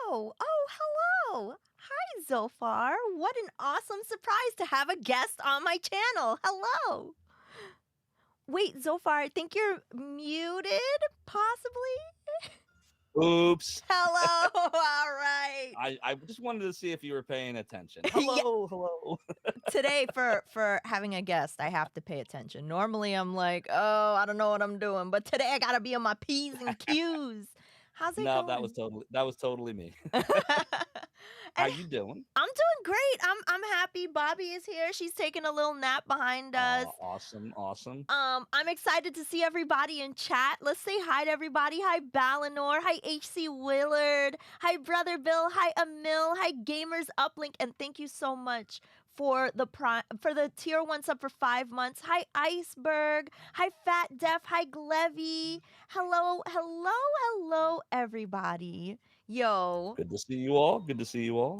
Oh, hello. Hi, Zophar. What an awesome surprise to have a guest on my channel. Hello. Wait, Zophar, I think you're muted, possibly? Oops. Hello. All right. I just wanted to see if you were paying attention. Yeah, Hello, hello. today for having a guest, I have to pay attention. Normally I'm like, "Oh, I don't know what I'm doing," but today I got to be on my P's and Q's. How's it No, that was going? totally me. How And you doing? I'm doing great. I'm happy. Bobby is here. She's taking a little nap behind us. Awesome, awesome. I'm excited to see everybody in chat. Let's say hi to everybody. Hi, Balinor. Hi, HC Willard. Hi, Brother Bill. Hi, Emil. Hi, Gamers Uplink. And thank you so much for the tier 1 sub for 5 months. Hi, Iceberg. Hi, Fat Def. Hi, Glevy. Hello, hello, hello, everybody. Yo. Good to see you all. Good to see you all.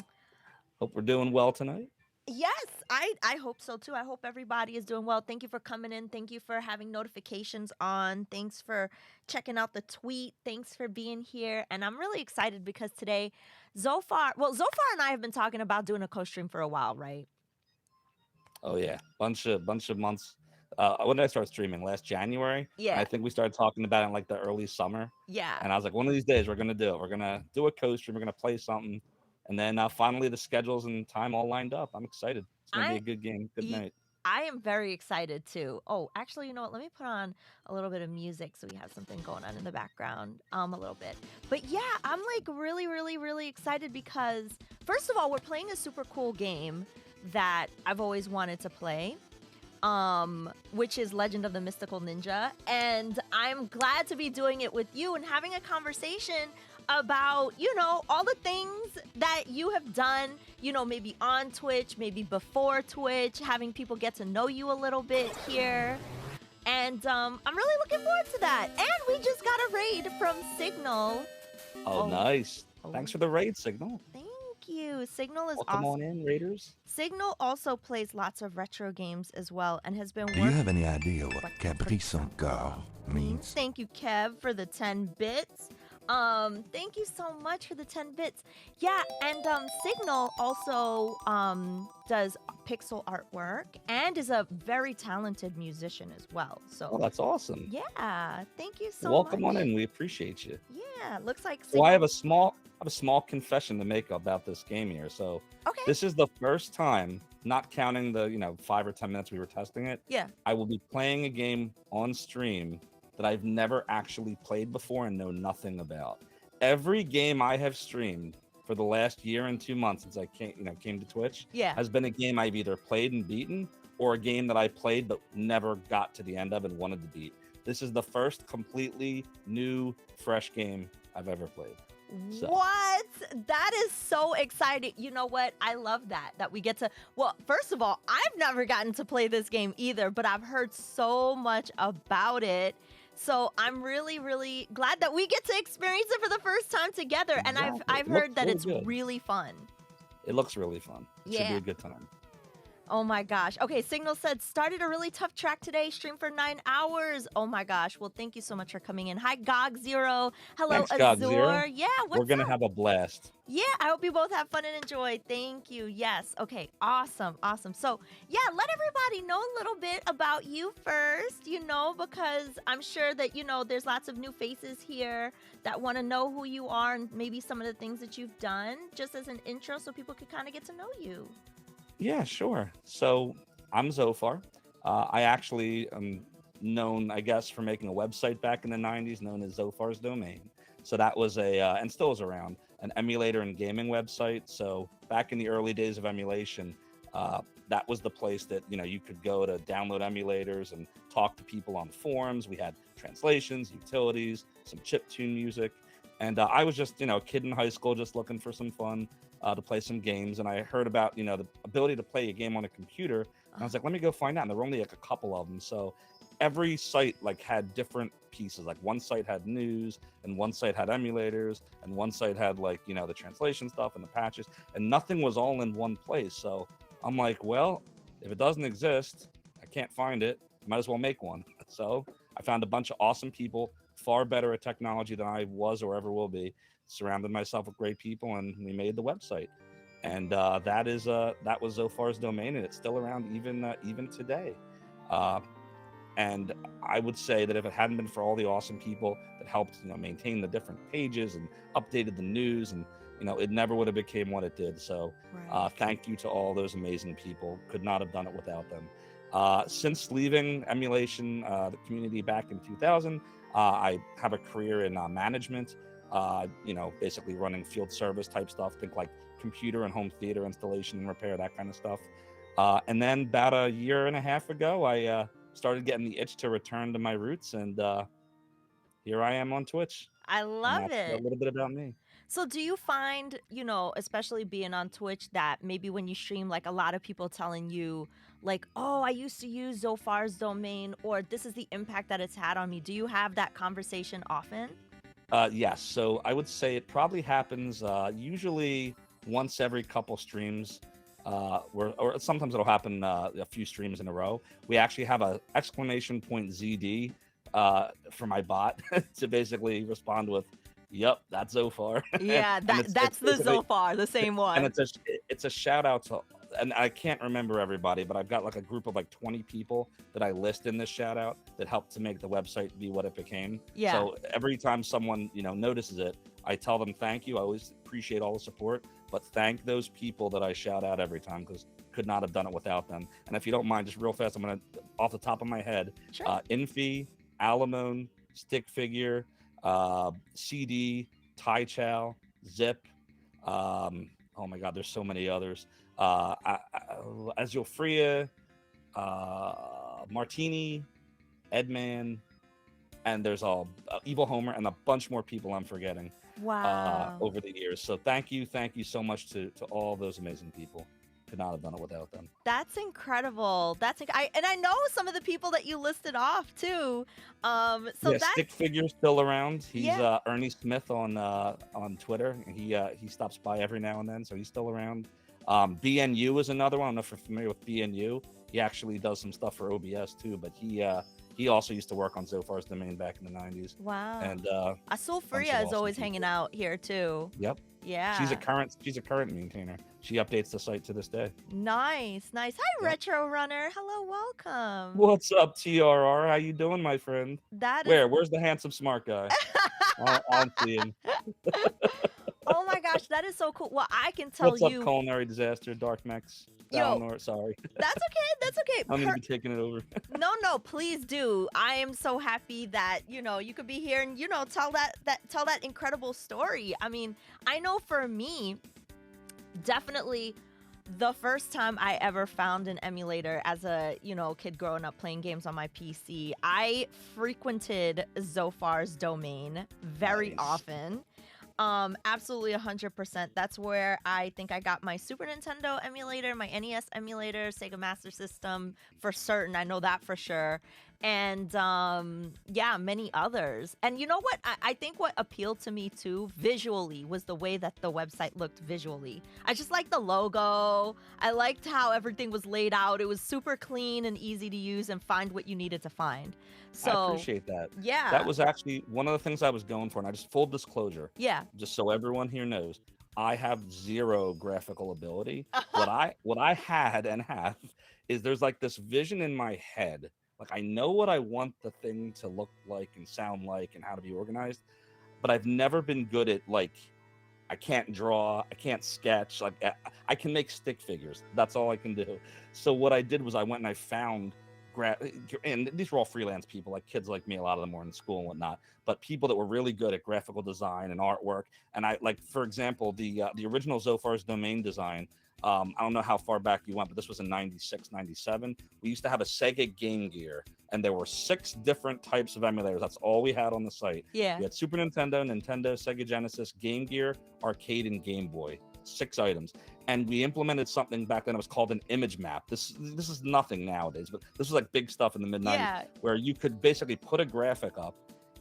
Hope we're doing well tonight. Yes, I hope so too. I hope everybody is doing well. Thank you for coming in. Thank you for having notifications on. Thanks for checking out the tweet. Thanks for being here. And I'm really excited because today Zophar and I have been talking about doing a co-stream for a while, right? Oh yeah, bunch of months. When did I start streaming? Last January, and Yeah. I think we started talking about it in like the early summer. Yeah. And I was like, one of these days we're gonna do it. We're gonna do a co-stream. We're gonna play something, and then finally the schedules and time all lined up. I'm excited. It's gonna be I a good game. Good e- night. I am very excited too. Oh, actually, you know what? Let me put on a little bit of music so we have something going on in the background, a little bit. But yeah, I'm like really, really, really excited because first of all, we're playing a super cool game that I've always wanted to play, which is Legend of the Mystical Ninja, and I'm glad to be doing it with you and having a conversation about, all the things that you have done, maybe on Twitch, maybe before Twitch, having people get to know you a little bit here. And I'm really looking forward to that. And we just got a raid from Signal. Oh, Oh, nice. oh, Thanks for the raid, Signal. thank you. Signal is Welcome on awesome. in, Raiders. Signal also plays lots of retro games as well and has been Do you have any idea what Caprice Encore means? Thank you, Kev, for the 10 bits. Thank you so much for the 10 bits. Yeah, and Signal also does pixel artwork and is a very talented musician as well. Oh, So that's awesome. yeah, thank you so Welcome much. on in. We appreciate you. Yeah, looks like So I have Signal. a small confession to make about this game here. So Okay. this is the first time, not counting the 5 or 10 minutes we were testing it, Yeah. I will be playing a game on stream that I've never actually played before and know nothing about. Every game I have streamed for the last year and 2 months since I came to Twitch Yeah. has been a game I've either played and beaten or a game that I played but never got to the end of and wanted to beat. This is the first completely new, fresh game I've ever played. So. What? That is so exciting. You know what? I love that we get to, well, first of all, I've never gotten to play this game either, but I've heard so much about it. So I'm really, really glad that we get to experience it for the first time together. And Exactly. I've It looks heard that really it's good. really fun. It looks really fun. It should be Yeah. a good time. Oh my gosh. Okay, Signal said, started a really tough track today, stream for 9 hours. Oh my gosh. Well, thank you so much for coming in. Hi, Gog Zero. Hello, Thanks, God Azure. Zero. Yeah, what's We're gonna up? have a blast. Yeah, I hope you both have fun and enjoy. Thank you. Yes. Okay. Awesome. Awesome. So, yeah, let everybody know a little bit about you first, because I'm sure that, there's lots of new faces here that want to know who you are and maybe some of the things that you've done just as an intro so people could kind of get to know you. Yeah, sure. So I'm Zophar. I actually am known, I guess, for making a website back in the 90s known as Zophar's Domain. So that was and still is around, an emulator and gaming website. So back in the early days of emulation, that was the place that, you could go to download emulators and talk to people on forums. We had translations, utilities, some chiptune music. And I was just, a kid in high school just looking for some fun to play some games. And I heard about, the ability to play a game on a computer. And I was like, let me go find out. And there were only like a couple of them. So every site had different pieces. Like one site had news and one site had emulators and one site had the translation stuff and the patches, and nothing was all in one place. So I'm like, well, if it doesn't exist, I can't find it. Might as well make one. So I found a bunch of awesome people far better at technology than I was or ever will be. Surrounded myself with great people, and we made the website. And that was Zophar's domain, and it's still around even today. Uh, and I would say that if it hadn't been for all the awesome people that helped, maintain the different pages and updated the news, and it never would have became what it did. So Right. thank you to all those amazing people. Could not have done it without them. Since leaving emulation, the community back in 2000, I have a career in management. Basically running field service type stuff. Think like computer and home theater installation and repair, that kind of stuff. And then about a year and a half ago, I started getting the itch to return to my roots, and here I am on Twitch. I And love that's a it. little bit about me. So do you find, especially being on Twitch, that maybe when you stream, like a lot of people telling you, like, oh, I used to use Zophar's domain, or this is the impact that it's had on me. Do you have that conversation often? Yes, so I would say it probably happens usually once every couple streams, or sometimes it'll happen a few streams in a row. We actually have a exclamation point ZD for my bot to basically respond with, "Yep, that's Zophar," Yeah, and that's it's the basically Zophar, the same and one. it's a shout out to, and I can't remember everybody, but I've got like a group of like 20 people that I list in this shout out that helped to make the website be what it became. Yeah. So every time someone notices it, I tell them thank you. I always appreciate all the support, but thank those people that I shout out every time, because could not have done it without them. And if you don't mind, just real fast, I'm gonna, off the top of my head, Sure. Infi, Alamone, Stick Figure, CD, Tai Chow, Zip. Oh my God, there's so many others. Azulfria, Martini, Edman, and there's all Evil Homer, and a bunch more people I'm forgetting Wow. over the years. So thank you so much to all those amazing people. Could not have done it without them. That's incredible. And I know some of the people that you listed off too. So Yeah, Stick that's Figure's still around. He's yeah. Ernie Smith on Twitter. He stops by every now and then, so he's still around. BNU is another one. I don't know if you're familiar with BNU. He actually does some stuff for OBS too, but he also used to work on Zophar's domain back in the 90s. Wow. And bunch Sophria of is awesome always hanging people. out here too. Yep. Yeah. She's a current maintainer. She updates the site to this day. Nice. Hi, Yep. Retro Runner. Hello, welcome. What's up, TRR? How you doing, my friend? That is Where's the handsome smart guy? I'll see him. Oh my gosh, that is so cool. Well, I can tell What's up, you, culinary disaster, Dark Max? yo, Downor, sorry. that's okay. That's okay. I'm gonna be taking it over. No, please do. I am so happy that, you could be here and, tell that incredible story. I mean, I know for me, definitely the first time I ever found an emulator as a, kid growing up playing games on my PC, I frequented Zophar's domain very Nice. often. Absolutely 100%. That's where I think I got my Super Nintendo emulator, my NES emulator, Sega Master System for certain. I know that for sure. And yeah, many others. And you know what? I think what appealed to me too visually was the way that the website looked visually. I just liked the logo. I liked how everything was laid out. It was super clean and easy to use and find what you needed to find. I So appreciate that. yeah, That was actually one of the things I was going for, and I just full disclosure, yeah. just so everyone here knows, I have zero graphical ability. What I had and have is there's like this vision in my head. Like I know what I want the thing to look like and sound like and how to be organized, but I've never been good at like I can't draw, I can't sketch, like I can make stick figures. That's all I can do. So what I did was I went and I found and these were all freelance people, like kids like me. A lot of them were in school and whatnot, but people that were really good at graphical design and artwork. And I like, for example, the original Zophar's domain design. I don't know how far back you went, but this was in 96, 97. We used to have a Sega Game Gear, and there were 6 different types of emulators. That's all we had on the site. Yeah. We had Super Nintendo, Nintendo, Sega Genesis, Game Gear, Arcade, and Game Boy. 6 items. And we implemented something back then. It was called an image map. This is nothing nowadays, but this was like big stuff in the mid 90s, Yeah. where you could basically put a graphic up,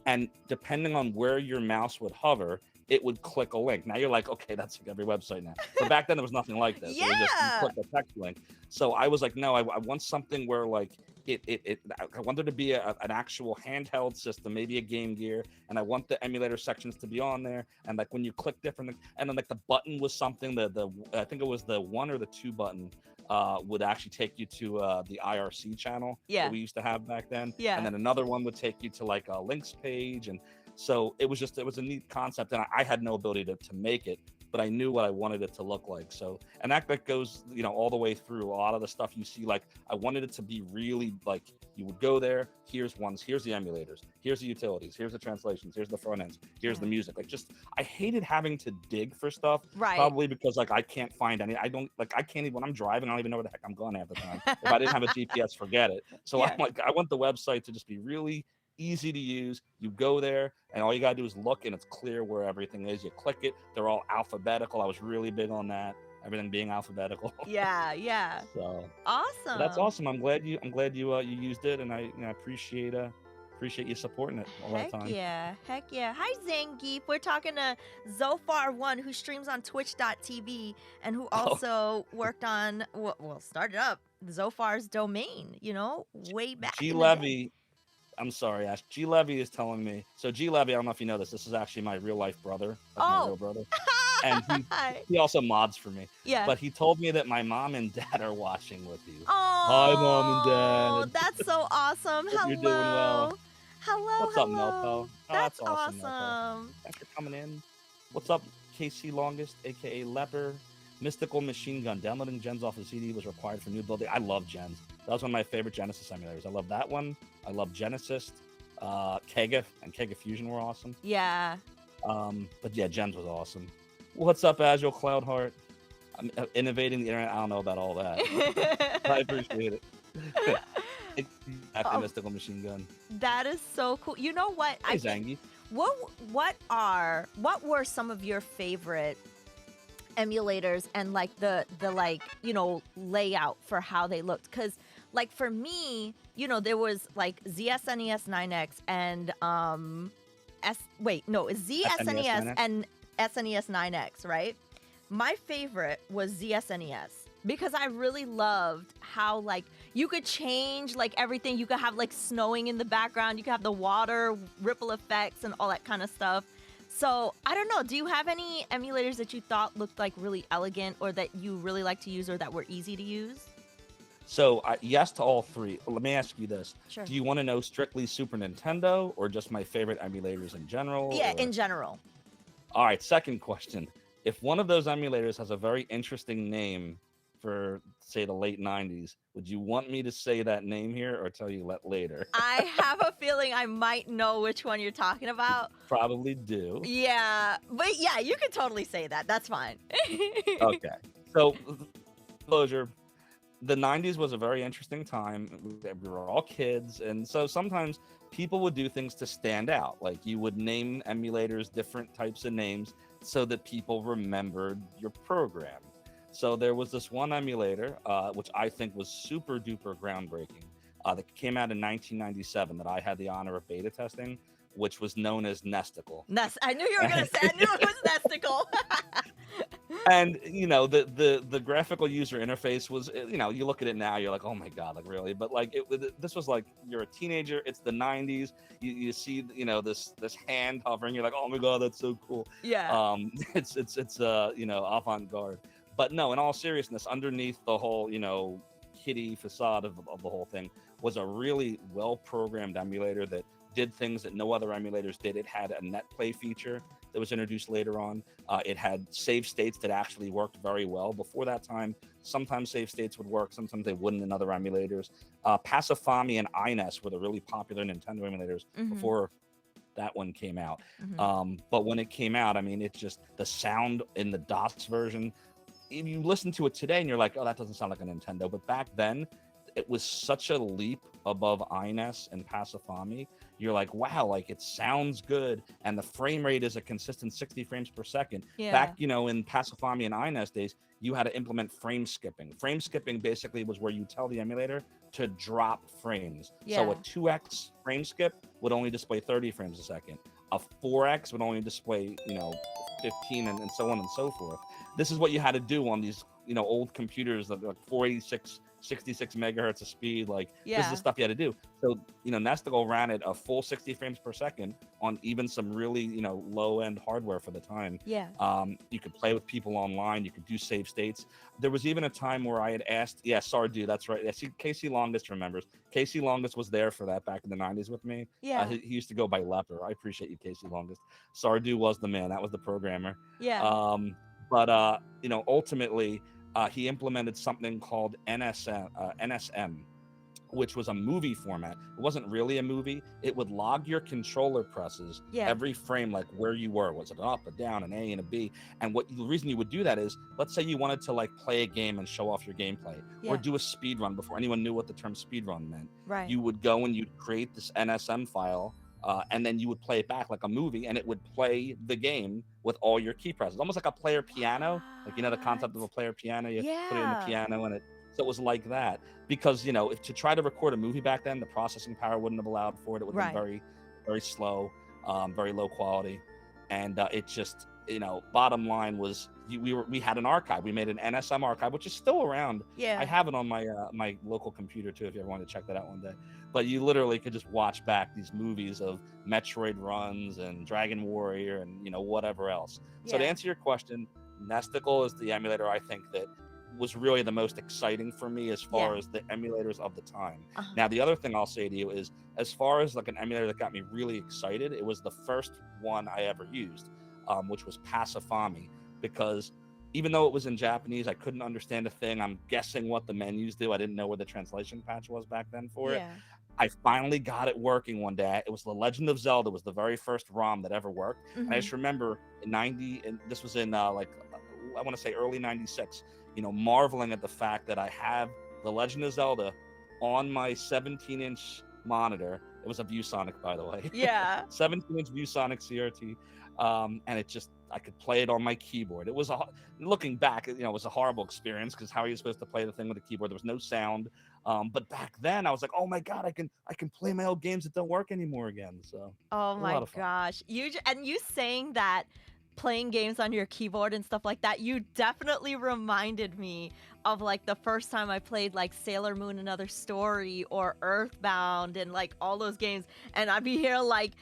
and depending on where your mouse would hover, it would click a link. Now you're like, okay, that's like every website now. But back then there was nothing like this. It was just you Yeah. click a text link. So I was like, no, I want something where like I want there to be an actual handheld system, maybe a Game Gear, and I want the emulator sections to be on there. And like when you click different, and then like the button was something the I think it was the 1 or the 2 button would actually take you to the IRC channel that Yeah. we used to have back then, and Yeah. then another one would take you to like a links page, and so it was a neat concept, and I had no ability to make it, but I knew what I wanted it to look like. So, and that goes, all the way through a lot of the stuff you see. Like, I wanted it to be really like you would go there. Here's the emulators. Here's the utilities. Here's the translations. Here's the front ends. Here's the music. Like, just I hated having to dig for stuff. Right. Probably because like I can't find any. I can't even when I'm driving. I don't even know where the heck I'm going half the time. If I didn't have a GPS, forget it. So Yeah. I'm like, I want the website to just be really easy to use. You go there and all you gotta do is look, and it's clear where everything is. You click it, they're all alphabetical. I was really big on that, everything being alphabetical. Yeah. Yeah. So Awesome. that's awesome. I'm glad you you used it, and I appreciate you supporting it all that Heck time. yeah. Heck yeah. Hi, Zangief. We're talking to Zophar1, who streams on twitch.tv and who also worked on, well, started up Zophar's domain, way back G in the day. Levy, I'm sorry, Ash. G Levy is telling me. So G Levy, I don't know if you know this. This is actually my real life brother, like my real brother, and he also mods for me. Yeah. But he told me that my mom and dad are watching with you. Oh, hi, Mom and Dad. That's so awesome. Hope Hello. you're doing well. Hello. What's up, Melpo? Oh, That's awesome. Melpo. awesome. Thanks for coming in. What's up, KC Longest, aka Leper? Mystical Machine Gun. Downloading gens off of CD was required for new building. I love gens. That was one of my favorite Genesis emulators. I love that one. I love Genesis. Kega and Kega Fusion were awesome. Yeah. But yeah, gens was awesome. What's up, Agile Cloudheart? I'm innovating the internet. I don't know about all that. I appreciate it. Exactly, Mystical Machine Gun. That is so cool. You know what? Hey, Zangy. What were some of your favorite emulators and like the layout for how they looked? Because like for me, there was like ZSNES 9X and ZSNES and SNES 9X, right? My favorite was ZSNES because I really loved how like you could change like everything. You could have like snowing in the background. You could have the water ripple effects and all that kind of stuff. So I don't know. Do you have any emulators that you thought looked like really elegant or that you really like to use or that were easy to use? So yes to all three. Let me ask you this. Sure. Do you want to know strictly Super Nintendo or just my favorite emulators in general? Yeah, in general. All right, second question. If one of those emulators has a very interesting name for, say, the late 90s, would you want me to say that name here or tell you later? I have a feeling I might know which one you're talking about. Probably do. Yeah, but yeah, you can totally say that. That's fine. Okay. So, closure. The 90s was a very interesting time. We were all kids, and so sometimes people would do things to stand out. Like you would name emulators different types of names so that people remembered your program. So there was this one emulator, which I think was super duper groundbreaking, that came out in 1997 that I had the honor of beta testing, which was known as Nesticle. I knew you were going to say, I knew it was Nesticle. And the graphical user interface was, you look at it now, you're like, oh my god, like really? But like this was like, you're a teenager, it's the 90s, you see this hand hovering, you're like, oh my god, that's so cool. Yeah. It's avant-garde. But no, in all seriousness, underneath the whole kitty facade of the whole thing was a really well programmed emulator that did things that no other emulators did. It had a net play feature that was introduced later on. It had save states that actually worked very well. Before that time, sometimes save states would work, sometimes they wouldn't in other emulators. Pasifami and INES were the really popular Nintendo emulators before that one came out. But when it came out, I mean, it's just the sound in the DOS version. If you listen to it today and you're like, oh, that doesn't sound like a Nintendo. But back then, it was such a leap above INES and Pasifami. You're like, wow, like it sounds good. And the frame rate is a consistent 60 frames per second. Yeah. Back, in Pasifami and INES days, you had to implement frame skipping. Frame skipping basically was where you tell the emulator to drop frames. Yeah. So a 2x frame skip would only display 30 frames a second. a 4X would only display 15 and so on and so forth. This is what you had to do on these old computers that like 486 66 megahertz of speed. Like this is the Yeah. stuff you had to do. So Nesticle ran at a full 60 frames per second on even some really low end hardware for the time. Yeah. You could play with people online. You could do save states. There was even a time where I had asked, yeah, Sardu, that's right. I see Casey Longest remembers. Casey Longest was there for that back in the 90s with me. Yeah. He used to go by Leper. I appreciate you, Casey Longest. Sardu was the man. That was the programmer. Yeah. But ultimately, he implemented something called NSM, which was a movie format. It wasn't really a movie. It would log your controller presses Yeah. every frame, like where you were. Was it an up, a down, an A, and a B? And the reason you would do that is, let's say you wanted to like play a game and show off your gameplay, or Yeah. do a speed run before anyone knew what the term speed run meant. Right. You would go and you'd create this NSM file, and then you would play it back like a movie, and it would play the game with all your key presses, almost like a player piano. Like the concept of a player piano, you put it in the Yeah. piano, and so it was like that. Because if to try to record a movie back then, the processing power wouldn't have allowed for it. It would have been Right. very, very slow, very low quality, and it just bottom line was we had an archive. We made an NSM archive, which is still around. I Yeah. have it on my my local computer too, if you ever want to check that out one day. But you literally could just watch back these movies of Metroid runs and Dragon Warrior and whatever else. So to Yeah. answer your question, Nesticle is the emulator I think that was really the most exciting for me as far Yeah. as the emulators of the time. Uh-huh. Now, the other thing I'll say to you is, as far as like an emulator that got me really excited, it was the first one I ever used, which was Pasifami, because even though it was in Japanese, I couldn't understand a thing. I'm guessing what the menus do. I didn't know where the translation patch was back then for it. Yeah. I finally got it working one day. It was The Legend of Zelda. It was the very first ROM that ever worked. And I Mhm. just remember in 90, and this was in like, I want to say early 96, marveling at the fact that I have The Legend of Zelda on my 17-inch monitor. It was a ViewSonic, by the way. Yeah. 17-inch ViewSonic CRT. And I could play it on my keyboard. It was looking back, it was a horrible experience, because how are you supposed to play the thing with a keyboard? There was no sound. But back then I was like, oh my God, I can play my old games that don't work anymore again. So Oh it was a my lot of fun. gosh. And you saying that playing games on your keyboard and stuff like that, you definitely reminded me of like the first time I played like Sailor Moon Another Story or Earthbound and like all those games. And I'd be here like,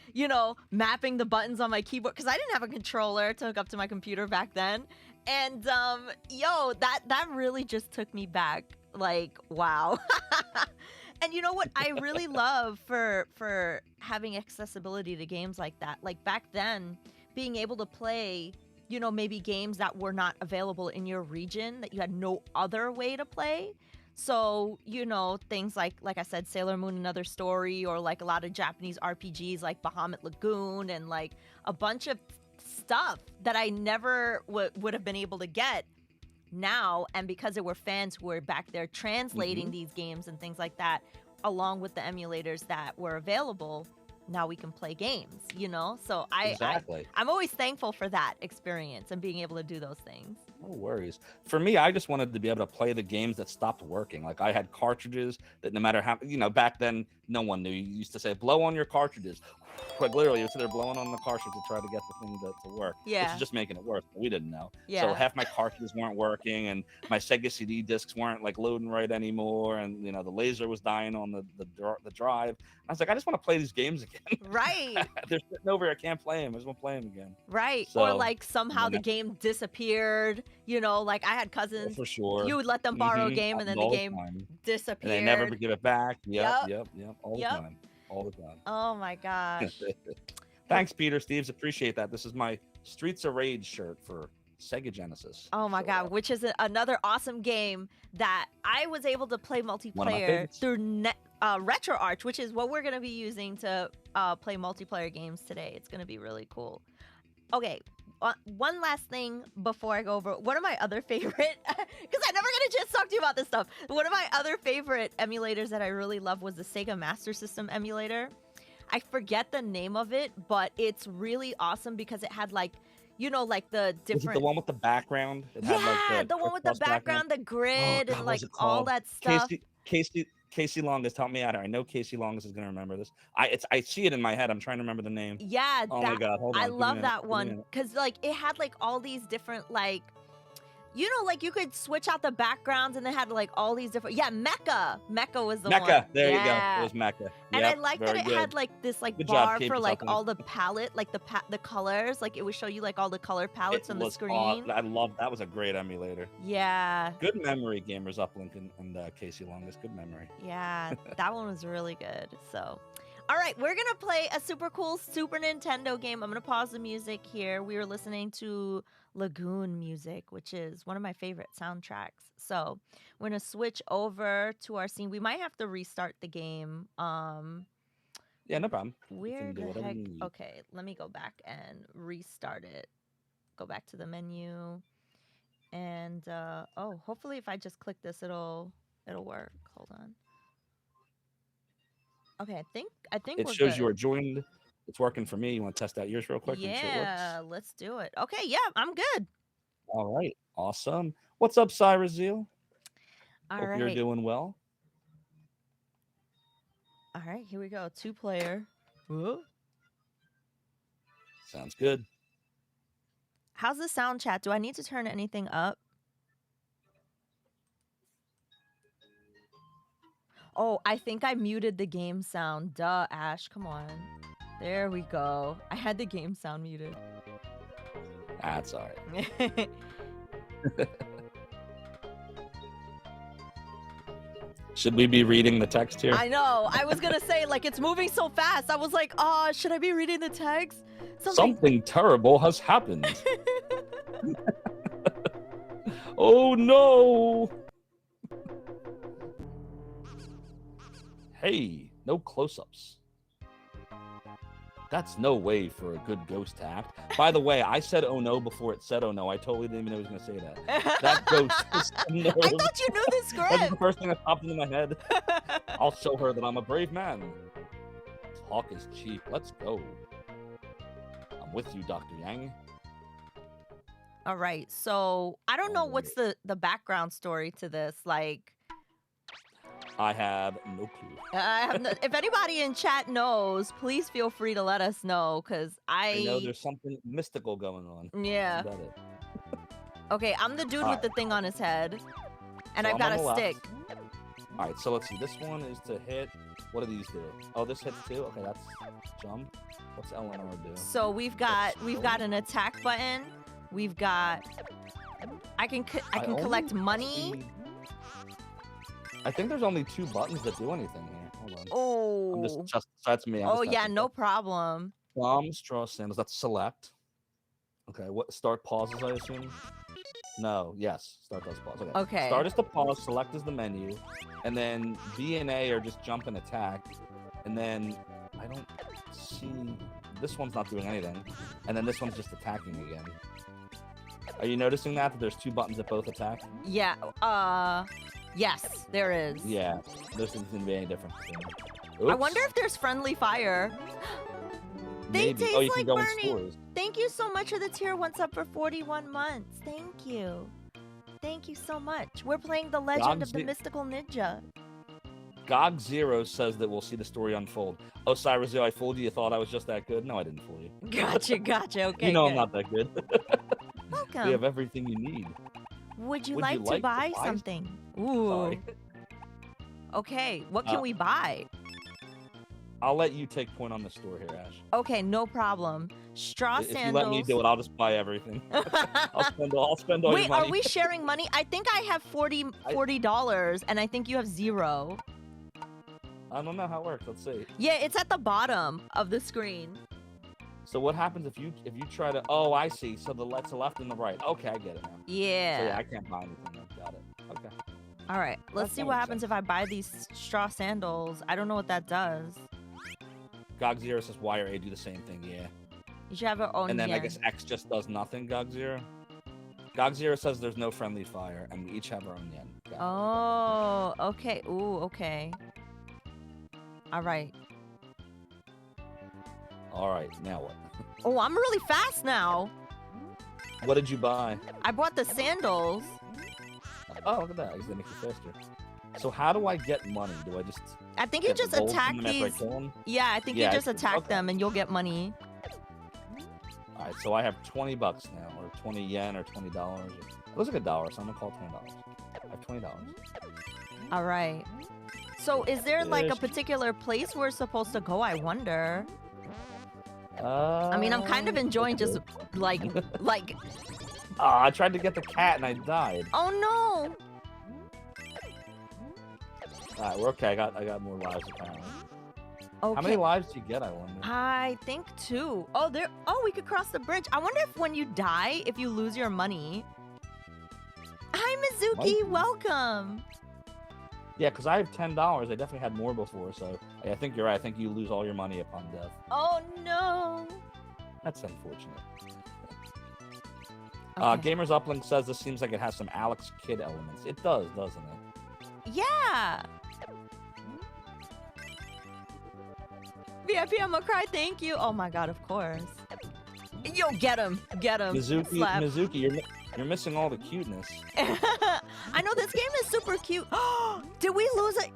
mapping the buttons on my keyboard because I didn't have a controller to hook up to my computer back then. And that really just took me back. Like, wow. And you know what I really love for having accessibility to games like that? Like back then, being able to play, maybe games that were not available in your region, that you had no other way to play. So, things like I said, Sailor Moon Another Story, or like a lot of Japanese RPGs like Bahamut Lagoon, and like a bunch of stuff that I never would have been able to get now. And because there were fans who were back there translating these games and things like that, along with the emulators that were available, now we can play games, So Exactly. I'm always thankful for that experience and being able to do those things. No worries. For me, I just wanted to be able to play the games that stopped working. Like I had cartridges that no matter how, back then no one knew. You used to say, blow on your cartridges. Like literally, you would sit there blowing on the cartridge to try to get the thing to work. Which Yeah. is just making it worse. But we didn't know. Yeah. So half my cartridges weren't working, and my Sega CD discs weren't like loading right anymore, and the laser was dying on the drive. I was like, I just want to play these games again. Right. They're sitting over here. I can't play them. I just want to play them again. Right. So, or like somehow the yeah. game disappeared, like I had Oh, cousins. for sure. You would let them borrow a Mhm. game and then All the the game time. disappeared. And they never give it back. Yep. Yep. All Yep. the time. All the time. Oh my gosh. Thanks, Peter Steves. Appreciate that. This is my Streets of Rage shirt for Sega Genesis. Oh my So, God, which is another awesome game that I was able to play my multiplayer favorites. through RetroArch, which is what we're going to be using to play multiplayer games today. It's going to be really cool. Okay, one last thing before I go over one of my other favorite, because I never get a chance to talk to you about this stuff. One of my other favorite emulators that I really love was the Sega Master System emulator. I forget the name of it, but it's really awesome because it had like, like the Was it different. the one with the background? It Yeah, had, like, the one with the crisscross background, the grid, God, and what was like it all called? that stuff. Casey Longus, help me out here. I know Casey Longus is gonna remember this. I see it in my head. I'm trying to remember the name. Yeah, Oh my god, hold on. I Give me a love minute, that give me a one minute. because like it had like all these different like, you know, like you could switch out the backgrounds and they had like all these different. Yeah, Mecca. Mecca was the one. Mecca. There you go. Yeah. It was Mecca. And I Yep, like that very it good. had like this like Good job, bar Kate for like Buckland. all the palette, like the colors. Like it would show you like all the color palettes It on the was screen. I love that. Was a great emulator. Yeah. Good memory, gamers uplink and Casey Longus. Good memory. Yeah, that one was really good. So, all right, we're gonna play a super cool Super Nintendo game. I'm gonna pause the music here. We were listening to Lagoon music, which is one of my favorite soundtracks. So we're gonna switch over to our scene. We might have to restart the game. Yeah, no problem. You Where can do the whatever heck? you need. Okay, let me go back and restart it. Go back to the menu, and oh, hopefully if I just click this, it'll work. Hold on. Okay, I think It we're shows good. you are joined. It's working for me. You want to test out yours real quick? Make sure it works. Yeah, let's do it. Okay, yeah, I'm good. All right, awesome. What's up, Cyrus Zeal? All Hope right. you're doing well. All right, here we go. 2-player. Whoa. Sounds good. How's the sound chat? Do I need to turn anything up? Oh, I think I muted the game sound. Duh, Ash, come on. There we go. I had the game sound muted. That's all right. Should we be reading the text here? I know. I was gonna say, like, it's moving so fast. I was like, oh, should I be reading the text? Something terrible has happened. Oh no! Hey, no close-ups. That's no way for a good ghost to act. By the way, I said oh no before it said oh no. I totally didn't even know it was going to say that. That ghost is I thought you knew the That's the script. first thing that popped into my head. I'll show her that I'm a brave man. Talk is cheap. Let's go. I'm with you, Dr. Yang. All right. So I don't know what's the background story to this. Like, I have no clue. I have no, if anybody in chat knows, please feel free to let us know, because I know there's something mystical going on. Yeah. That's about it. Okay, I'm the dude with the thing on his head, and So I've I'm got on a the left. stick. All right, so let's see. This one is to hit. What do these do? Oh, this hits too. Okay, that's jump. What's Eleanor do? So we've got an attack button. We've got I can collect only money. see- I think there's only 2 buttons that do anything here. Hold on. Oh. I'm just that's me. I'm Oh just yeah, testing no stuff. problem. Thumbs, draw sandals. That's select. Okay, what start pauses? I assume. No. Yes. Start does pause. Okay. Okay. Start is the pause. Select is the menu, and then B and A are just jump and attack, and then I don't see this one's not doing anything, and then this one's just attacking again. Are you noticing that there's 2 buttons that both attack? Yeah. Yes, there is. Yeah. This isn't gonna be any different. I wonder if there's friendly fire. They Maybe. taste Oh, you like can go in Bernie. stores. Thank you so much for the tier 1 sub for 41 months. Thank you. Thank you so much. We're playing The Legend of the God's- Mystical Ninja. GOG Zero says that we'll see the story unfold. Oh, Cyrus, I fooled you. You thought I was just that good? No, I didn't fool you. Gotcha. Okay, You know I'm good. not that good. Welcome. We have everything you need. Would you Would like you to like to buy buy something? Ooh. Sorry. Okay, what can we buy? I'll let you take point on the store here, Ash. Okay, no problem. Straw If you sandals. let me do it, I'll just buy everything. I'll spend all Wait, your money. are we sharing money? I think I have $40, and I think you have 0. I don't know how it works. Let's see. Yeah, it's at the bottom of the screen. So what happens if you try to? Oh, I see. So the left and the right. Okay, I get it now. Yeah. So yeah, I can't buy anything. Then. Got it. Okay. All right, let's That see makes what happens if I buy these straw sandals. I don't know what that does. GOG Zero says Y or A do the same thing. Yeah. You should have our own And then I yen. guess X just does nothing. GOG Zero. GOG Zero says there's no friendly fire, and we each have our own yen. Got it. Oh, okay. Ooh, okay. All right. All right. Now what? Oh, I'm really fast now. What did you buy? I bought the sandals. Oh, look at that. I guess they make you faster. So how do I get money? Do I just I think you get the just gold attack from them after I these. kill them? Yeah, I think you Yeah, I just see. attack Okay. them and you'll get money. All right, so I have 20 bucks now, or 20 yen, or $20. It looks like $1, so I'm gonna call it $20. I have $20. All right. So is there like a Ish. particular place we're supposed to go? I wonder. I mean, I'm kind of enjoying just like. I tried to get the cat and I died. Oh no! All right, we're okay. I got more lives apparently. Okay. How many lives do you get? I wonder. I think 2. Oh, there. Oh, we could cross the bridge. I wonder if when you die, if you lose your money. Hi, Mizuki. Might be. Welcome. Yeah, because I have $10. I definitely had more before, so I think you're right. I think you lose all your money upon death. Oh no. That's unfortunate. Okay. Gamers Uplink says this seems like it has some Alex Kidd elements. It does, doesn't it? Yeah. VIP, I'm gonna cry. Thank you. Oh my god, of course. Yo, get him. Get him. Mizuki, you're missing all the cuteness. I know this game is super cute. Did we lose it?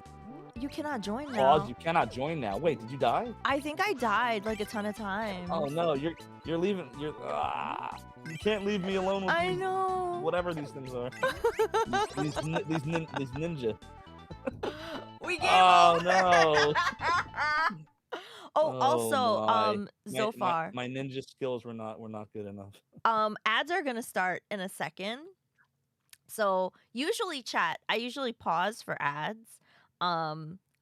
You cannot join now. Pause. You cannot join now. Wait, did you die? I think I died like a ton of times. Oh no, you're leaving. You can't leave me alone with I these, know. whatever these things are. these ninja. We gave Oh up. no. Also, my. Zophar. My ninja skills were not good enough. Ads are gonna start in a second. So usually I usually pause for ads.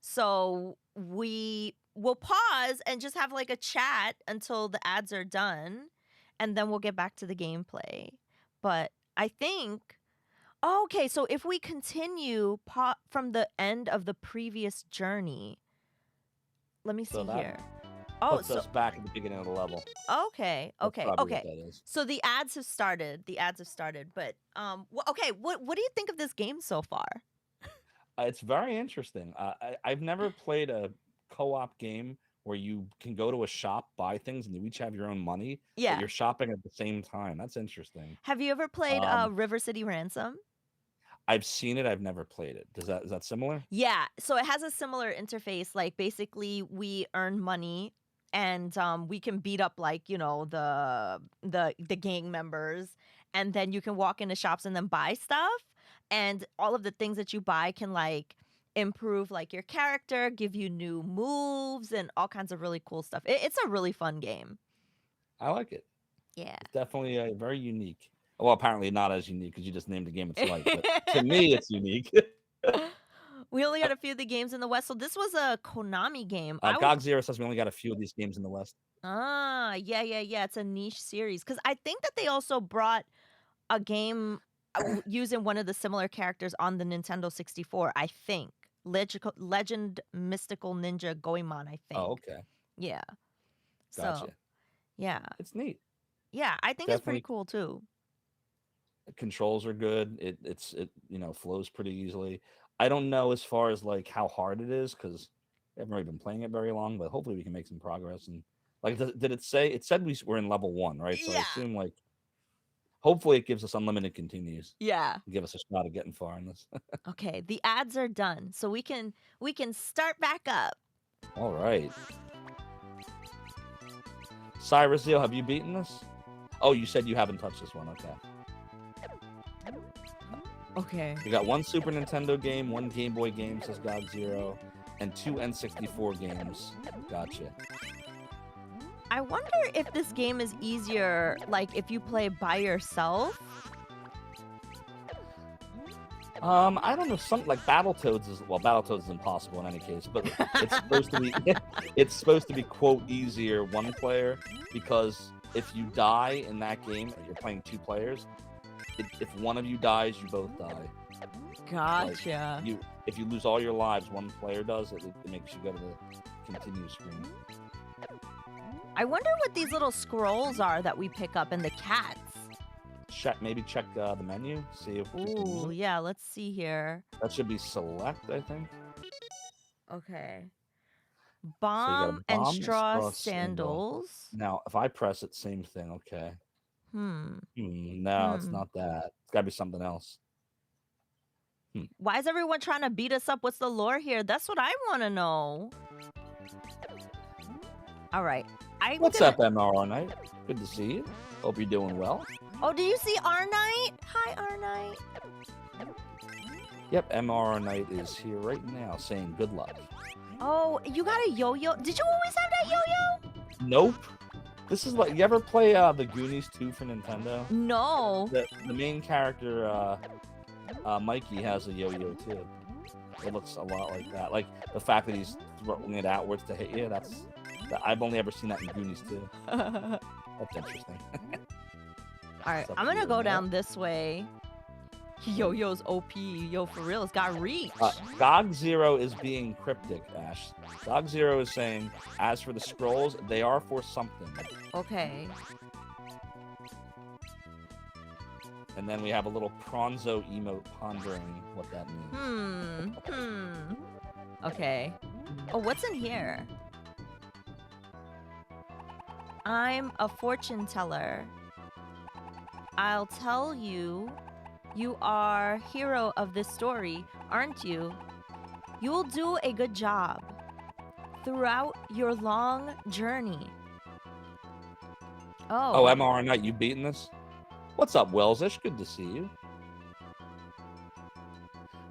So we will pause and just have like a chat until the ads are done, and then we'll get back to the gameplay. But I think, okay, so if we continue from the end of the previous journey, let me see So that here. puts us back at the beginning of the level. Okay. That's probably what that is. So the ads have started. But okay, what do you think of this game so far? It's very interesting. I've never played a co-op game where you can go to a shop, buy things, and you each have your own money. Yeah. But you're shopping at the same time. That's interesting. Have you ever played River City Ransom? I've seen it. I've never played it. Is that similar? Yeah. So it has a similar interface. Like basically, we earn money, and we can beat up like the gang members, and then you can walk into shops and then buy stuff, and all of the things that you buy can like improve like your character, give you new moves, and all kinds of really cool stuff. It's a really fun game. I like it. Yeah. It's definitely very unique. Well, apparently not as unique because you just named the game it's like. But to me, it's unique. We only got a few of the games in the West, so this was a Konami game. GOG Zero says we only got a few of these games in the West. Yeah. It's a niche series because I think that they also brought a game using one of the similar characters on the Nintendo 64. I think Legend Mystical Ninja Goemon. I think. Oh, okay. Yeah. Gotcha. So, yeah. It's neat. Yeah, I think it's pretty cool too. The controls are good. It flows pretty easily. I don't know as far as like how hard it is because I haven't really been playing it very long, but hopefully we can make some progress. And like, did it say? It said we were in level 1, right? So I assume like, hopefully it gives us unlimited continues. Yeah. Give us a shot at getting far in this. Okay, the ads are done, so we can start back up. All right. Cyrus Zeal, have you beaten this? Oh, you said you haven't touched this one. Okay. Okay. We got 1 Super Nintendo game, 1 Game Boy game, says GOG Zero, and 2 N64 games. Gotcha. I wonder if this game is easier, like if you play by yourself. I don't know. Something like Battletoads is impossible in any case, but it's supposed to be it's supposed to be quote easier 1 player because if you die in that game, you're playing 2 players. If one of you dies, you both die. Gotcha. Like if you lose all your lives, 1 player does. It makes you go to the continue screen. I wonder what these little scrolls are that we pick up and the cats. Maybe check the menu. See if. Ooh, yeah. Let's see here. That should be select, I think. Okay. Bomb and straw sandals. Now, if I press it, same thing. Okay. No, it's not that. It's got to be something else. Hmm. Why is everyone trying to beat us up? What's the lore here? That's what I want to know. All right. What's up, MR Knight? Good to see you. Hope you're doing well. Oh, do you see R Knight? Hi, R Knight. Yep, MR Knight is here right now saying good luck. Oh, you got a yo-yo? Did you always have that yo-yo? Nope. This is like, you ever play the Goonies 2 for Nintendo? No. The main character, Mikey, has a yo-yo too. It looks a lot like that. Like the fact that he's throwing it outwards to hit you. I've only ever seen that in Goonies 2. That's interesting. All right, I'm gonna go down this way. Yo-yo's OP. Yo, for real, it's got reach. GOG Zero is being cryptic, Ash. GOG Zero is saying, as for the scrolls, they are for something. Okay. And then we have a little Pronzo emote pondering what that means. Okay. Oh, what's in here? I'm a fortune teller. I'll tell you, you are hero of this story, aren't you? You will do a good job throughout your long journey. Oh, Oh, MR Knight, you beating this? What's up, Wellsish? Good to see you.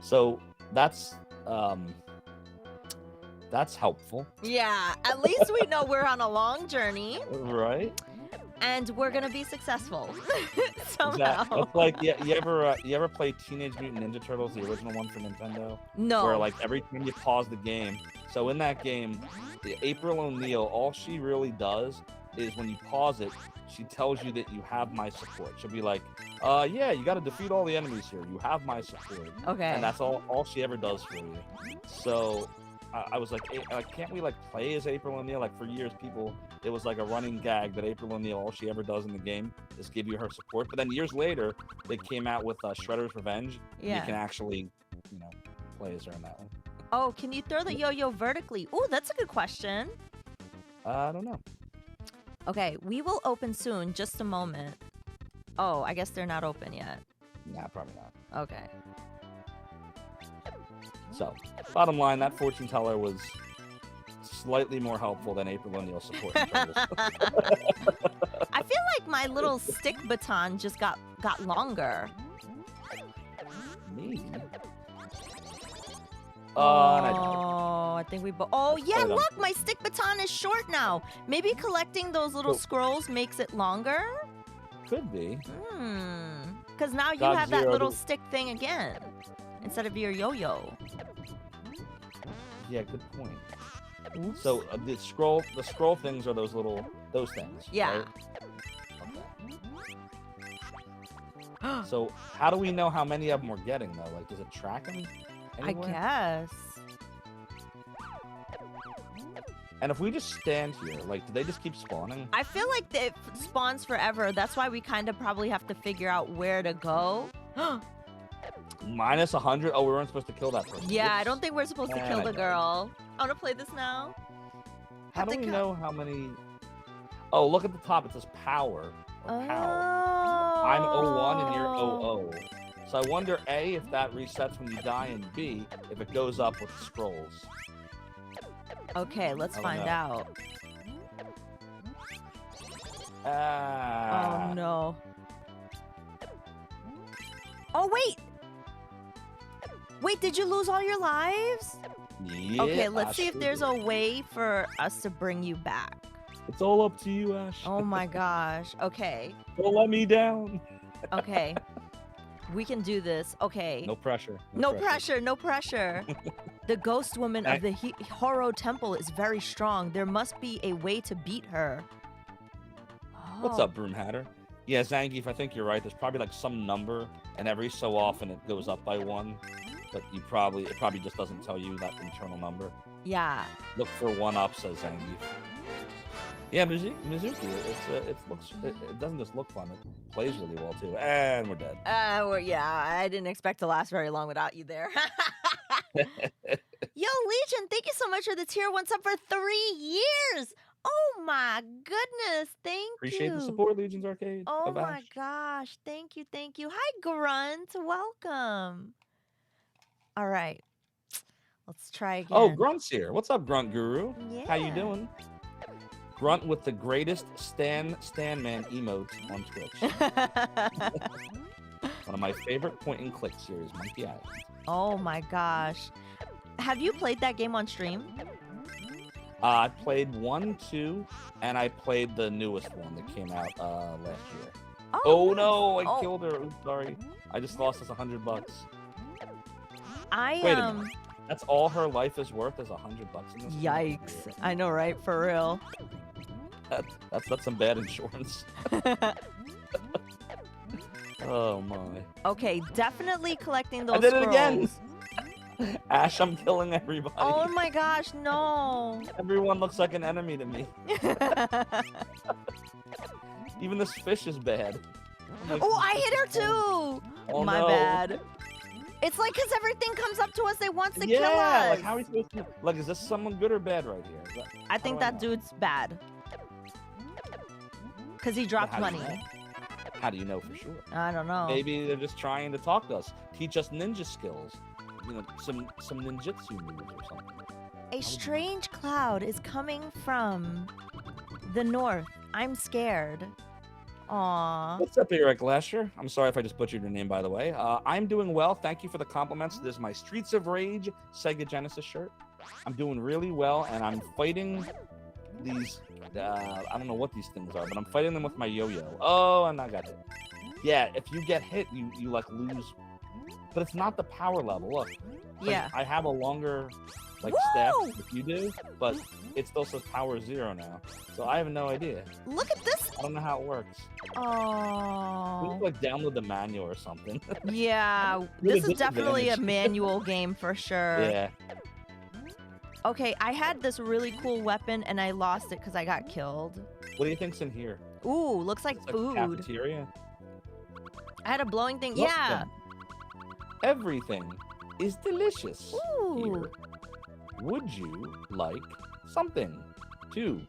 So that's helpful, yeah. At least we know we're on a long journey right? and we're gonna be successful somehow. That's like, yeah. You ever play Teenage Mutant Ninja Turtles, the original one for Nintendo? No. Where like every time you pause the game, so in that game, the April O'Neil, all she really does is when you pause it, she tells you that you have my support. She'll be like, yeah, you got to defeat all the enemies here. You have my support. Okay. And that's all she ever does for you. So I was like, can't we like play as April O'Neil? Like for years, it was like a running gag that April O'Neil, all she ever does in the game is give you her support. But then years later, they came out with Shredder's Revenge. Yeah. You can actually, play as her in that one. Oh, can you throw the yo-yo vertically? Ooh, that's a good question. I don't know. Okay, we will open soon. Just a moment. Oh, I guess they're not open yet. Nah, probably not. Okay. So, bottom line, that fortune teller was slightly more helpful than April O'Neil's support in Turtles. I feel like my little stick baton just got longer. Maybe. Oh, I think we both. Oh, yeah, Hold on. look, my stick baton is short now. Maybe collecting those little scrolls makes it longer? Could be. Because now you God have that Zero little to- stick thing again instead of your yo-yo. Yeah, good point. Oops. So the scroll things are those things. Yeah. Right? Okay. So how do we know how many of them we're getting though? Like, does it track them? I guess. And if we just stand here, like, do they just keep spawning? I feel like it spawns forever. That's why we kind of probably have to figure out where to go. Minus 100? Oh, we weren't supposed to kill that person. Yeah, I Whoops. don't think we're supposed to Man, kill I the know. girl. I want to play this now. How Have do to we co- know how many? Oh, look at the top. It says power. Or power. I'm 01 and you're 00. So I wonder, A, if that resets when you die, and B, if it goes up with the scrolls. Okay, let's I don't find know. out. Ah. Oh, no. Oh, wait. Wait, did you lose all your lives? Yeah, Okay, let's Ash see if sure there's did. a way for us to bring you back. It's all up to you, Ash. Oh my gosh. Okay. Don't let me down. Okay. We can do this. Okay. No pressure. No pressure. No pressure. The ghost woman of the Horo Temple is very strong. There must be a way to beat her. What's Oh. up, Broom Hatter? Yeah, Zangief, I think you're right. There's probably like some number, and every so often it goes up by one. But it probably just doesn't tell you that internal number. Yeah. Look for one up, says Zangief. Yeah, Mizuki, it doesn't just look fun, it plays really well too. And we're dead. I didn't expect to last very long without you there. Yo, Legion, thank you so much for the tier 1 sub for 3 years. Oh my goodness, thank you. Appreciate the support, Legion's Arcade. Oh of my Ash. gosh, thank you. Hi, Grunt, welcome. All right. Let's try Oh, again. Grunt's here. What's up, Grunt Guru? How you Yeah. doing? Grunt with the greatest Stan Man emote on Twitch. One of my favorite point-and-click series, Monkey Island. Oh my gosh. Have you played that game on stream? I played 1, 2, and I played the newest one that came out last year. Oh no, I killed her. Oops, sorry. I just lost us $100. Wait a minute. That's all her life is worth is $100 in this game? Yikes. I know, right? For real. That's some bad insurance. Oh my. Okay, definitely collecting those I did it again. scrolls. Ash, I'm killing everybody. Oh my gosh, no. Everyone looks like an enemy to me. Even this fish is bad. Like, Oh, I hit her too. oh, My no. bad. It's like because everything comes up to us, they want to Yeah, kill us. like how are we supposed to? Like, is this someone good or bad right here? I think that dude's bad. Because he dropped how do you money. know? How do you know for sure? I don't know. Maybe they're just trying to talk to us, teach us ninja skills. You know, some ninjutsu moves or something. A strange cloud is coming from the north. I'm scared. Aww. What's up, Eric Lasher? I'm sorry if I just butchered your name, by the way. I'm doing well. Thank you for the compliments. This is my Streets of Rage Sega Genesis shirt. I'm doing really well, and I'm fighting these. I don't know what these things are, but I'm fighting them with my yo-yo. Oh, and I got hit. Yeah, if you get hit, you like lose. But it's not the power level. Look. Yeah. I have a longer like Woo! staff if you do, but it still says power 0 now. So I have no idea. Look at this. I don't know how it works. We Oh. need to like download the manual or something. Yeah. Really This is definitely a disadvantaged. manual game for sure. Yeah. Okay, I had this really cool weapon and I lost it because I got killed. What do you think's in here? Ooh, looks like It's like food. cafeteria. I had a blowing thing. Look, Yeah. then. Everything is delicious Ooh. here. Would you like something to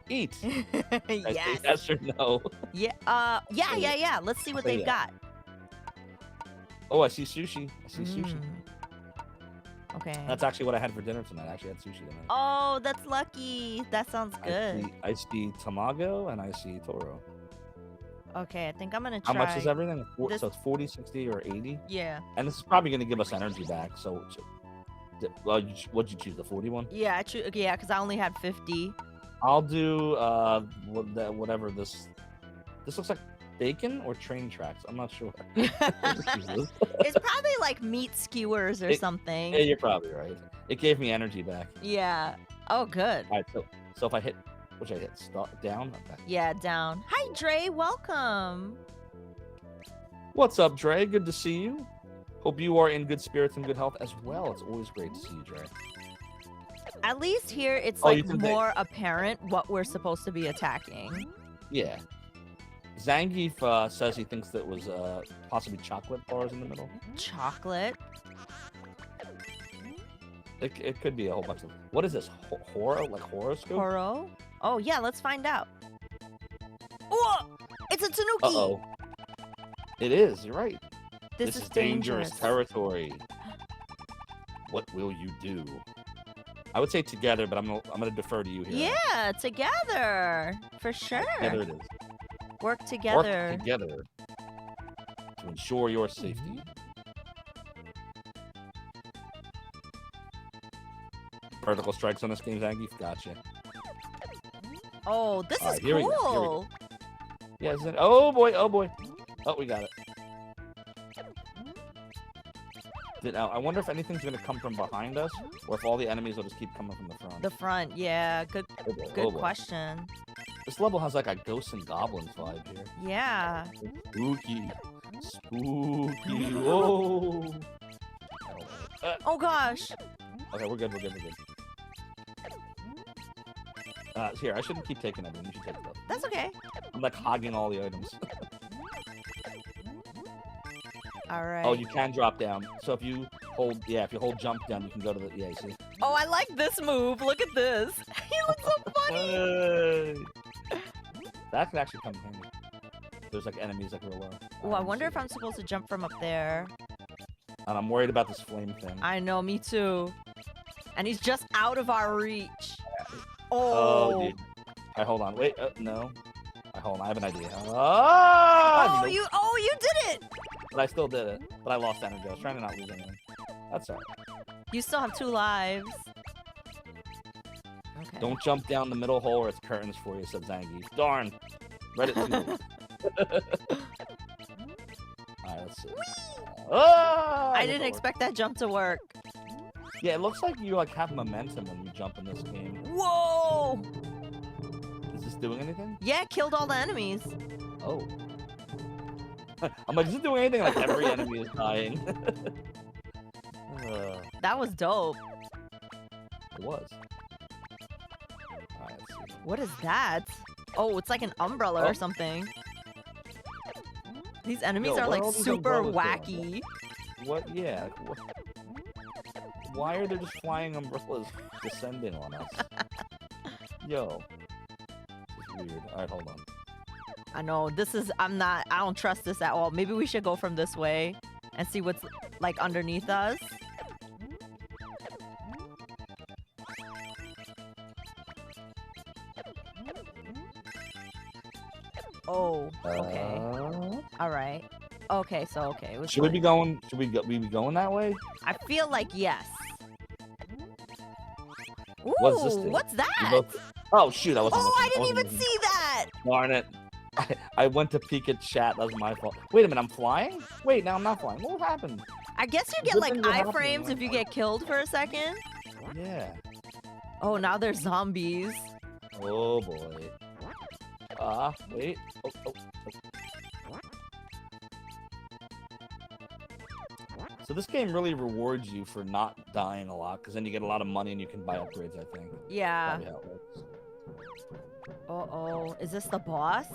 eat? I say Yes. yes or no. Yeah. Yeah. Let's see what Say they've yeah. got. Oh, I see sushi. I see sushi. Mm. Okay. That's actually what I had for dinner tonight. I actually had sushi tonight. Oh, that's lucky. That sounds good. I see tamago and I see toro. Okay, I think I'm gonna How try. much is everything? this- So it's 40, 60, or 80? Yeah. And this is probably going to give us energy back. Well, what'd you choose? The 40 one? Yeah. Yeah, because I only had 50. I'll do whatever this. This looks like bacon or train tracks. I'm not sure. It's probably like meat skewers or something. Yeah, you're probably right. It gave me energy back. Yeah. Oh, good. All right, so if I hit, which I hit, stop down. Okay. Yeah, down. Hi, Dre. Welcome. What's up, Dre? Good to see you. Hope you are in good spirits and good health as well. It's always great to see you, Dre. At least here it's Oh, you like think more apparent what we're supposed to be attacking. Yeah. Zangief says he thinks that was possibly chocolate bars in the middle. Chocolate. It could be a whole bunch of. What is this? Horror? Like horoscope? Horo? Oh, yeah, let's find out. Oh, it's a tanuki. Uh-oh. It is. You're right. This is dangerous territory. What will you do? I would say together, but I'm gonna defer to you here. Yeah, together. For sure. Together it is. Work together. Work together to ensure your safety. Vertical strikes on this game, Zangief. Gotcha. Oh, this All is right, here we go, here we go. cool. Yeah, isn't it? Oh boy, oh boy. Oh, we got it. Now, I wonder if anything's gonna come from behind us, or if all the enemies will just keep coming from the front. The front, yeah. Good Oh boy, good oh boy. question. This level has like a ghosts and goblins vibe here. Yeah. Spooky. Spooky. Whoa. Oh gosh. Okay, we're good, we're good, we're good. Here, I shouldn't keep taking everything. You should take it. That's okay. I'm like hogging all the items. All right. Oh, you can drop down. So if you hold, if you hold jump down, you can go to the, you see? Oh, I like this move. Look at this. He looks so funny. Hey. That could actually come in handy. There's like enemies like real low. Oh, I wonder if I'm supposed to jump from up there. And I'm worried about this flame thing. I know, me too. And he's just out of our reach. Oh, Oh. dude. Alright, hold on. Wait, no. Alright, hold on. I have an idea. Ah! Oh, Nope. you did it. But I still did it. But I lost energy. I was trying to not lose anything. That's alright. You still have 2 lives. Okay. Don't jump down the middle hole or it's curtains for you, said Zangy. Darn. Reddit 2. Alright, let's see. Ah, I didn't expect that jump to work. Yeah, it looks like you have momentum when you jump in this game. Whoa! Is this doing anything? Yeah, killed all the enemies. Oh. I'm like, is it doing anything? Like every enemy is dying. That was dope. It was. Alright, let's see. What is that? Oh, it's like an umbrella or something. These enemies Yo, are what like are all these super umbrellas wacky. doing? What? Yeah. Why are there just flying umbrellas descending on us? Yo. This is weird. Alright, hold on. I know, I don't trust this at all. Maybe we should go from this way and see what's like underneath us. Oh, okay. All right. Okay, so okay. Should we be going? Should we be going that way? I feel like yes. Ooh, What's this thing? what's We that? both- Oh shoot! I wasn't. Oh, I looking. didn't even wasn't see that. looking. Darn it! I went to peek at chat. That was my fault. Wait a minute. I'm flying. Wait, now I'm not flying. What happened? I guess you get Good like things are happening iframes when if you I'm get killed for a second. Yeah. Oh, now there's zombies. Oh boy. Wait. Oh. So this game really rewards you for not dying a lot, because then you get a lot of money and you can buy upgrades, I think. Yeah. Probably how it works. Uh-oh. Is this the boss?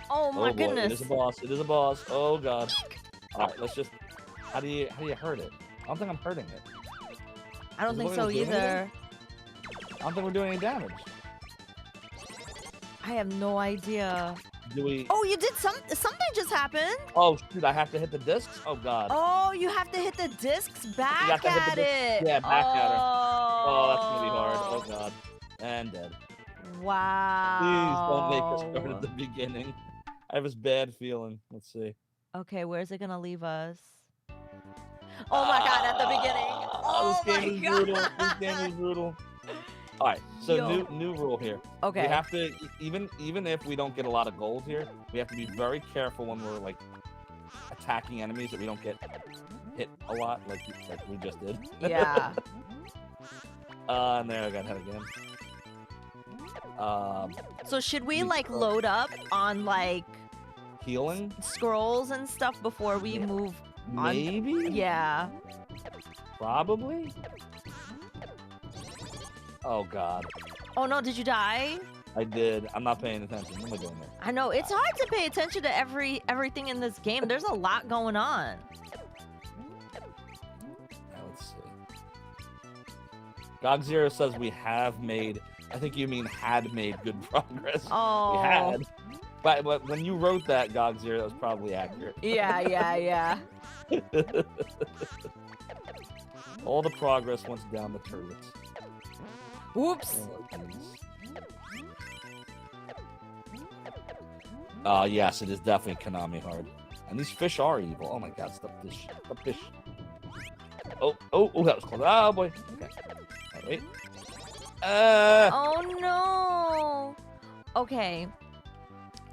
Oh my Oh boy, goodness. it is a boss. It is a boss. Oh god. Alright, let's just how do you hurt it? I don't think I'm hurting it. I don't Is it think what so we're doing either. I don't think we're doing any damage. I have no idea. Do we Oh, you did something just happened. Oh shoot, I have to hit the discs? Oh god. Oh, you have to hit the discs back have to hit the at discs. it. Yeah, back at her. Oh, Oh, that's gonna be hard. Oh god. And dead. Wow. Please don't make us start at the beginning. I have this bad feeling. Let's see. Okay, where's it gonna leave us? Oh my god, at the beginning. Oh This my game is god. brutal. This game is brutal. All right, so Yo. new rule here. Okay. We have to even if we don't get a lot of gold here, we have to be very careful when we're like attacking enemies that we don't get hit a lot, like we just did. Yeah. And there I got hit again. So should we like load up on like Healing, scrolls and stuff before we move on? maybe. Yeah. Probably. Oh god, Oh no, did you die? I did. I'm not paying attention. What am I doing here? I know, it's hard to pay attention to everything in this game. There's a lot going on. Now, let's see. GOG0 says we have made. I think you mean had made good progress. Oh. We had. But when you wrote that, GOG0, that was probably accurate. Yeah. All the progress went down the turrets. Whoops. Yes, it is definitely Konami hard. And these fish are evil. Oh my god, stop fish. Stop fish. Oh, that was close. Oh boy. Okay. Right, wait. Oh no. Okay.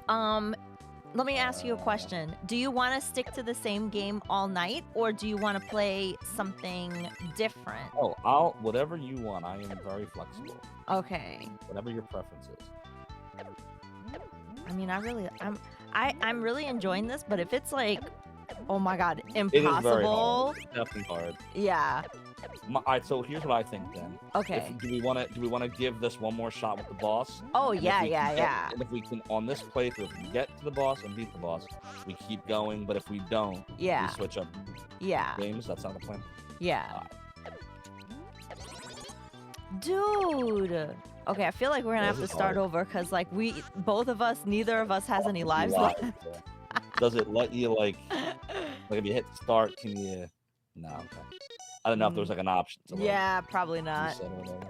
Let me ask you a question. Do you want to stick to the same game all night, or do you want to play something different? Oh, whatever you want. I am very flexible. Okay. Whatever your preference is. I mean, I'm really enjoying this, but if it's like, oh my god, It is very impossible. hard. It's definitely hard. Yeah. All right, so here's what I think then. Okay. Do we want to give this one more shot with the boss? Oh And if yeah, we yeah, can yeah. And if we can, on this playthrough, if we get to the boss and beat the boss, we keep going. But if we don't, Yeah. we switch up Yeah. games. That's not the plan. Yeah. Dude. Okay, I feel like we're gonna This have to is start hard. over because like both of us, neither of us has any lives left. Does it let you like if you hit start, can you? No, okay. I don't know if there's Mm, like an option to like yeah, probably not. reset or whatever.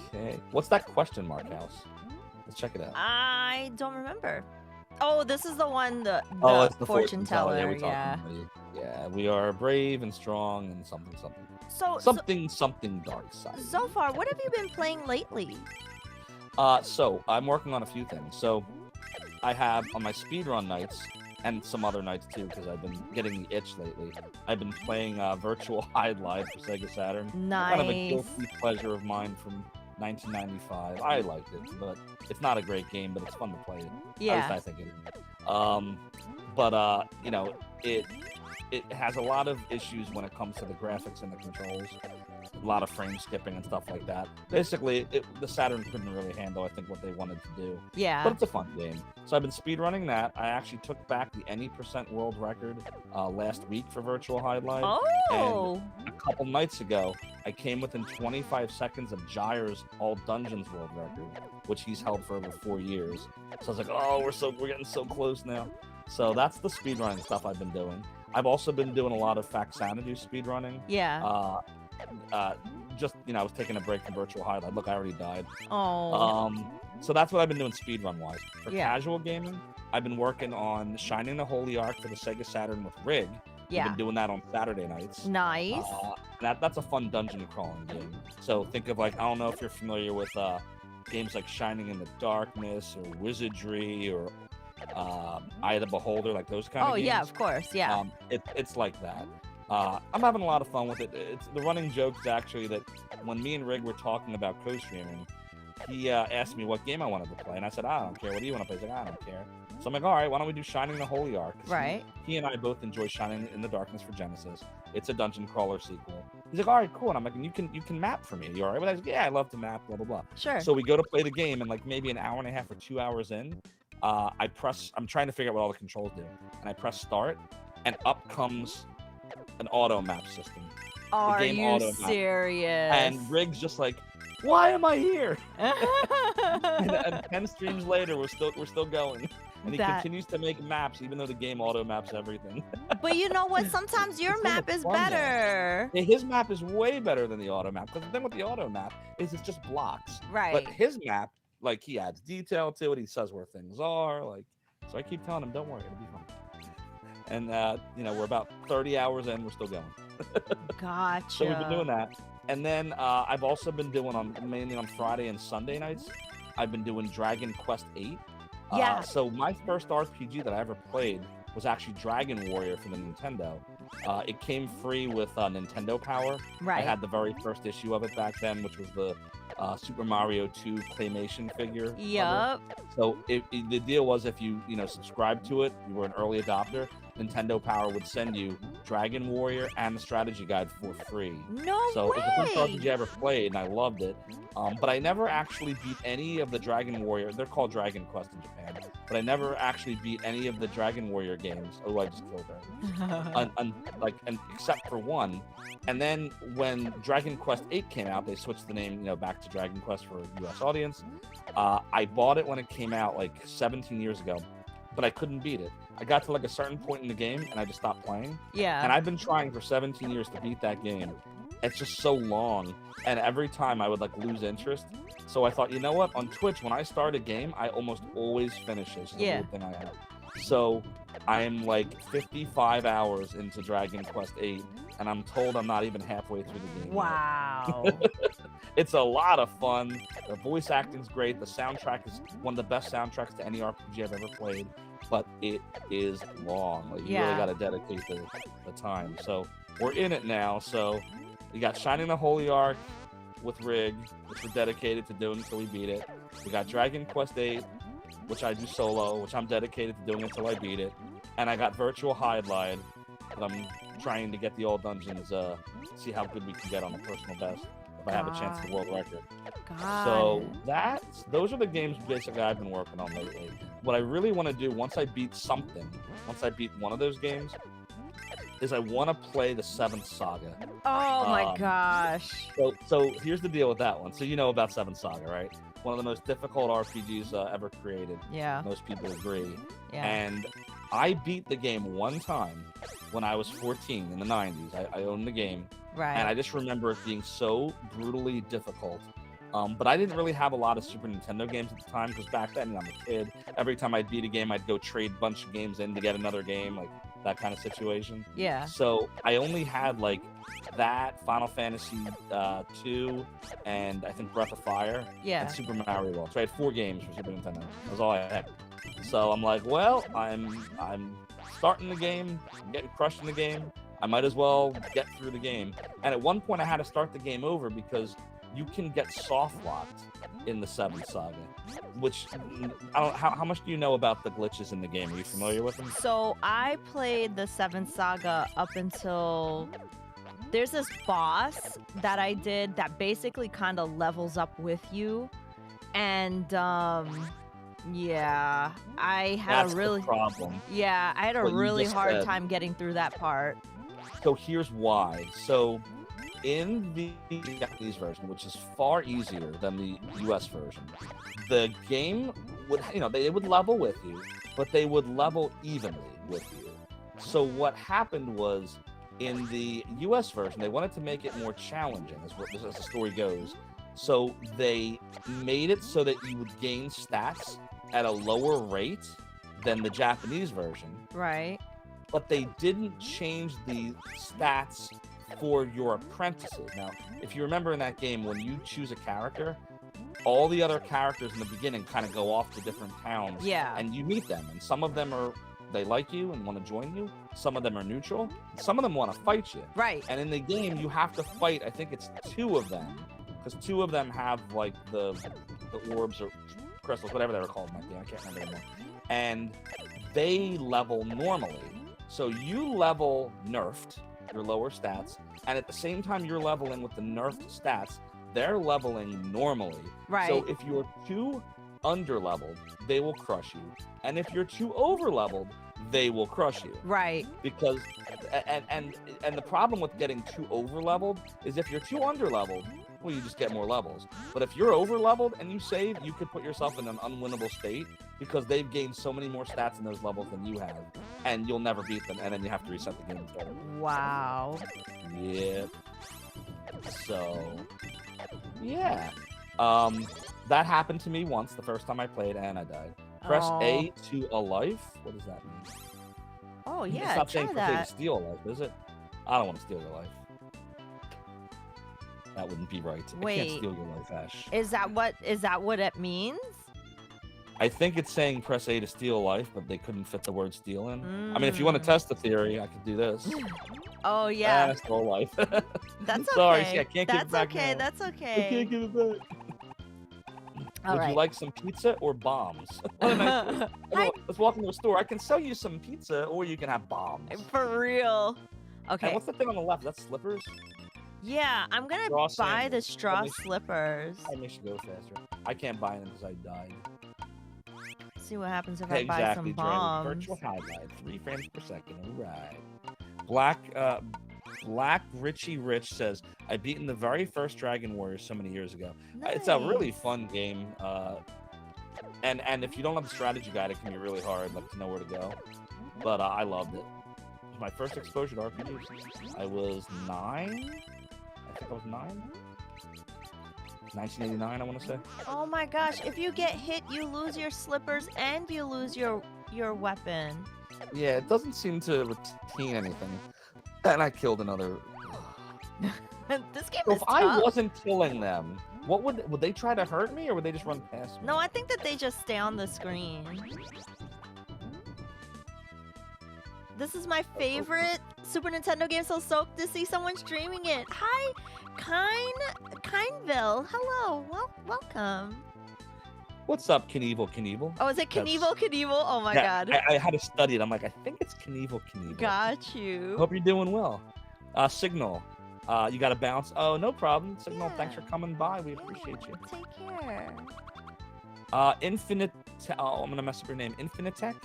Okay, what's that question mark house? Let's check it out. I don't remember. Oh, this is the one, the Oh, the it's the fortune fortune teller. Yeah, teller. we talked Yeah. about it. Yeah, we are brave and strong and something, something, So something dark side. Zophar, what have you been playing lately? So I'm working on a few things. So I have on my speedrun nights and some other nights too, because I've been getting the itch lately. I've been playing Virtual Live for Sega Saturn. Kind of a Nice. guilty pleasure of mine from 1995. I liked it, but it's not a great game, but it's fun to play it. At least Yeah. I think it is. You know, it has a lot of issues when it comes to the graphics and the controls. A lot of frame skipping and stuff like that. Basically, the Saturn couldn't really handle, I think, what they wanted to do. But Yeah. it's a fun game. So I've been speedrunning that. I actually took back the any percent world record last week for Virtual Live. Oh. And a couple nights ago, I came within 25 seconds of Gyre's All Dungeons world record, which he's held for over 4 years. So I was like, oh, we're getting so close now. So that's the speedrunning stuff I've been doing. I've also been doing a lot of Faxanadu speedrunning. Yeah. I was taking a break from Virtual Live. Look, I already died. Oh. So that's what I've been doing speedrun wise. For Yeah. casual gaming, I've been working on Shining the Holy Ark for the Sega Saturn with Rig. We've Yeah. been doing that on Saturday nights. Nice. That's a fun dungeon crawling game. So think of I don't know if you're familiar with games like Shining in the Darkness or Wizardry or Eye of the Beholder, like those kind of games. Yeah, of course. Yeah. It's like that. I'm having a lot of fun with it. It's the running joke is actually that when me and Rig were talking about co-streaming, he asked me what game I wanted to play, and I said, I don't care. What do you want to play? He's like, I don't care. So I'm like, all right, why don't we do Shining the Holy Ark? Right. He and I both enjoy Shining in the Darkness for Genesis. It's a dungeon crawler sequel. He's like, all right, cool. And I'm like, and you can map for me. You all right? But I was like, yeah, I love to map. Blah blah blah. Sure. So we go to play the game, and like maybe an hour and a half or 2 hours in, I'm trying to figure out what all the controls do, and I press start, and up comes an auto map system. Are game you auto map. serious? And Rig's just like, why am I here? and 10 streams later, we're still going. And he continues to make maps, even though the game auto maps everything. But you know what? Sometimes your It's so map much is fun, better. Yeah, his map is way better than the auto map. Because the thing with the auto map is it's just blocks. Right. But his map, like he adds detail to it. He says where things are. So I keep telling him, don't worry, it'll be fun. And we're about 30 hours in, we're still going. Gotcha. So we've been doing that. And then I've also been doing mainly on Friday and Sunday nights, I've been doing Dragon Quest VIII. Yeah. So my first RPG that I ever played was actually Dragon Warrior for the Nintendo. It came free with Nintendo Power. Right. I had the very first issue of it back then, which was the Super Mario 2 claymation figure. Yup. So the deal was if you subscribed to it, you were an early adopter, Nintendo Power would send you Dragon Warrior and the strategy guide for free. No So way. it was the first RPG I ever played, and I loved it. But I never actually beat any of the Dragon Warrior. They're called Dragon Quest in Japan. But I never actually beat any of the Dragon Warrior games. Oh, I just killed her. Except for one. And then when Dragon Quest VIII came out, they switched the name, back to Dragon Quest for a U.S. audience. I bought it when it came out, 17 years ago, but I couldn't beat it. I got to a certain point in the game, and I just stopped playing. Yeah. And I've been trying for 17 years to beat that game. It's just so long, and every time I would lose interest. So I thought, you know what? On Twitch, when I start a game, I almost always finish it. It's a weird thing I have. So I'm 55 hours into Dragon Quest VIII, and I'm told I'm not even halfway through the game. Wow. It's a lot of fun. The voice acting's great. The soundtrack is one of the best soundtracks to any RPG I've ever played, but it is long. You really got to dedicate the time. So we're in it now. So we got Shining the Holy Ark with Rig, which we're dedicated to doing until we beat it. We got Dragon Quest VIII, which I do solo, which I'm dedicated to doing until I beat it. And I got Virtual Live that I'm trying to get the old dungeons, see how good we can get on a personal best if I have a chance to world record. So those are the games basically I've been working on lately. What I really want to do once I beat one of those games, is I want to play the Seventh Saga. Oh my Um, gosh. so here's the deal with that one. So you know about Seventh Saga, right? One of the most difficult RPGs ever created. Yeah. Most people agree. Yeah. And I beat the game one time when I was 14 in the 90s. I owned the game. Right. And I just remember it being so brutally difficult. But I didn't really have a lot of Super Nintendo games at the time because back then, I'm a kid. Every time I'd beat a game, I'd go trade a bunch of games in to get another game, like that kind of situation. Yeah. So I only had like that, Final Fantasy 2, and I think Breath of Fire, Yeah. and Super Mario World. So I had 4 games for Super Nintendo. That was all I had. So I'm like, well, I'm starting the game, I'm getting crushed in the game. I might as well get through the game. And at one point, I had to start the game over because you can get soft locked in the Seventh Saga, which I don't. How much do you know about the glitches in the game? Are you familiar with them? So I played the Seventh Saga up until there's this boss that I did that basically kind of levels up with you, and yeah, I had That's a really the problem. yeah, I had a What you really just hard said. time getting through that part. So here's why. So in the Japanese version, which is far easier than the US version, the game would, they would level with you, but they would level evenly with you. So what happened was in the US version, they wanted to make it more challenging, as the story goes. So they made it so that you would gain stats at a lower rate than the Japanese version. Right. But they didn't change the stats for your apprentices. Now, if you remember in that game, when you choose a character, all the other characters in the beginning kind of go off to different towns. Yeah. And you meet them, and some of them they like you and want to join you. Some of them are neutral. Some of them want to fight you. Right. And in the game, you have to fight, I think it's 2 of them, because 2 of them have like the orbs or crystals, whatever they were called in that game. I can't remember anymore. And they level normally. So you level nerfed, your lower stats, and at the same time you're leveling with the nerfed stats, they're leveling normally. Right. So if you're too under-leveled, they will crush you. And if you're too over-leveled, they will crush you. Right. Because and the problem with getting too over-leveled is if you're too under-leveled, well, you just get more levels. But if you're over-leveled and you save, you could put yourself in an unwinnable state because they've gained so many more stats in those levels than you have, and you'll never beat them, and then you have to reset the game and start over. Wow. Yep. So, yeah. That happened to me once, the first time I played, and I died. Press Oh. A to a life? What does that mean? Oh It's yeah, not try saying press A to that. steal a life, is it? I don't want to steal your life. That wouldn't be right. I Wait. can't steal your life, Ash. Is that what it means? I think it's saying press A to steal a life, but they couldn't fit the word steal in. I mean, if you want to Mm. test the theory, I could do this. Oh yeah. Ah, stole a life. That's Sorry, okay. see, I can't give That's it back okay. now. That's I okay. can't give it back. All Would right. you like some pizza or bombs? What a nice- Hi. Let's walk into a store. I can sell you some pizza, or you can have bombs. For real. And Okay. what's the thing on the left? That's slippers. Yeah, I'm gonna Straw buy the sandals. straw Let me- slippers. I may should go faster. I can't buy them because I died. See what happens if I buy Exactly, some Dre. bombs. Virtual highlight, 3 frames per second. All right. Black Richie Rich says, I beaten the very first Dragon Warrior so many years ago. It's a really Nice. fun game. And if you don't have the strategy guide, it can be really hard, like to know where to go. But I loved it. It was my first exposure to RPGs. I was 9. I think I was 9. 1989, I want to say. Oh my gosh! If you get hit, you lose your slippers and you lose your weapon. Yeah, it doesn't seem to retain anything. And I killed another. This game So is if I tough. wasn't killing them, what would they try to hurt me, or would they just run past me? No, I think that they just stay on the screen. This is my favorite Super Nintendo game, so stoked to see someone streaming it. Hi, Kindville. Hello, welcome. What's up, Knievel? Oh, is it That's- Knievel? Oh my Yeah, god. I had to study it. I'm like, I think it's Knievel. Got you. Hope you're doing well. Signal. You got to bounce. Oh, no problem. Signal, thanks for Yeah. coming by. We appreciate you. Take care. Infinite. Oh, I'm gonna mess up your name. Infinitech.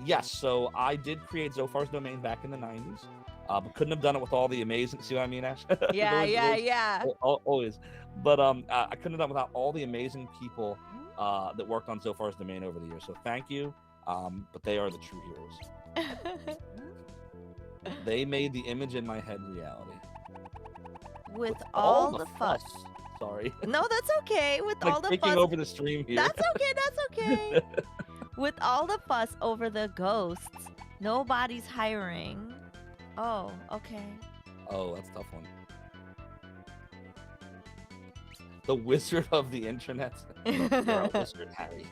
Yes, so I did create Zophar's domain back in the 90s, but couldn't have done it with all the amazing. See what I mean, Ash? There's Yeah, yeah, always, yeah. always. But I couldn't have done it without all the amazing people that worked on Zophar's domain over the years. So thank you. But they are the true heroes. They made the image in my head reality. With all the fuss. Sorry. No, that's okay. With Like all the taking fuss. over the stream here. That's okay. That's okay. With all the fuss over the ghosts, nobody's hiring. Oh, okay. Oh, that's a tough one. The wizard of the internet. You're a wizard, Harry.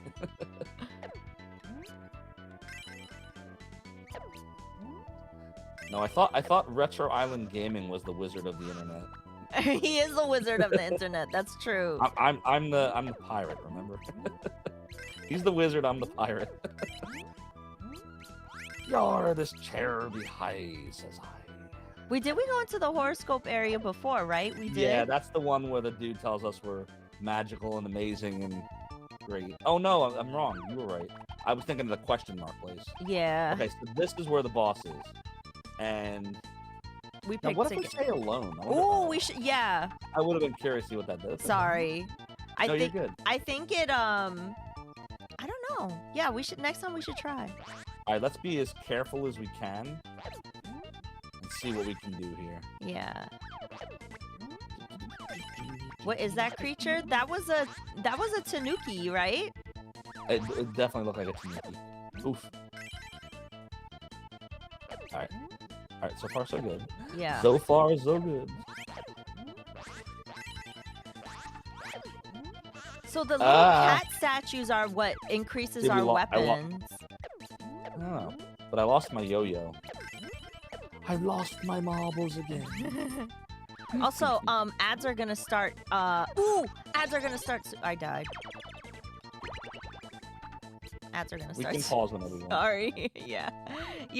No, I thought Retro Island Gaming was the wizard of the internet. He is the wizard of the internet. That's true. I'm the pirate. Remember? He's the wizard. I'm the pirate. Yar, this chair be high, says I. We go into the horoscope area before, right? We did. Yeah, that's the one where the dude tells us we're magical and amazing and great. Oh no, I'm wrong. You were right. I was thinking of the question mark place. Yeah. Okay, so this is where the boss is, and We now picked. what if we say alone? Oh, we should. Yeah. I would have been curious to see what that does. Sorry. No, you're good. I think it. I don't know. Yeah, we should. Next time we should try. All right, let's be as careful as we can and see what we can do here. Yeah. What is that creature? That was a tanuki, right? It definitely looked like a tanuki. Oof. All right. So far, so good. Yeah. So far, so good. So the little cat statues are what increases Did we our weapons. Oh, but I lost my yo-yo. I lost my marbles again. Also, ads are gonna start. Ads are gonna start. I died. Ads are gonna We start. can pause whenever we want. Sorry. Yeah.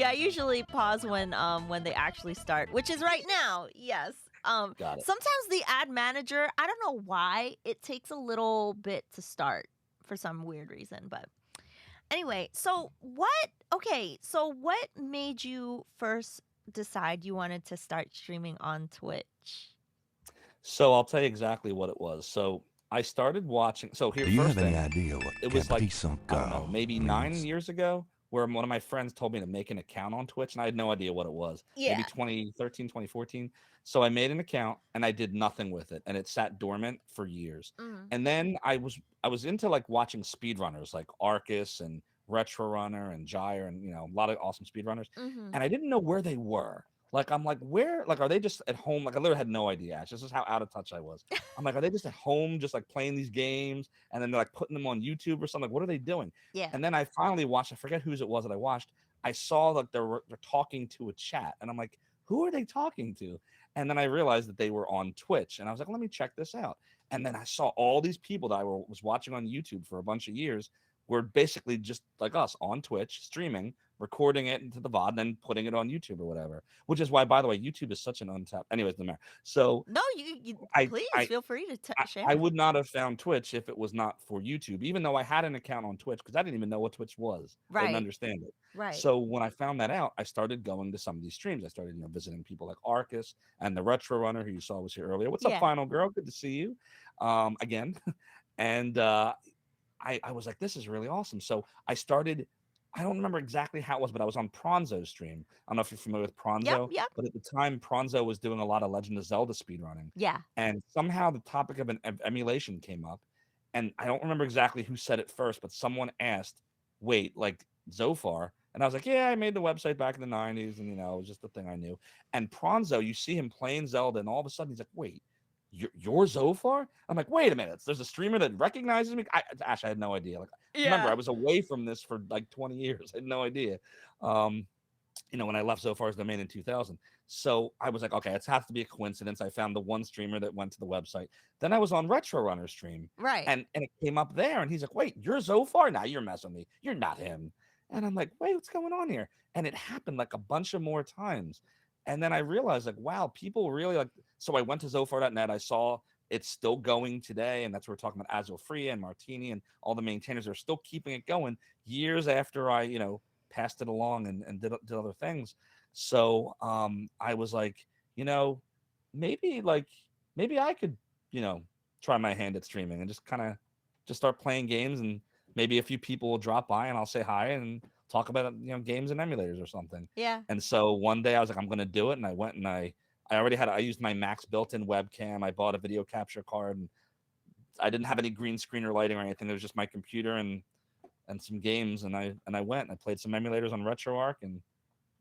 I usually pause when they actually start, which is right now. Yes. Got it. Sometimes the ad manager, I don't know why, it takes a little bit to start for some weird reason, but anyway, so what made you first decide you wanted to start streaming on Twitch? So I'll tell you exactly what it was. So I started watching. So here, Do you first have any thing, idea what it was like, Caprice I don't know, Encore maybe means? 9 years ago, where one of my friends told me to make an account on Twitch, and I had no idea what it was. Yeah. Maybe 2013, 2014. So I made an account, and I did nothing with it, and it sat dormant for years. And then I was into like watching speedrunners like Arcus and Retro Runner and Gyre and a lot of awesome speedrunners, Mm-hmm. and I didn't know where they were. Like I'm like, where? Like, are they just at home? Like I literally had no idea. Ash. This is how out of touch I was. I'm like, are they just at home, just like playing these games, and then they're like putting them on YouTube or something? Like, what are they doing? Yeah. And then I finally watched. I forget whose it was that I watched. I saw that they're talking to a chat, and I'm like, who are they talking to? And then I realized that they were on Twitch, and I was like, let me check this out. And then I saw all these people that I was watching on YouTube for a bunch of years were basically just like us on Twitch streaming, recording it into the VOD, and then putting it on YouTube or whatever. Which is why, by the way, YouTube is such an untapped. Anyways, no matter. So No, you please I feel free to share. I would not have found Twitch if it was not for YouTube, even though I had an account on Twitch because I didn't even know what Twitch was. I Right. didn't understand it. Right. So when I found that out, I started going to some of these streams. I started, visiting people like Arcus and the Retro Runner, who you saw was here earlier. What's Yeah. up, Final Girl? Good to see you, again. And I was like, this is really awesome. So I started. I don't remember exactly how it was, but I was on Pronzo's stream. I don't know if you're familiar with Pronzo, Yep. but at the time, Pronzo was doing a lot of Legend of Zelda speedrunning. Yeah. And somehow the topic of emulation came up. And I don't remember exactly who said it first, but someone asked, wait, like Zophar? And I was like, yeah, I made the website back in the 90s. And, it was just the thing I knew. And Pronzo, you see him playing Zelda, and all of a sudden he's like, wait, you're Zophar? I'm like, wait a minute. There's a streamer that recognizes me. Ash, I had no idea. Like, remember, I was away from this for like 20 years. I had no idea. When I left Zophar's domain in 2000. So I was like, okay, it has to be a coincidence. I found the one streamer that went to the website. Then I was on Retro Runner's stream. Right. And it came up there, and he's like, wait, you're Zophar? Now you're messing with me. You're not him. And I'm like, wait, what's going on here? And it happened like a bunch of more times. And then I realized, like, wow, people really like. So I went to Zophar.net. I saw it's still going today, and that's where we're talking about Azul Free and Martini and all the maintainers are still keeping it going years after I, passed it along and did other things. So I was like, you know, maybe like maybe I could, you know, try my hand at streaming and just kind of just start playing games, and maybe a few people will drop by and I'll say hi and talk about, you know, games and emulators or something. Yeah. And so one day I was like, I'm gonna do it, and I went and I already had I used my Mac's built-in webcam. I bought a video capture card, and I didn't have any green screen or lighting or anything. It was just my computer and some games, and I went and I played some emulators on RetroArch, and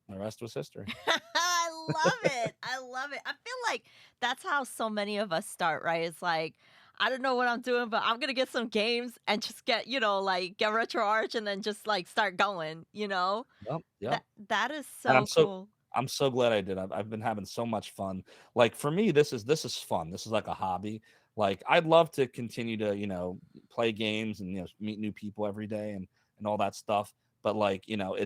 the rest was history. I love it. I love it. I feel like that's how so many of us start, right? It's like, I don't know what I'm doing, but I'm gonna get some games and just get, like get RetroArch and then just like start going, Yep, yep. That is And so cool. I'm so glad I did. I've been having so much fun. Like for me, this is fun. This is like a hobby. Like I'd love to continue to, you know, play games and, you know, meet new people every day and all that stuff. But like, you know,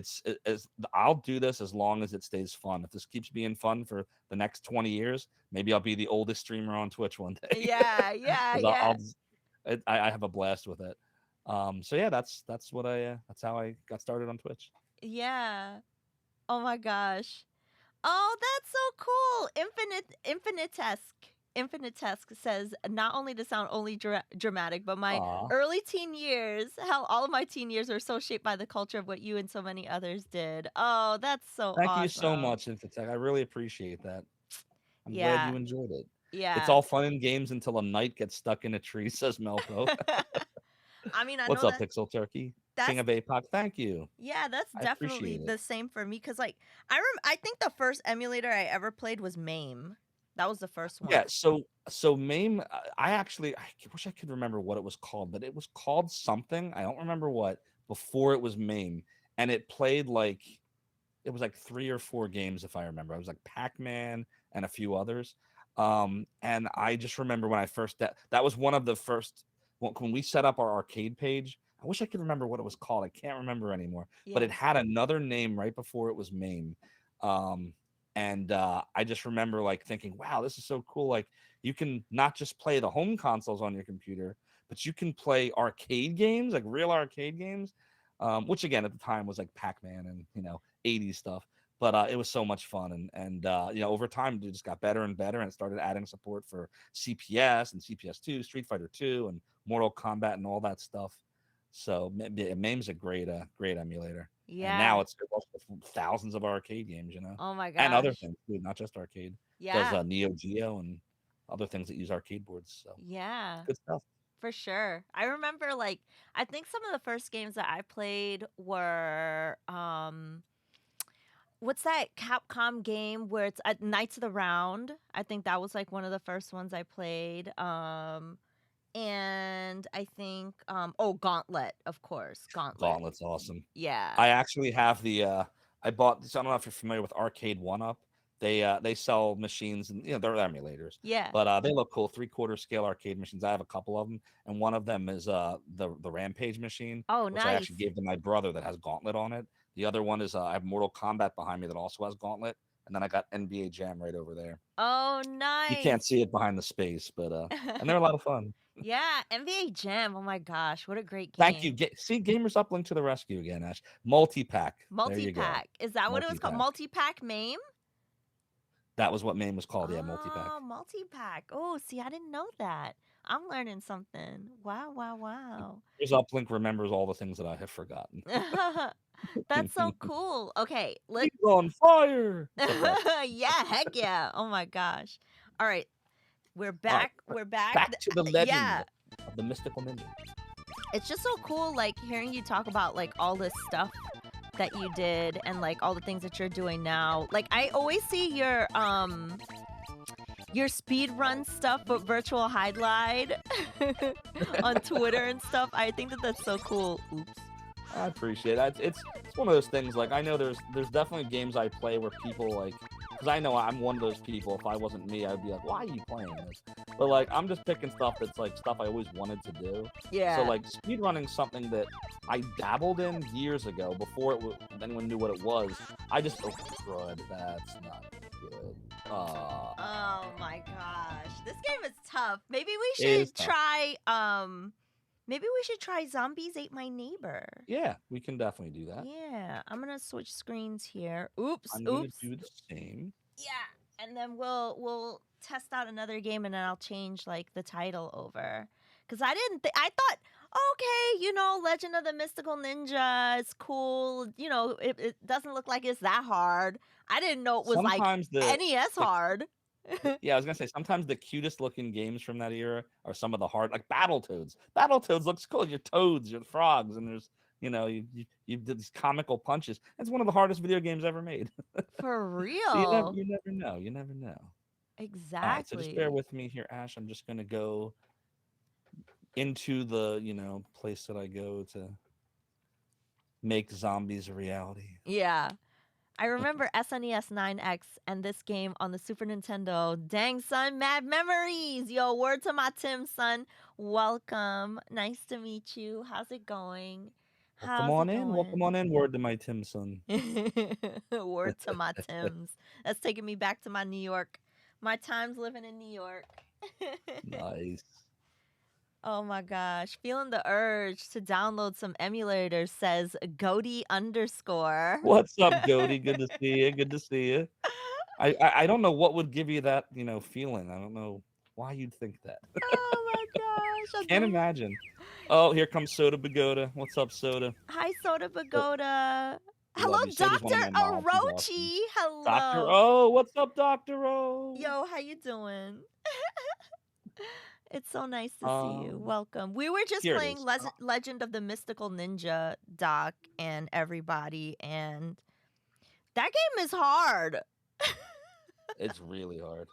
I'll do this as long as it stays fun. If this keeps being fun for the next 20 years, maybe I'll be the oldest streamer on Twitch one day. Yeah, yeah, 'Cause yeah. I have a blast with it. So yeah, that's how I got started on Twitch. Yeah. Oh my gosh. Oh, that's so cool. Infinitesk says, not only to sound only dramatic, but my Aw. early teen years, hell, all of my teen years are so shaped by the culture of what you and so many others did. Oh, that's so Thank you so awesome. much, Infotech. I really appreciate that. I'm glad Yeah, you enjoyed it. It's yeah. all fun and games until a knight gets stuck in a tree, says Melpo. I mean, I What's know up, Pixel Turkey? King that's of APOC, thank you. yeah, that's I definitely appreciate it. the same for me because like I think the first emulator I ever played was MAME. That was the first Yeah, one. so MAME, I wish I could remember what it was called, but it was called something. I don't remember what before it was MAME, and it played like it was like 3 or 4 games if I remember. It was like Pac-Man and a few others. And I just remember when I first that was one of the first when we set up our arcade page. I wish I could remember what it was called. I can't remember anymore. But Yeah. it had another name right before it was MAME. Um, and I just remember like thinking, wow, this is so cool. Like you can not just play the home consoles on your computer, but you can play arcade games, like real arcade games. Which again at the time was like Pac-Man and, you know, 80s stuff. But it was so much fun, and you know, over time it just got better and better, and it started adding support for CPS and CPS2, Street Fighter 2, and Mortal Kombat and all that stuff. So MAME's a great emulator, and Yeah. now it's thousands of arcade games, you know, Oh my and other gosh. things too, not just arcade. Does Yeah. Neo Geo and other things that use arcade boards. So Yeah. good stuff. For sure. I remember like I think some of the first games that I played were what's that Capcom game where it's at Knights of the Round? I think that was like one of the first ones I played. And I think oh, Gauntlet, of course. Gauntlet. Gauntlet's awesome. Yeah. I actually have the I bought so I don't know if you're familiar with Arcade One Up. They sell machines and, you know, they're emulators. Yeah. But they look cool, 3/4 scale arcade machines. I have a couple of them, and one of them is the Rampage machine, Oh, which I nice. actually gave to my brother that has Gauntlet on it. The other one is I have Mortal Kombat behind me that also has Gauntlet, and then I got NBA Jam right over there. Oh, You can't nice. see it behind the space, but and they're a lot of fun. Yeah, NBA Jam. Oh my gosh, what a great Thank you. game. See, Gamers Uplink to the rescue again, Ash. Multi-pack. There you go. Multi-pack. Is that what it was called? Multi-pack. Multi-pack MAME? That was what MAME was called. Yeah, multi-pack. Oh, multi-pack. Oh, see, I didn't know that. I'm learning something. Wow, wow, wow. Gamers Uplink remembers all the things that I have forgotten. That's so cool. Okay, He's on fire. yeah, heck yeah. Oh my gosh. All right, we're All back. right, We're back. back to the legend Yeah, of the mystical ninja. it's just so cool, like hearing you talk about like all this stuff that you did and like all the things that you're doing now. Like I always see your speed run stuff, but virtual highlight on Twitter and stuff. I think that that's so cool. Oops. I appreciate it. It's one of those things. Like I know there's definitely games I play where people like, because I know I'm one of those people. If I wasn't me, I'd be like, why are you playing this? But like I'm just picking stuff that's like stuff I always wanted to do. Yeah. So like speedrunning something that I dabbled in years ago before anyone knew what it was. I just oh good, that's not good. Oh my gosh. This game is tough. Maybe we It is should tough. try Maybe we should try Zombies Ate My Neighbor. Yeah, we can definitely do that. Yeah, I'm gonna switch screens here. Oops, I'm gonna oops. do the same. Yeah, and then we'll test out another game, and then I'll change like the title over. Cause I didn't. I thought, okay, Legend of the Mystical Ninja is cool. It doesn't look like it's that hard. I didn't know it was like Sometimes NES the hard. yeah, I was gonna say sometimes the cutest looking games from that era are some of the hard, like Battletoads. Battletoads looks cool. You're toads, you're frogs, and there's you did these comical punches. It's one of the hardest video games ever made. For So real. you never know. You never know. All right, so just bear Exactly. with me here, Ash. I'm just gonna go into the place that I go to make zombies a reality. Yeah. I remember SNES 9X and this game on the Super Nintendo. Dang, son, mad memories. Yo, word to my Tim, son. Welcome. Nice to meet you. How's it going? Welcome How's on it in. Welcome going? on in. Word to my Timson. Word to my Tims. That's taking me back to my New York. My times living in New York. Nice. Oh my gosh. Feeling the urge to download some emulators, says Goaty underscore. What's up, Goaty? Good to see you. Good to see you. I don't know what would give you that feeling. I don't know why you'd think that. Oh my gosh. Can't imagine. Oh, here comes Soda Pagoda. What's up, Soda? Hi, Soda Oh, Pagoda. Hello, love you. Soda's one Dr. of my mods. He's awesome. Orochi. Doctor Hello. O, what's up, Doctor O? Yo, how you doing? It's so nice to see you. Um, Welcome. We were just Here it playing is. Legend of the Mystical Ninja, Doc, and everybody, and that game is hard. It's really hard.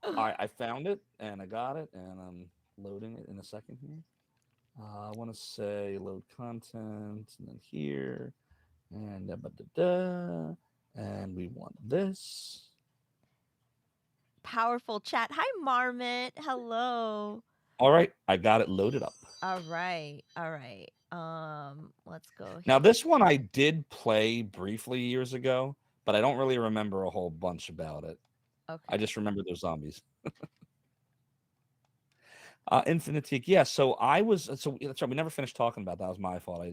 All right, I found it and I got it, and I'm loading it in a second here. I want to say load content, and then here, and and we want this. Powerful chat. Hi, Marmot. Hello. All right, I got it loaded up. All right. All right. Let's go Now, here. this one I did play briefly years ago, but I don't really remember a whole bunch about it. Okay. I just remember those zombies. Infinitique, yeah. So that's right. We never finished talking about that. Was my fault.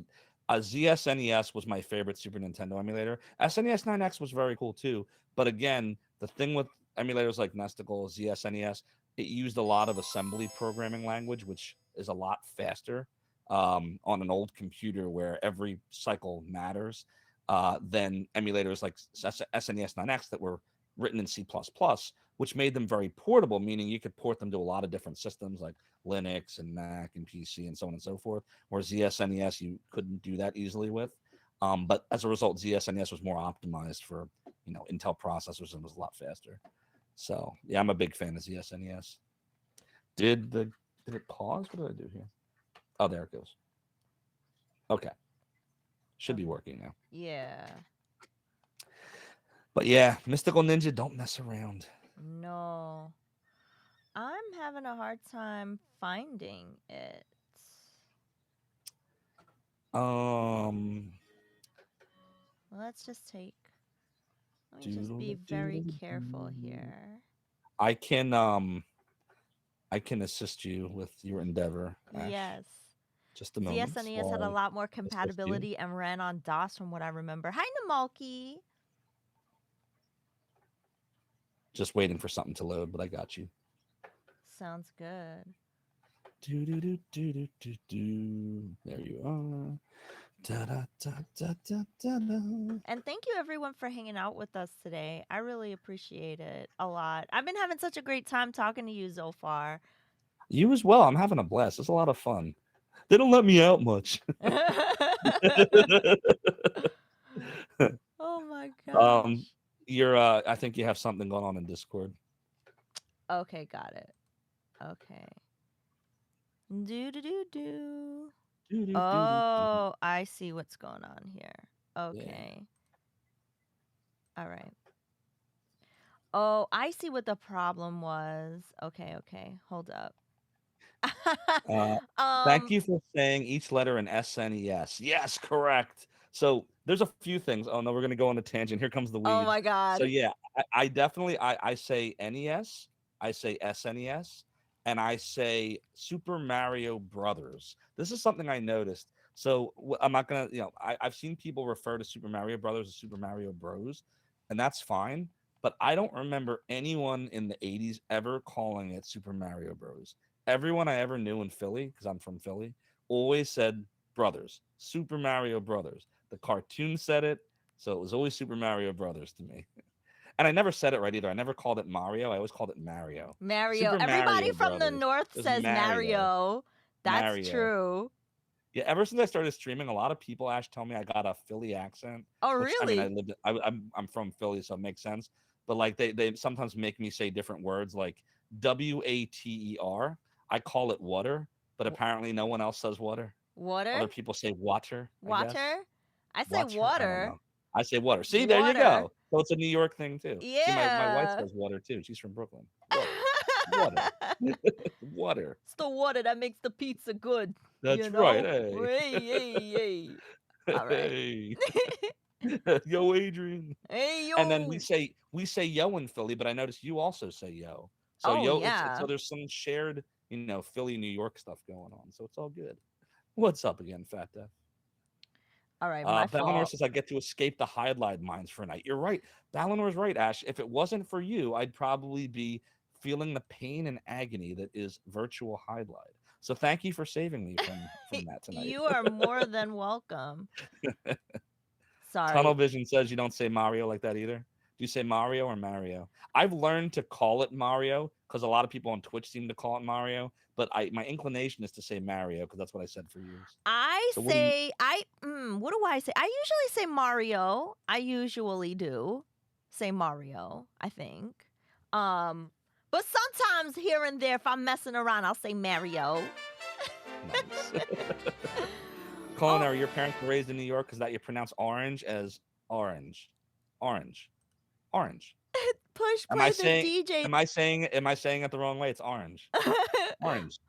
ZSNES was my favorite Super Nintendo emulator. SNES 9X was very cool too. But again, the thing with emulators like Nesticle, ZSNES, it used a lot of assembly programming language, which is a lot faster on an old computer where every cycle matters than emulators like SNES 9X that were written in C++, which made them very portable, meaning you could port them to a lot of different systems like Linux and Mac and PC and so on and so forth. Whereas ZSNES, you couldn't do that easily with. But as a result, ZSNES was more optimized for Intel processors and was a lot faster. So yeah, I'm a big fan of ZSNES. Did it pause? What did I do here? Oh, there it goes. Okay, should be working now. Yeah. But yeah, Mystical Ninja, don't mess around. No. I'm having a hard time finding it. Let's just take. Let me just be very careful here. I can assist you with your endeavor, Ash. Yes. Just a moment. ZSNES had a lot more compatibility and ran on DOS from what I remember. Hi, Namalki. Just waiting for something to load, but I got you. Sounds good. There you are. And thank you everyone for hanging out with us today. I really appreciate it a lot. I've been having such a great time talking to you, Zophar. You as well. I'm having a blast. It's a lot of fun. They don't let me out much. Oh my gosh. I think you have something going on in Discord. Okay, got it. Okay. Do. Oh, I see what's going on here. Okay. Yeah. All right. Oh, I see what the problem was. Okay. Hold up. Thank you for saying each letter in SNES. Yes, correct. So there's a few things. Oh no, we're gonna go on a tangent. Here comes the weeds. Oh my god. So yeah, I definitely I say NES, I say SNES, and I say Super Mario Brothers. This is something I noticed. So I'm not gonna, I've seen people refer to Super Mario Brothers as Super Mario Bros, and that's fine. But I don't remember anyone in the '80s ever calling it Super Mario Bros. Everyone I ever knew in Philly, because I'm from Philly, always said Brothers, Super Mario Brothers. The cartoon said it, so it was always Super Mario Brothers to me. And I never said it right either. I never called it Mario. I always called it Mario. Mario. Super Everybody Mario from the Brothers. north It was says Mario. Mario. That's Mario. true. Yeah, ever since I started streaming, a lot of people actually tell me I got a Philly accent, Oh, which I mean, really? I'm from Philly, so it makes sense. But like they sometimes make me say different words like Water. I call it water, but W- apparently no one else says water. Water? Other people say water, I guess. Water? I say Water? I don't water. know. I say water. See, there you Water. go. So it's a New York thing too. See, my wife Yeah. says water too. She's from Brooklyn. Water. Water. Water. It's the water that makes the pizza good, you That's right. know? Hey. Hey, hey, hey. All right. Hey. Yo, Adrian. Hey, And then we yo. say yo in Philly, but I noticed you also say yo. So Oh, yo, it's yeah. so there's some shared, Philly, New York stuff going on. So it's all good. What's up again, Fat Death? All right, my Balinor fault. says I get to escape the Hydlide mines for a night. You're right. Balinor's right, Ash. If it wasn't for you, I'd probably be feeling the pain and agony that is virtual Hydlide. So thank you for saving me from that tonight. You are more than welcome. Tunnel Sorry. Vision says you don't say Mario like that either. Do you say Mario or Mario? I've learned to call it Mario because a lot of people on Twitch seem to call it Mario, but my inclination is to say Mario because that's what I said for years. I So what do you? say what do I say? I usually say Mario. I usually do say Mario, I think. Um but sometimes here and there if I'm messing around, I'll say Mario. Nice. Oh, Culinary, your parents were raised in New York because that you pronounce orange as orange, orange, orange. push Am I play the saying? DJ. Am I saying it the wrong way? It's orange, orange.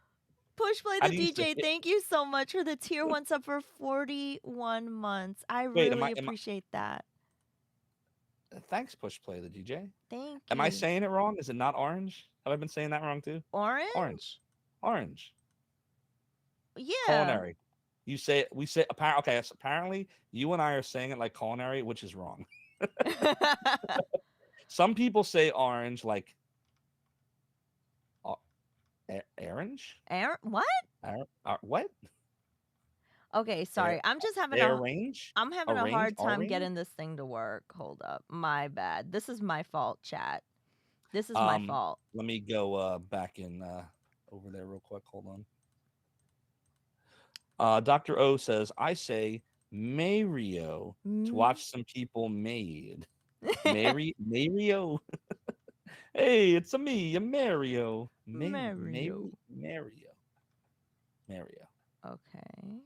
Push play How the do you say DJ. it? Thank you so much for the tier 1 sub for 41 months. I Wait, really am I? appreciate that. Thanks, push play the DJ. Thank Am I you. saying it wrong? Is it not orange? Have I been saying that wrong too? Orange, Orange? orange. Yeah. Culinary. You say we say apparently. Okay, so apparently you and I are saying it like culinary, which is wrong. Some people say orange like orange. Aaron, what? What? Okay, sorry. I'm just having Arrange? I'm having a Arrange? hard time Orange? getting this thing to work. Hold up. My bad. This is my fault, chat. This is my Um, fault. let me go back in over there real quick. Hold on. Dr. O says, I say Mario to Mm. watch some people made. Mario. Hey, it's a me, a Mario. Mario. Mario. Mario. Okay.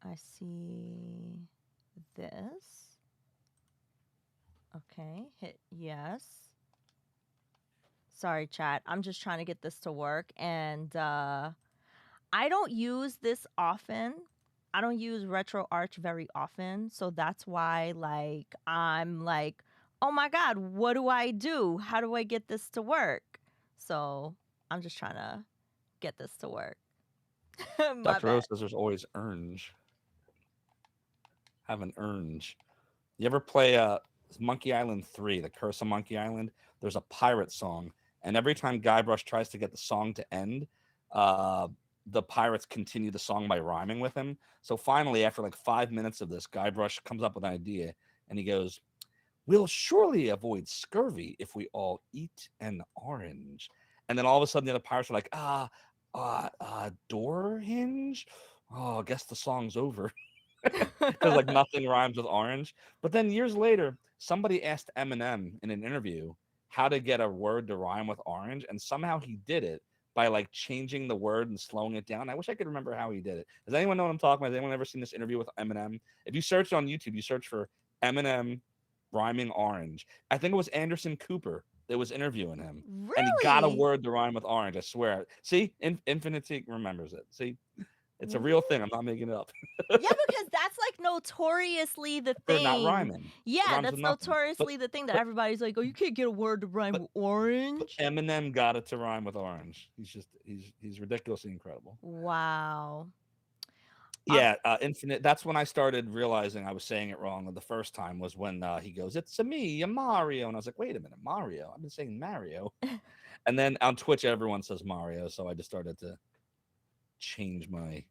I see this. Okay, hit yes. Sorry, chat. I'm just trying to get this to work and I don't use this often. I don't use RetroArch very often, so that's why like I'm like, "Oh my god, what do I do? How do I get this to work?" So, I'm just trying to get this to work. My Dr. O bad. says there's always orange. Have an orange. You ever play Monkey Island 3, The Curse of Monkey Island? There's a pirate song, and every time Guybrush tries to get the song to end, uh, the pirates continue the song by rhyming with him. So finally, after like 5 minutes of this, Guybrush comes up with an idea, and he goes, "We'll surely avoid scurvy if we all eat an orange." And then all of a sudden, the other pirates are like, door hinge? Oh, I guess the song's over. Because like nothing rhymes with orange. But then years later, somebody asked Eminem in an interview how to get a word to rhyme with orange, and somehow he did it by like changing the word and slowing it down. I wish I could remember how he did it. Does anyone know what I'm talking about? Has anyone ever seen this interview with Eminem? If you search on YouTube, you search for Eminem rhyming orange. I think it was Anderson Cooper that was interviewing him, and he got a Really? word to rhyme with orange. I swear. See, Infinity remembers it. See, It's a real thing. I'm not making it up. Yeah, because that's like notoriously the Or not thing. rhyming. It Yeah, rhymes that's with nothing. But notoriously the thing that but everybody's like, oh, you can't get a word to rhyme but with but orange. Eminem got it to rhyme with orange. He's ridiculously incredible. Wow. Um, Yeah, Infinite. That's when I started realizing I was saying it wrong. The first time was when he goes, "It's a me, a Mario," and I was like, "Wait a minute, Mario? I've been saying Mario." And then on Twitch, everyone says Mario, so I just started to change my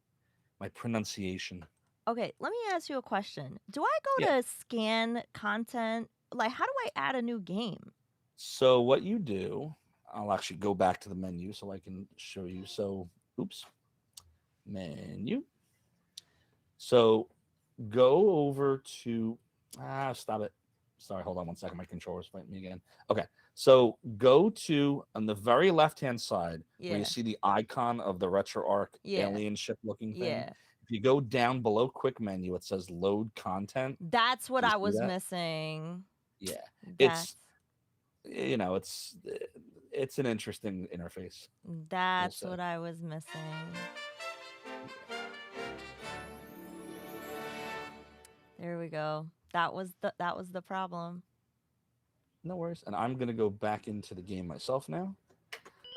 pronunciation. okay, let me ask you a question. Do I Yeah. go to scan content? Like, how do I add a new game? So what you do, I'll actually go back to the menu so I can show you. So, oops, menu. So go over to stop it. Sorry, hold on one second. My controller's fighting me again. Okay. So go to on the very left-hand side where you Yeah, see the icon of the RetroArch yeah, alien ship looking thing. yeah. If you go down below quick menu, it says load content. That's what Do you I see was that? missing. Yeah. That's It's it's an interesting interface, we'll that's say. what I was missing. There we go. That was the problem. No worries. And I'm gonna go back into the game myself now.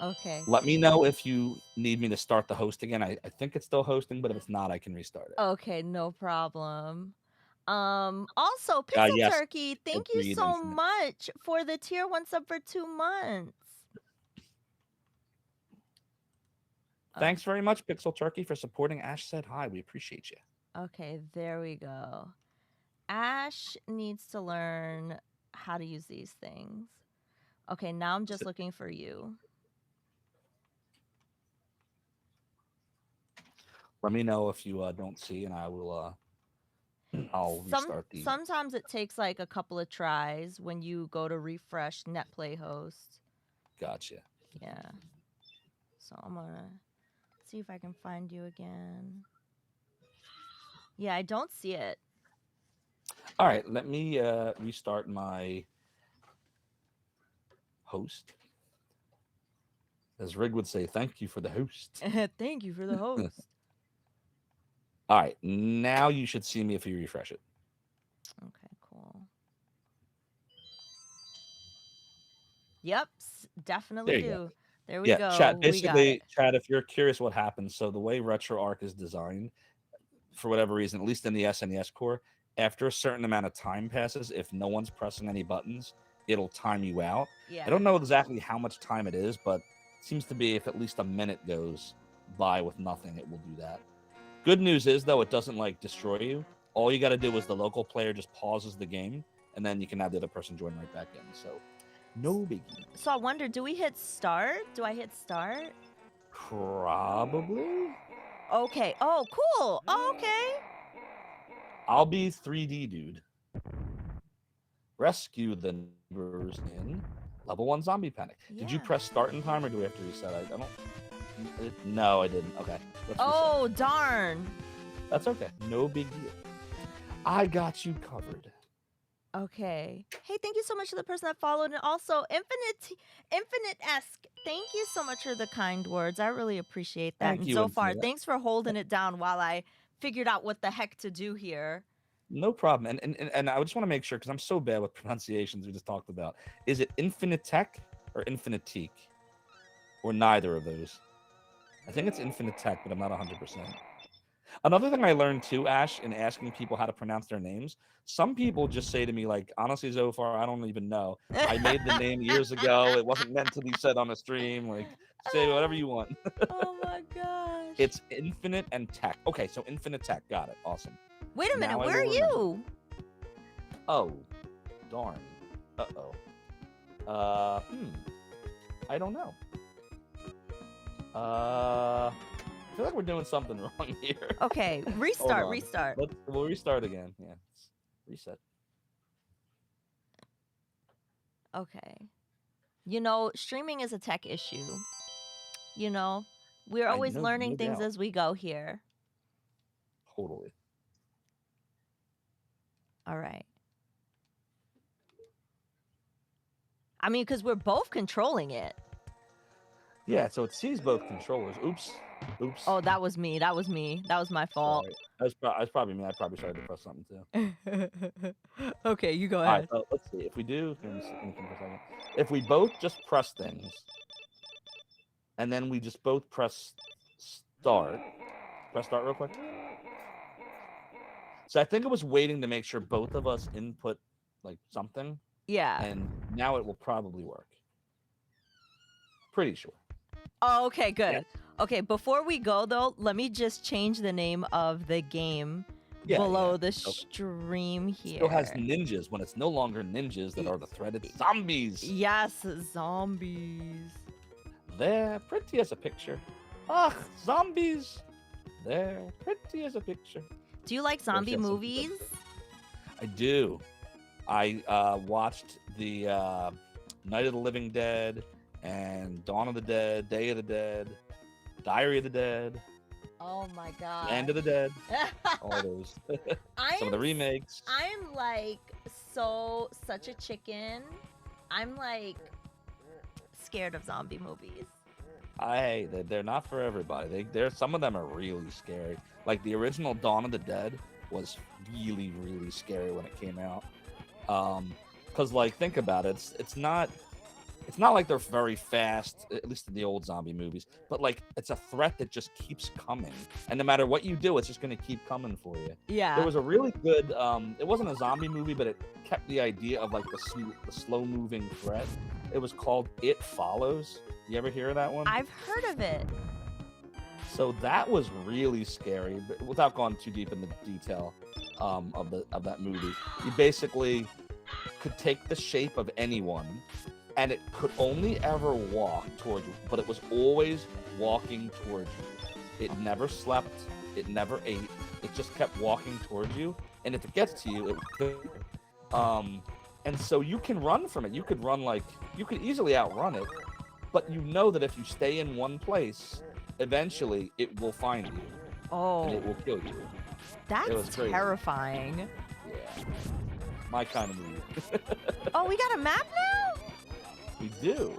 Okay. Let me know if you need me to start the host again. I think it's still hosting, but if it's not, I can restart it. Okay, no problem. Also, Pixel Yes, Turkey, thank you agreed, so Infinite. much for the tier 1 sub for 2 months. Thanks very much, Pixel Turkey, for supporting Ash Said Hi. We appreciate you. Okay, there we go. Ash needs to learn how to use these things. Okay, now I'm just looking for you. Let me know if you don't see, and I'll restart the. Sometimes it takes like a couple of tries when you go to refresh NetPlay host. Gotcha. Yeah. So I'm gonna see if I can find you again. Yeah, I don't see it. All right, let me restart my host. As Rig would say, thank you for the host. Thank you for the host. All right, now you should see me if you refresh it. Okay, cool. Yep, definitely There you go. do. There we Yeah, chat. go. We got it. Basically, chat. If you're curious what happens, so the way RetroArch is designed, for whatever reason, at least in the SNES core, after a certain amount of time passes, if no one's pressing any buttons, it'll time you out. Yeah. I don't know exactly how much time it is, but it seems to be if at least a minute goes by with nothing, it will do that. Good news is though, it doesn't like destroy you. All you got to do is the local player just pauses the game, and then you can have the other person join right back in. So, no biggie. So I wonder, do we hit start? Do I hit start? Probably. Okay. Oh, cool. Oh, okay. I'll be 3D dude. Rescue the neighbors in level 1 zombie panic. Did you Yeah. press start in time or do we have to reset? I don't. No, I didn't. Okay. Let's reset. Oh, darn. That's okay. No big deal. I got you covered. Okay. Hey, thank you so much to the person that followed, and also Infinite-esque. Thank you so much for the kind words. I really appreciate that. Thank And you, so far, Infinite. thanks for holding it down while I figured out what the heck to do here. No problem. And I just want to make sure because I'm so bad with pronunciations we just talked about. Is it Infinitech or Infinitique? Or neither of those? I think it's Infinitech, but I'm not 100%. Another thing I learned too, Ash, in asking people how to pronounce their names, some people just say to me, like, honestly, Zophar, I don't even know. I made the name years ago. It wasn't meant to be said on a stream. Like, say whatever you want. Oh my gosh. It's Infinite and Tech. Okay, so Infinite Tech. Got it. Awesome. Wait a minute, Now I where are will remember. you? Oh, darn. Uh-oh. I don't know. I feel like we're doing something wrong here. Okay, Hold restart, on. restart. We'll restart again. Yeah. Reset. Okay. You know, streaming is a tech issue. You know, we're I always know, learning no things doubt. as we go here. Totally. All right. I mean, because we're both controlling it. Yeah, so it sees both controllers. Oops. Oops. Oh, that was me. That was me. That was my fault. Sorry. That's probably me. I probably started to press something too. Okay, you go All right, ahead. so let's see. If we do, let me think for a second. If we both just press things, and then we just both press press start real quick. So I think it was waiting to make sure both of us input like something, Yeah. and now it will probably work. Pretty sure. Oh, okay, Yeah. good. Okay, before we go though, let me just change the name of the game Yeah, below yeah. the Okay. stream here. Still has ninjas when it's no longer ninjas that are the threaded zombies. Yes, zombies. They're pretty as a picture. Ugh, zombies. They're pretty as a picture. Do you like zombie that's something movies? I do. I watched the Night of the Living Dead and Dawn of the Dead, Day of the Dead, Diary of the Dead, Oh my god. Land of the Dead, all those. Some of the remakes. I'm like such a chicken. I'm like scared of zombie movies. They're not for everybody. Some of them are really scary. Like the original Dawn of the Dead was really, really scary when it came out. Because like think about it, it's not like they're very fast, at least in the old zombie movies, but like it's a threat that just keeps coming, and no matter what you do, it's just going to keep coming for you. Yeah. There was a really good it wasn't a zombie movie, but it kept the idea of like the slow moving threat. It was called It Follows. You ever hear of that one? I've heard of it. So that was really scary, but without going too deep in the detail of that movie. You basically could take the shape of anyone, and it could only ever walk towards you, but it was always walking towards you. It never slept, it never ate, it just kept walking towards you, and if it gets to you, it would kill you. And so you can run from it. You could easily outrun it, but you know that if you stay in one place, eventually it will find you. Oh. And it will kill you. That's terrifying. Yeah. My kind of movie. Oh, we got a map now? We do.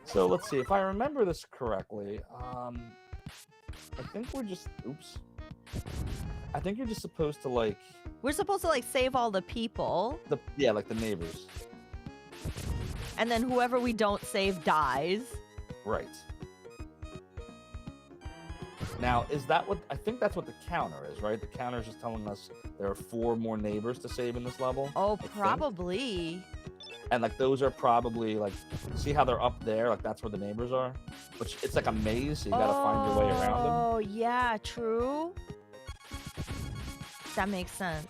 So let's see. If I remember this correctly, I think we're just... Oops. I think you're just supposed to like... We're supposed to like save all the people. Like the neighbors. And then whoever we don't save dies. Right. Now, is that what... I think that's what the counter is, right? The counter is just telling us there are 4 more neighbors to save in this level. Oh, probably. And like those are probably like... See how they're up there? Like that's where the neighbors are? Which it's like a maze, so you gotta find your way around them. Oh, yeah, true. That makes sense.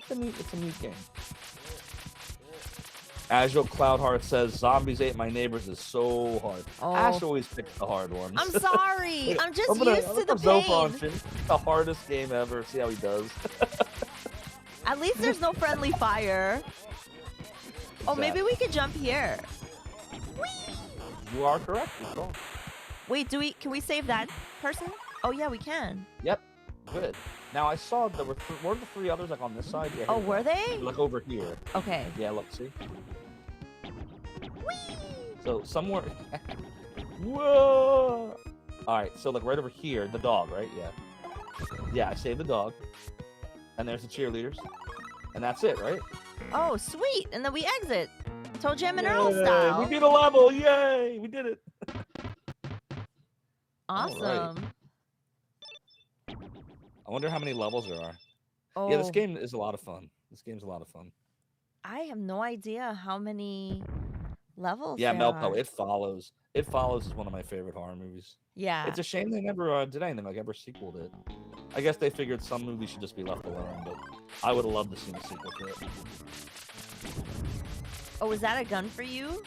It's a neat game. Agile Cloudheart says, "Zombies Ate My Neighbors" is so hard. Oh. Ash always picks the hard ones. I'm sorry. I'm just used to the Zophar pain. the hardest game ever. See how he does. At least there's no friendly fire. Oh, maybe we could jump here. Whee! You are correct. Cool. Wait, can we save that person? Oh, yeah, we can. Yep. Good. Now I saw there were the 3 others like on this side. Yeah, Oh, were they? Look over here. Okay. Yeah, look, see? Whee! So somewhere... Whoa! Alright, so look right over here, the dog, right? Yeah. Yeah, I saved the dog. And there's the cheerleaders. And that's it, right? Oh, sweet. And then we exit. Toe Jam and Yay! Earl style. We beat a level! Yay! We did it! Awesome. I wonder how many levels there are. Oh, Yeah, this game is a lot of fun. This game's a lot of fun. I have no idea how many levels Yeah, there Melpo, are. It Follows. It Follows is one of my favorite horror movies. Yeah. It's a shame they never did anything, like ever sequeled it. I guess they figured some movies should just be left alone, but I would have loved to see a sequel to it. Oh, is that a gun for you?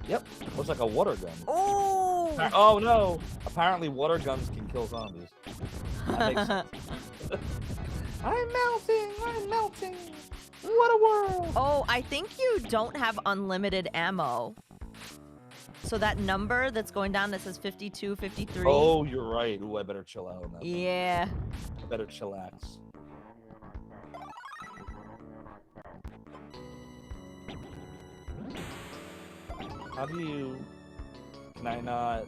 Yep, looks like a water gun. Oh! Oh no! Apparently water guns can kill zombies. That makes sense. I'm melting! What a world! Oh, I think you don't have unlimited ammo. So that number that's going down that says 52, 53. Oh, you're right. Ooh, I better chill out on that. Yeah. I better chillax. How do you? Can I not?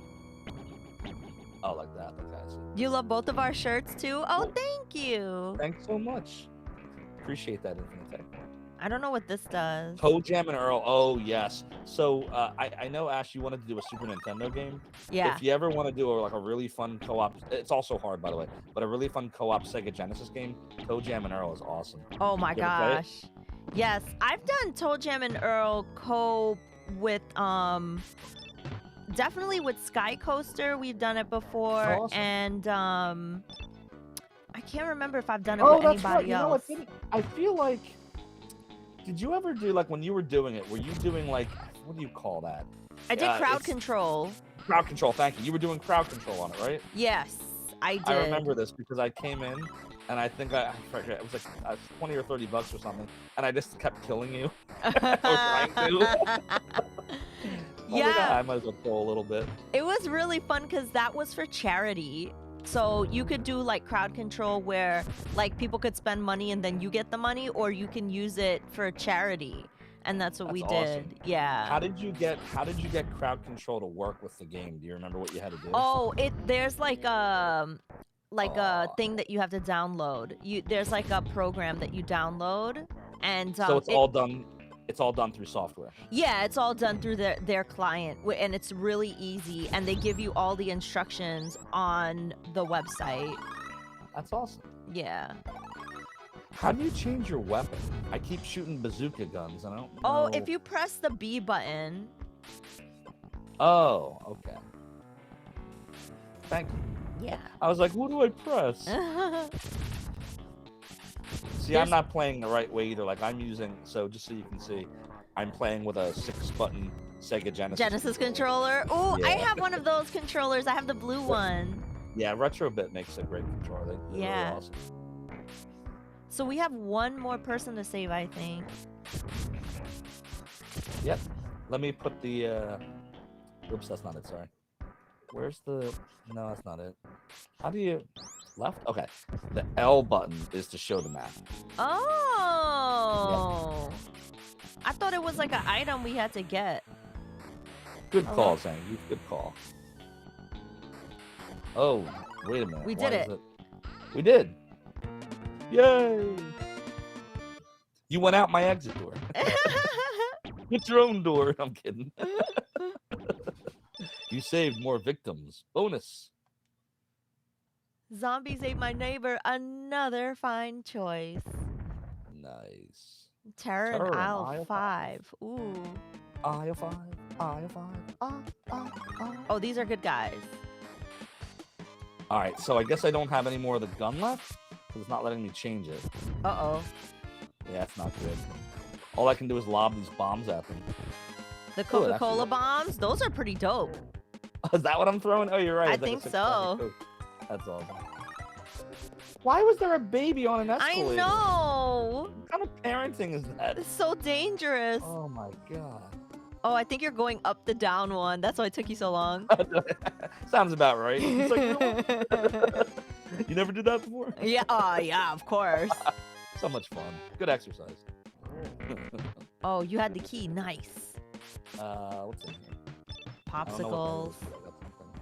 Oh, like that. Okay, I see. You love both of our shirts too? Oh, Well, thank you. thanks so much. Appreciate that, Infinite Tech. I don't know what this does. Toe Jam and Earl. Oh yes. So I know Ash, you wanted to do a Super Nintendo game. Yeah. If you ever want to do a really fun co-op, it's also hard by the way, but a really fun co-op Sega Genesis game, Toe Jam and Earl is awesome. Oh my You ever play it? gosh. Yes, I've done Toe Jam and Earl co with definitely with Sky Coaster. We've done it before, Awesome. and I can't remember if I've done it Oh, with that's right. anybody You know what? else. I feel like. Did you ever do like when you were doing it? Were you doing like what do you call that? I did crowd it's control. Crowd control. Thank you. You were doing crowd control on it, right? Yes, I did. I remember this because I came in and I think I forget, it was like 20 or $30 or something, and I just kept killing you. Or trying to. Yeah, I might as well throw a little bit. it was really fun because that was for charity. So you could do like crowd control where like people could spend money and then you get the money, or you can use it for charity. And that's what we That's did. awesome. Yeah. How did you get crowd control to work with the game? Do you remember what you had to do? Oh, there's like a thing that you have to download. There's like a program that you download, and So it's all done. It's all done through software. Yeah, it's all done through their client, and it's really easy. And they give you all the instructions on the website. That's awesome. Yeah. How do you change your weapon? I keep shooting bazooka guns, and I don't know. Oh, if you press the B button. Oh, okay. Thank you. Yeah. I was like, what do I press? See, I'm not playing the right way either. Like I'm using, so just so you can see, I'm playing with a 6-button Sega Genesis controller. Oh, I Yeah. have one of those controllers. I have the blue one. Yeah, Retrobit makes a great controller. They're Yeah. really awesome. So we have one more person to save, I think. Yep. Let me put the. Oops, that's not it. Sorry. Where's the? No, that's not it. How do you? Left? Okay. The L button is to show the map. Oh. I thought it was like an item we had to get. Good Oh, call, well. Zang. Good call. Oh, wait a minute. We Why did is it. We did. Yay! You went out my exit door. It's your own door. I'm kidding. You saved more victims. Bonus. Zombies ate my neighbor. Another fine choice. Nice. Terror in Terror in aisle aisle 5. Ooh. Aisle 5. Aisle 5. Oh, these are good guys. All right, so I guess I don't have any more of the gun left because it's not letting me change it. Uh-oh. Yeah, that's not good. All I can do is lob these bombs at them. The Oh, it actually Coca-Cola works. bombs, those are pretty dope. Is that what I'm throwing? Oh, you're right. I It's like a think 6-pack of so. Coke. That's awesome. Why was there a baby on an I escalator? know. What kind of parenting is that? It's so dangerous. Oh my god. Oh, I think you're going up the down one. That's why it took you so long. Sounds about right. It's like, you never did that before? Yeah, yeah, of course. So much fun. Good exercise. Oh, you had the key. Nice. What's in here? I don't know Popsicles. what that is, but I got something.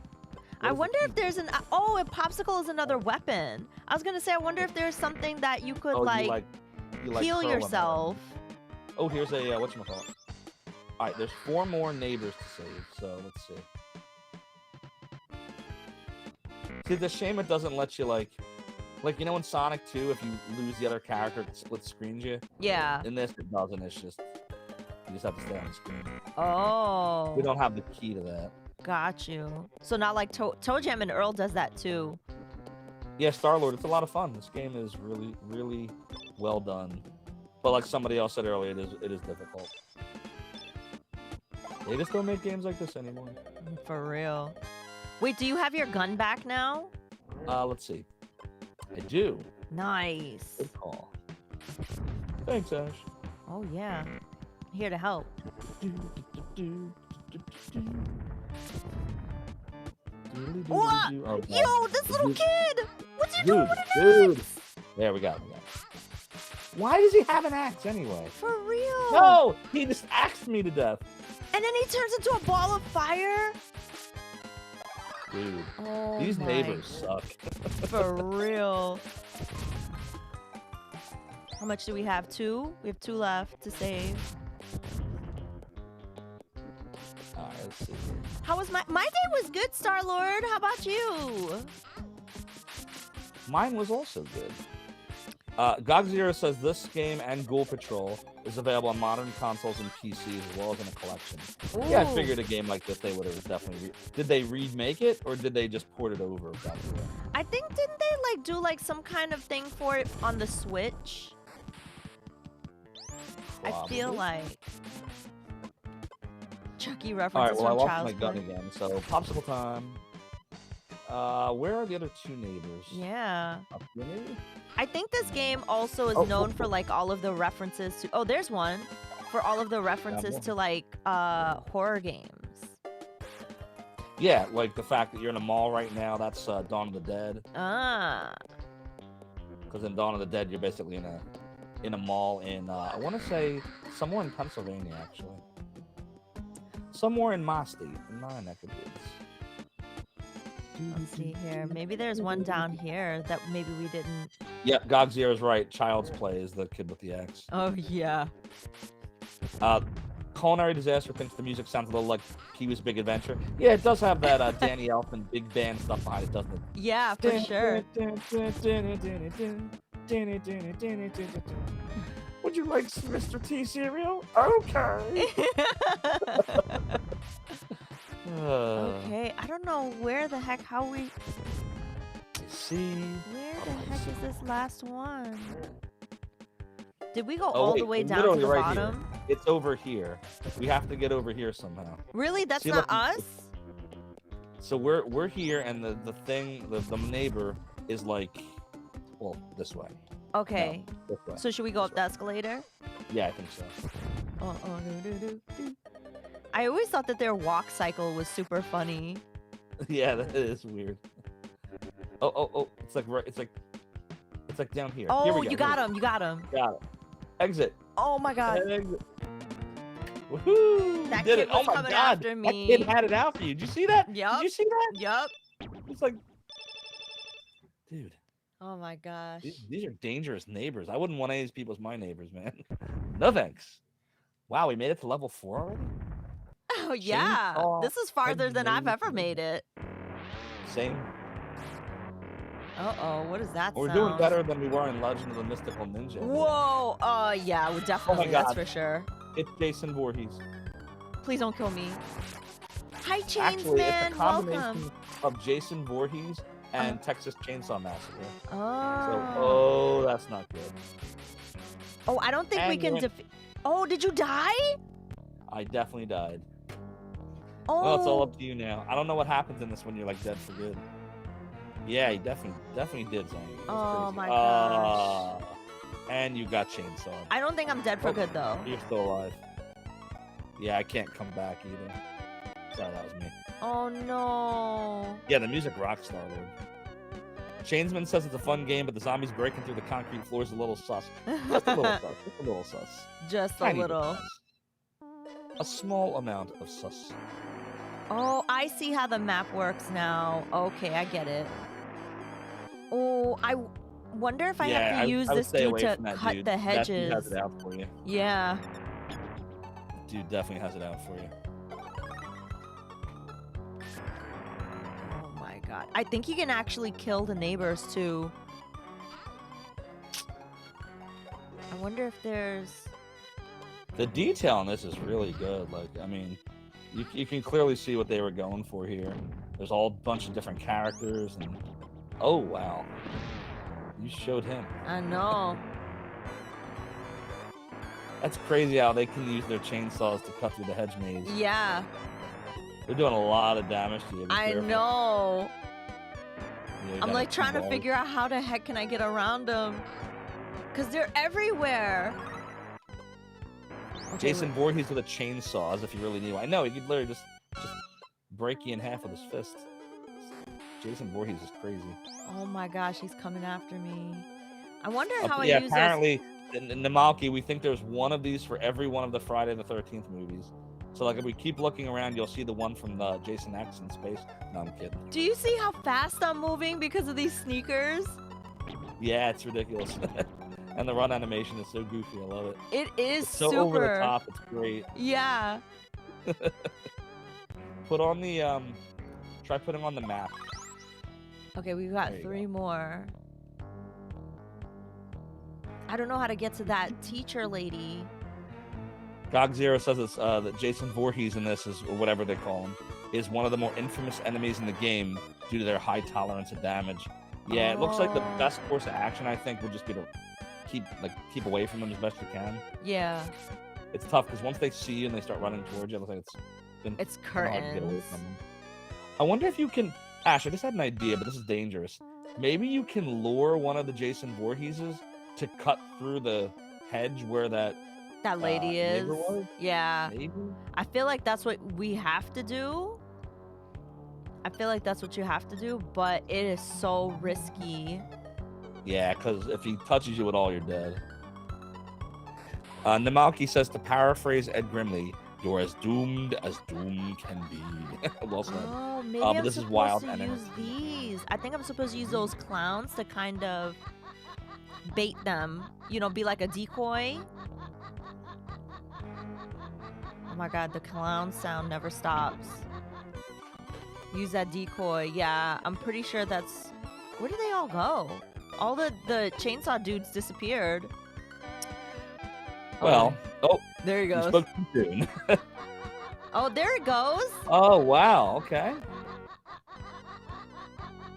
I What is wonder the if key? there's an... Oh, a popsicle is another weapon. I was going to say, I wonder if there's something that you could, Oh, like you heal curl them yourself. around. Oh, here's a, whatchamacallit. All right, there's 4 more neighbors to save, so let's see. See, it's a shame it doesn't let you, like, you know in Sonic 2, if you lose the other character, it split screens you? Yeah. In this, it doesn't. It's just, you just have to stay on the screen. Oh. We don't have the key to that. Got you. So not like Toe Jam and Earl does that too. Yeah, Star-Lord, it's a lot of fun. This game is really, really well done. But like somebody else said earlier, it is difficult. They just don't make games like this anymore. For real. Wait, do you have your gun back now? Let's see. I do. Nice. Good call. Thanks, Ash. Oh yeah. Here to help. What? Oh, God. Yo, this little Dude. kid! What's he doing with an Dude. axe? There we go. Why does he have an axe anyway? For real? No, he just axed me to death. And then he turns into a ball of fire. Dude, Oh these my, neighbors suck. for real. How much do we have? 2? We have 2 left to save. All right, let's see. How was my day was good, Star-Lord. How about you? Mine was also good. Gog0 says this game and Ghoul Patrol is available on modern consoles and PCs as well as in a collection. Yeah, I Ooh. figured a game like this they would have definitely. Did they remake it or did they just port it over? Gog0? I think didn't they like do like some kind of thing for it on the Switch? I feel Probably. like Chucky All right, references well, I from lost Child's my gun Play. again. So popsicle time. Where are the other 2 neighbors? Yeah. Up here, maybe? I think this game also is Oh, known oh, for oh. like all of the references to. Oh, there's one for all of the references more. to like horror games. Yeah, like the fact that you're in a mall right now. That's Dawn of the Dead. Ah. Because in Dawn of the Dead, you're basically in a mall in I want to say somewhere in Pennsylvania, actually. Somewhere in my state, in my neck of the woods. Let's see here. Maybe there's one down here that maybe we didn't. Yep, Gog0 is right. Child's Play is the kid with the axe. Oh yeah. Culinary Disaster thinks the music sounds a little like Pee-wee's Big Adventure. Yeah, it does have that Danny Elfman big band stuff behind it, doesn't it? Yeah, for sure. Would you like some Mr. T cereal? Okay. Okay, I don't know where the heck how we. See. Where the heck is this last one? Did we go Oh, all wait, the way it's down to the literally right here. bottom? It's over here. We have to get over here somehow. Really? That's See, not look, us? So we're here, and the thing, the neighbor is like, well, this way. Okay. No, this way. So should we go up the escalator? Yeah, I think so. I always thought that their walk cycle was super funny. Yeah, that is weird. Oh! It's like right. It's like down here. Here Oh, we go. you got him! You got him! Got it. Exit. Oh my god! Exit. Woohoo! That You did kid it! Oh was my coming god! after That me. kid had it out for you. Did you see that? Yup. Did you see that? Yup. It's like, dude, Oh my gosh. these are dangerous neighbors. I wouldn't want any of these people as my neighbors, man. No thanks. Wow, we made it to level 4 already. Oh yeah. Chainsaw This is farther than I've ever amazing. made it. Same. Uh-oh, what is that We're sound? doing better than we were in Legend of the Mystical Ninja. Whoa! Yeah, we definitely, that's God. for sure. It's Jason Voorhees. Please don't kill me. Hi, Chains Actually, Man. it's a combination Welcome. of Jason Voorhees and Texas Chainsaw Massacre. So, Oh. that's not good. Oh, I don't think we And can you're- defeat. Oh, did you die? I definitely died. Oh. Well, it's all up to you now. I don't know what happens in this when you're like dead for good. Yeah, he definitely did, Zombie. That's Oh crazy. my gosh. And you got chainsawed. I don't think I'm dead for Oh. good though. You're still alive. Yeah, I can't come back either. Sorry, that was me. Oh no. Yeah, the music rocks, Star-Lord. Chainsman says it's a fun game, but the zombies breaking through the concrete floor is a little sus. Just a little sus. Just a little sus. Just a Tiny bit little. sus. A small amount of sus. Oh, I see how the map works now. Okay, I get it. Oh, I wonder if I have to use I would this stay dude away to from that cut dude. the That dude hedges. has it out for you. Yeah. Dude definitely has it out for you. Oh my god. I think you can actually kill the neighbors too. I wonder if there's... The detail on this is really good. Like, I mean, you can clearly see what they were going for here. There's all a bunch of different characters, and oh wow, you showed him. I know. That's crazy how they can use their chainsaws to cut through the hedge maze. Yeah, They're doing a lot of damage to you. Be I careful. know. Yeah, you I'm gotta like keep trying to all- figure out how the heck can I get around them. Because they're everywhere. Okay, Jason Voorhees with a chainsaw, as if you really knew. I know, he could literally just break you in half with his fist. Jason Voorhees is crazy. oh my gosh, he's coming after me. I wonder how I Yeah, use apparently, in Namalki, we think there's one of these for every one of the Friday the 13th movies. So like if we keep looking around, you'll see the one from Jason X in space. No, I'm kidding. Do you see how fast I'm moving because of these sneakers? Yeah, it's ridiculous. And the run animation is so goofy. I love it. It is It's so super. over the top. It's great. Yeah. Put on the try putting on the map. Okay, we've got There you 3 more. I don't know how to get to that teacher lady. GOG Zero says it's that Jason Voorhees in this is, or whatever they call him, is one of the more infamous enemies in the game due to their high tolerance of damage. Yeah, it looks like the Oh. best course of action I think would just be to keep away from them as best you can. Yeah. It's tough because once they see you and they start running towards you, it looks like It's kinda hard to get away curtains. from them. I wonder if you can. Ash, I just had an idea, but this is dangerous. Maybe you can lure one of the Jason Voorheeses to cut through the hedge where that That lady is. neighbor was? Yeah. Maybe. I feel like that's what we have to do. I feel like that's what you have to do, but it is so risky. Yeah, because if he touches you at all, you're dead. Namalki says, to paraphrase Ed Grimley, you're as doomed as doom can be. Well said. Oh, maybe but I'm this is supposed wild to enemy. use these. I think I'm supposed to use those clowns to kind of bait them. You know, be like a decoy. Oh my god, the clown sound never stops. Use that decoy. Yeah, I'm pretty sure that's... Where did they all go? All the chainsaw dudes disappeared. Well, oh, There he you goes. spoke too soon. Oh, there it goes. Oh, wow, okay.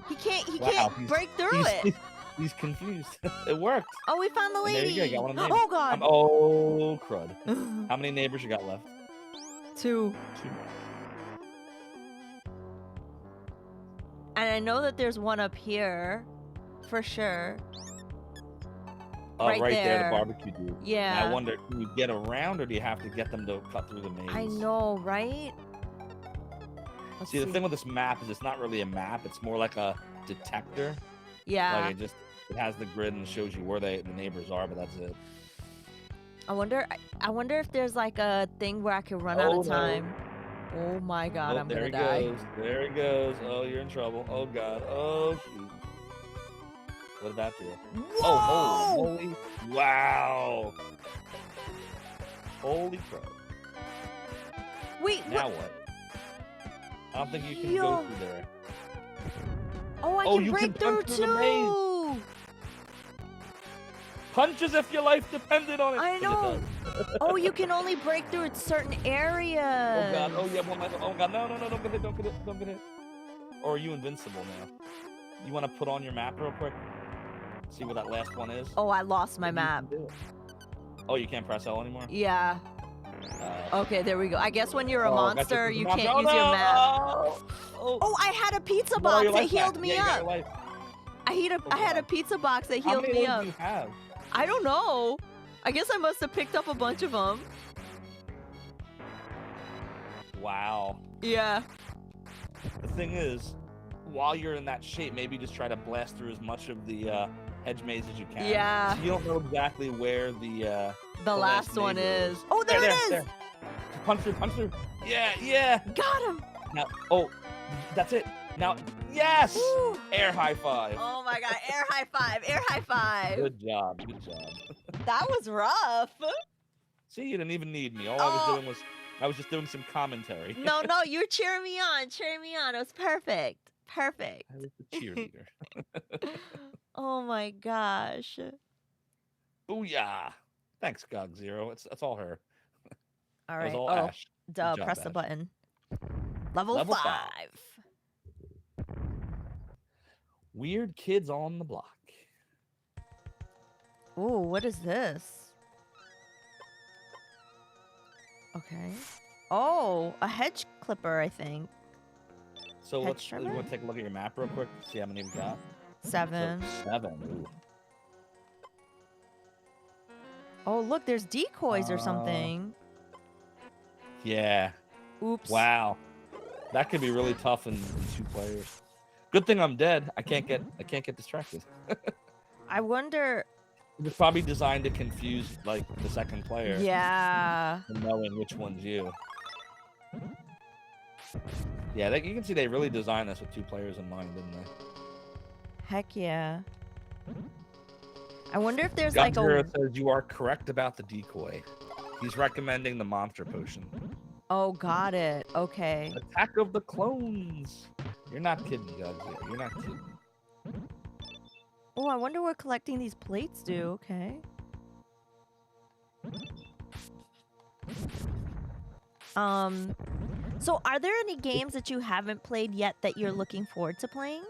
He can't Wow, he's- break through He's, it. he's confused. It worked. Oh, we found the And there lady. you go, you got one of them. Oh god. Oh, crud. How many neighbors you got left? 2. 2 more. And I know that there's one up here for sure. Oh, Right right there, there. the barbecue dude. And Yeah. I wonder, can you get around, or do you have to get them to cut through the maze? I know, right? Let's See, the thing with this map is it's not really a map. It's more like a detector. Yeah. Like it has the grid and shows you where the neighbors are, but that's it. I wonder if there's like a thing where I can run out Oh, of no. time. Oh my god, Oh, I'm there gonna he die. goes. There he goes. Oh, you're in trouble. Oh god. Oh shoot. What did that do? Oh, Whoa! holy. Wow. Holy crap. Wait, Now what? what? I don't think you can Yo. go through there. Oh, I Oh, can you break can through punch through the maze. too. Punch as if your life depended on it. I And it know. does. Oh, you can only break through in certain areas. Oh god. Oh yeah. One life. Oh god. No. Don't get hit. Don't get hit. Don't get hit. Or are you invincible now? You want to put on your map real quick? See where that last one is? Oh, I lost my Maybe you map. can do it. Oh, you can't press L anymore? Yeah. Okay, there we go. I guess when you're a Oh, got monster, you monster. can't Oh, use your no! map. Oh, Oh, I had a pizza you got box your that life back. healed me Yeah, you got up. your life. I had a pizza box that How healed many me lives up. do you have? I don't know. I guess I must have picked up a bunch of them. Wow. Yeah. The thing is, while you're in that shape, maybe just try to blast through as much of the hedge maze as you can. Yeah. So you don't know exactly where the The last one neighbor is. Oh, there it is. There. Punch through. Yeah. Got him. Now, oh, that's it. Now, yes! Woo. Air high five. Oh my god, air high five, air high five. Good job. That was rough. See, you didn't even need me. All Oh. I was just doing some commentary. No, you were cheering me on. It was perfect. Perfect. I was the cheerleader. Oh my gosh. Booyah! Thanks, GOG Zero. That's all her. All It was right. all Oh, Ash. duh, job, press the Ash. button. Level Level 5. 5. Weird kids on the block. Ooh, what is this? Okay. Oh, a hedge clipper, I think. So Head let's trimmer? you want to take a look at your map real quick. See how many we got. 7. So 7. Ooh. Oh, look, there's decoys or Uh, something. Yeah. Oops. Wow. That could be really tough in 2 players. Good thing I'm dead. I can't get distracted. I wonder. It's probably designed to confuse like the second player. Yeah. And knowing which one's you. Yeah, you can see they really designed this with 2 players in mind, didn't they? Heck yeah. I wonder if there's like Gunner a. says you are correct about the decoy. He's recommending the monster potion. Oh, got it. Okay. Attack of the clones. You're not kidding, Godzilla. You're not kidding. Oh, I wonder what collecting these plates do. Okay. So are there any games that you haven't played yet that you're looking forward to playing?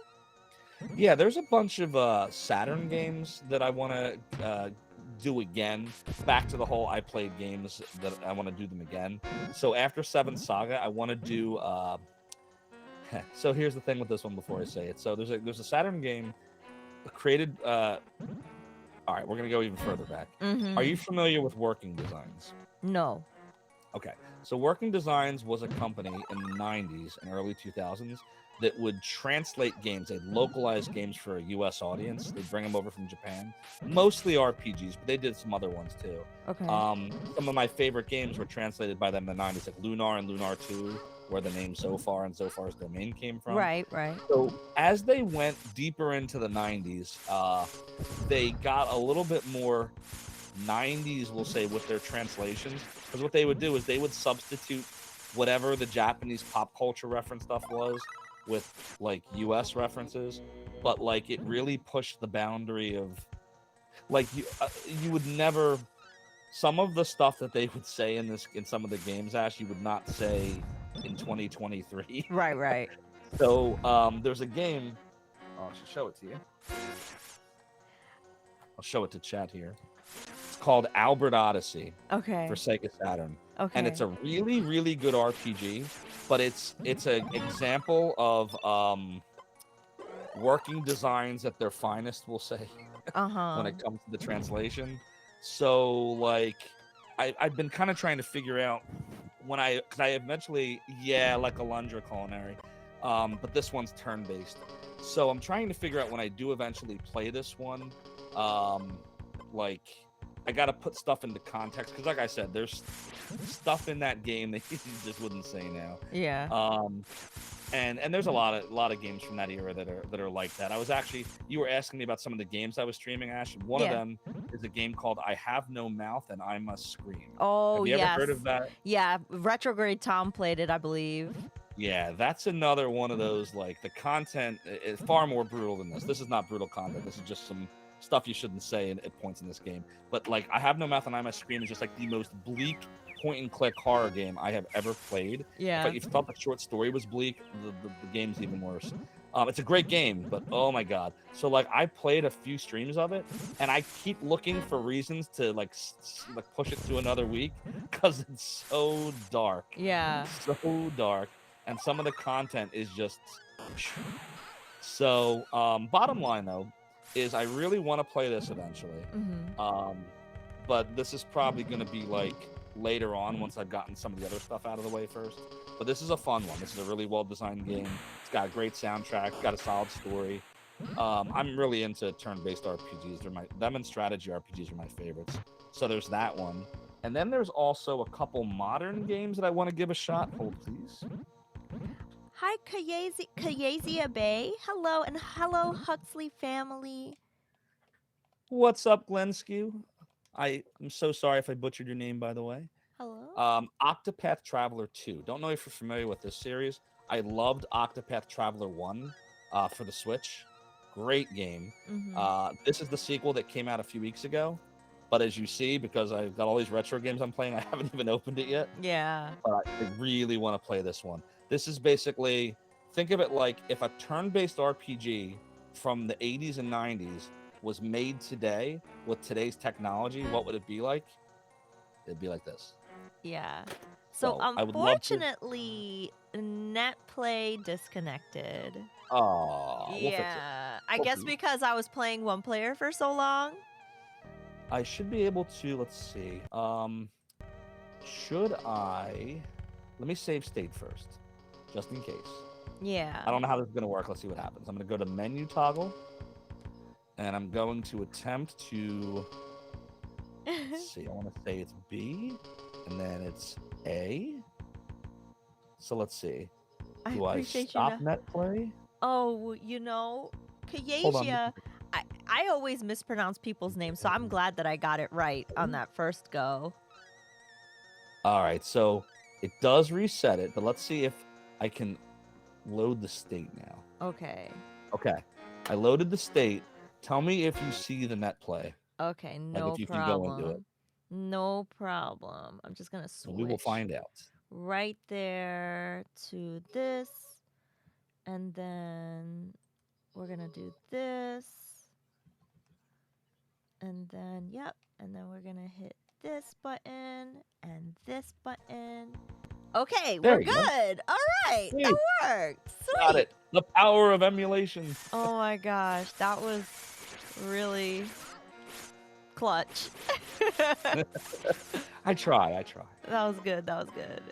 Yeah, there's a bunch of Saturn games that I want to do again. Back to the whole I played games that I want to do them again. So after Seven Saga, I want to do. So here's the thing with this one before I say it. So there's a Saturn game created. All right, we're gonna go even further back. Are you familiar with Working Designs? No. Okay, so Working Designs was a company in the 90s and early 2000s that would translate games. They'd localize games for a U.S. audience. They'd bring them over from Japan, mostly RPGs, but they did some other ones too. Okay. Some of my favorite games were translated by them in the 90s, like Lunar and Lunar 2, where the name Zophar and Zophar's domain came from. Right. So as they went deeper into the 90s, they got a little bit more 90s, we'll say, with their translations. Because what they would do is they would substitute whatever the Japanese pop culture reference stuff was with like US references, but like it really pushed the boundary of like you would never, some of the stuff that they would say in some of the games, Ash, you would not say in 2023. Right. So there's a game, I should show it to you. I'll show it to chat here. It's called Albert Odyssey. Okay. For Sega Saturn. Okay. And it's a really, really good RPG, but it's an example of working designs at their finest, we'll say, when it comes to the translation. So, like, I've been kind of trying to figure out because I eventually, like Alundra Culinary, but this one's turn-based. So I'm trying to figure out when I do eventually play this one, like, I got to put stuff into context because, like I said, there's stuff in that game that you just wouldn't say now. Yeah. And there's a lot of games from that era that are like that. You were asking me about some of the games I was streaming, Ash. One of them is a game called I Have No Mouth and I Must Scream. Oh, have you ever heard of that? Yeah, Retrograde Tom played it, I believe. Yeah, that's another one of those, like, the content is far more brutal than this. This is not brutal content. This is just some stuff you shouldn't say at points in this game. But like, I Have No Mouth and I Must Scream is just like the most bleak point and click horror game I have ever played. Yeah. But if you thought the short story was bleak, the game's even worse. It's a great game, but oh my god. So like, I played a few streams of it, and I keep looking for reasons to like push it to another week because it's so dark. Yeah. So dark, and some of the content is just. So bottom line though, is I really want to play this eventually. But this is probably going to be like later on once I've gotten some of the other stuff out of the way first. But this is a fun one. This is a really well-designed game. It's got a great soundtrack, got a solid story. I'm really into turn-based RPGs. Them and strategy RPGs are my favorites. So there's that one. And then there's also a couple modern games that I want to give a shot. Hold, please. Hi, Kayezia Bay. Hello, and hello, Huxley family. What's up, Glenn Skew? I'm so sorry if I butchered your name, by the way. Hello. Octopath Traveler 2. Don't know if you're familiar with this series. I loved Octopath Traveler 1 for the Switch. Great game. This is the sequel that came out a few weeks ago. But as you see, because I've got all these retro games I'm playing, I haven't even opened it yet. Yeah. But I really want to play this one. This is basically, think of it like if a turn-based RPG from the 80s and 90s was made today with today's technology, what would it be like? It'd be like this. Yeah. So unfortunately, NetPlay disconnected. Oh, yeah. I guess because I was playing one player for so long. I should be able to, let's see. Should I? Let me save state first, just in case. Yeah. I don't know how this is going to work. Let's see what happens. I'm going to go to menu toggle, and I'm going to attempt to, let's see, I want to say it's B, and then it's A, So let's see. I Do I appreciate you stop know. net play? Oh, Hold on. Kayasia. I always mispronounce people's names, so I'm glad that I got it right on that first go. All right, so it does reset it, but let's see if I can load the state now. Okay. Okay, I loaded the state. Tell me if you see the net play, Okay, like no if you can go into it. problem. No problem. I'm just gonna And we will switch find out. right there to this, and then we're gonna do this, and then yep, and then we're gonna hit this button and this button. Okay, There we're you go. good. All right, that Sweet. worked. Got Sweet. it. The power of emulation. Oh my gosh, that was really clutch. I try. That was good. That was good.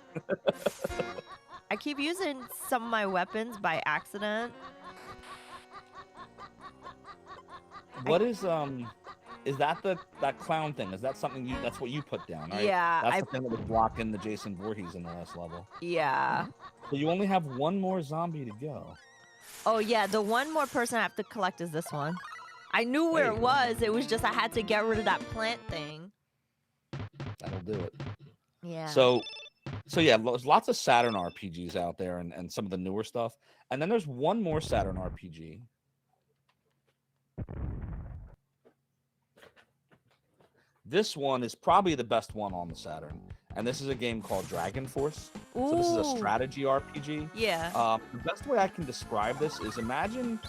I keep using some of my weapons by accident. What is that that clown thing? Is that something that's what you put down, right? Yeah, That's the thing that was blocking the Jason Voorhees in the last level. yeah. So you only have one more zombie to go. Oh yeah, the one more person I have to collect is this one. I knew where There it you go. was. It was just I had to get rid of that plant thing. That'll do it. Yeah. So yeah, there's lots of Saturn RPGs out there and some of the newer stuff. And then there's one more Saturn RPG. This one is probably the best one on the Saturn. And this is a game called Dragon Force. Ooh. So this is a strategy RPG. Yeah. The best way I can describe this is imagine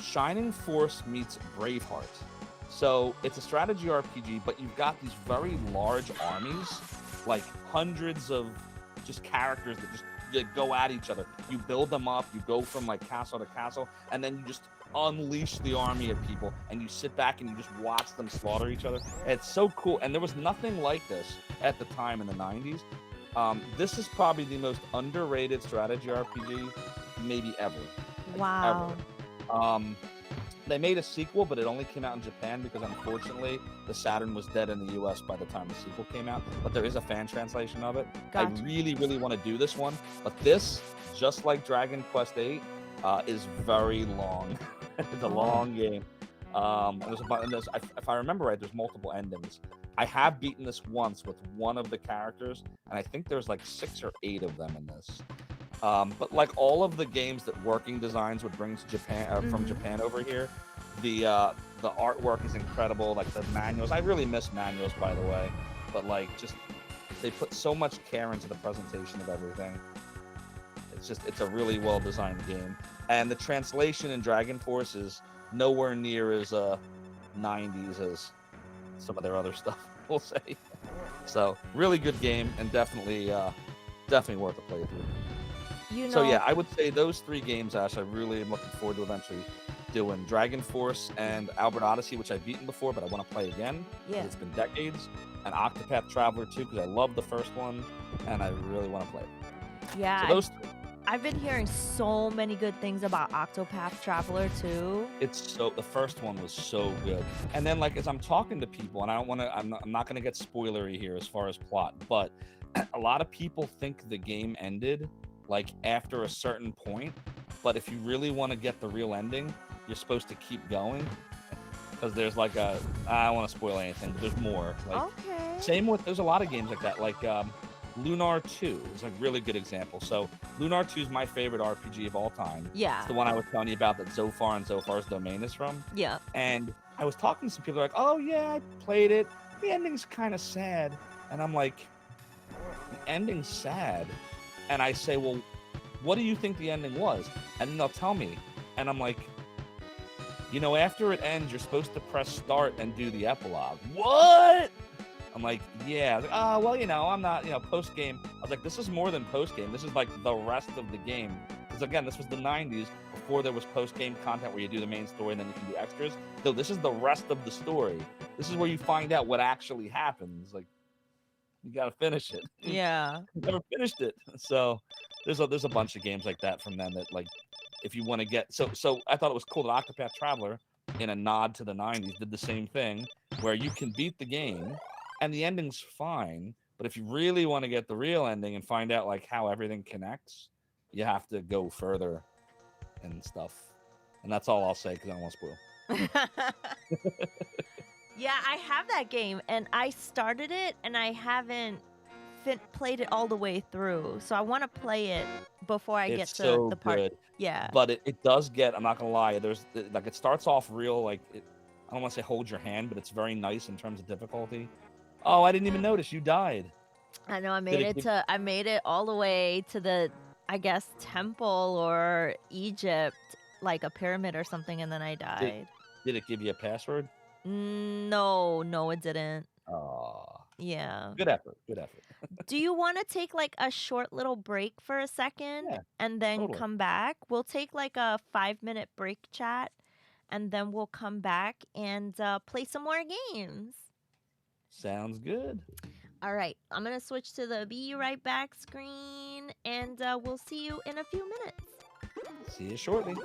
Shining Force meets Braveheart. So it's a strategy RPG, but you've got these very large armies, like hundreds of just characters that just go at each other. You build them up, you go from like castle to castle, and then you just unleash the army of people, and you sit back and you just watch them slaughter each other. It's so cool, and there was nothing like this at the time in the 90s. This is probably the most underrated strategy RPG maybe ever. Like, Wow. ever. They made a sequel, but it only came out in Japan because unfortunately the Saturn was dead in the US by the time the sequel came out. But there is a fan translation of it. Gotcha. I really, really want to do this one. But this, just like Dragon Quest VIII, is very long. It's a long game. If I remember right, there's multiple endings. I have beaten this once with one of the characters, and I think there's like 6 or 8 of them in this. But like all of the games that Working Designs would bring to Japan from Japan over here, the artwork is incredible. Like the manuals, I really miss manuals, by the way. But like, just they put so much care into the presentation of everything. It's a really well designed game, and the translation in Dragon Force is nowhere near as 90s as some of their other stuff, we'll say. So really good game, and definitely worth a playthrough. So yeah, I would say those 3 games, Ash, I really am looking forward to eventually doing. Dragon Force and Albert Odyssey, which I've beaten before, but I want to play again. Yeah. It's been decades. And Octopath Traveler 2, because I love the first one, and I really want to play it. Yeah. So those I've been hearing so many good things about Octopath Traveler too. the first one was so good. And then like as I'm talking to people, and I'm not going to get spoilery here as far as plot, but a lot of people think the game ended like after a certain point, but if you really want to get the real ending, you're supposed to keep going, because there's like I don't want to spoil anything, but there's more. Like, Okay. there's a lot of games like that, like Lunar 2 is a really good example. So Lunar 2 is my favorite RPG of all time. Yeah. It's the one I was telling you about that Zophar and Zophar's Domain is from. Yeah. And I was talking to some people, they're like, oh yeah, I played it. The ending's kind of sad. And I'm like, the ending's sad? And I say, well, what do you think the ending was? And then they'll tell me. And I'm like, after it ends, you're supposed to press start and do the epilogue. What? I'm like, yeah. Oh, well, I'm not, post-game. I was like, this is more than post-game. This is like the rest of the game. Because again, this was the 90s, before there was post-game content where you do the main story and then you can do extras. So this is the rest of the story. This is where you find out what actually happens. Like, you got to finish it. Yeah. You never finished it. So there's a bunch of games like that from them that, like, if you want to get... So I thought it was cool that Octopath Traveler, in a nod to the 90s, did the same thing, where you can beat the game, and the ending's fine, But if you really want to get the real ending and find out like how everything connects, you have to go further and stuff. And that's all I'll say because I don't want to spoil. Yeah, I have that game, and I started it, and I haven't played it all the way through. So I want to play it before I get It's to so the part. good. Yeah. But it does get, I'm not gonna lie, like it starts off real like I don't want to say hold your hand, but it's very nice in terms of difficulty. Oh, I didn't even notice you died. I know I Did made it it give, to I made it all the way to the, I guess, temple or Egypt, like a pyramid or something, and then I did, died. did it give you a password? No, no, it didn't. Oh, Yeah. good effort. Good effort. Do you want to take like a short little break for a second Yeah, and then totally. come back? We'll take like a 5-minute break chat and then we'll come back and play some more games. Sounds good. All right, I'm going to switch to the Be Right Back screen and we'll see you in a few minutes. See you shortly.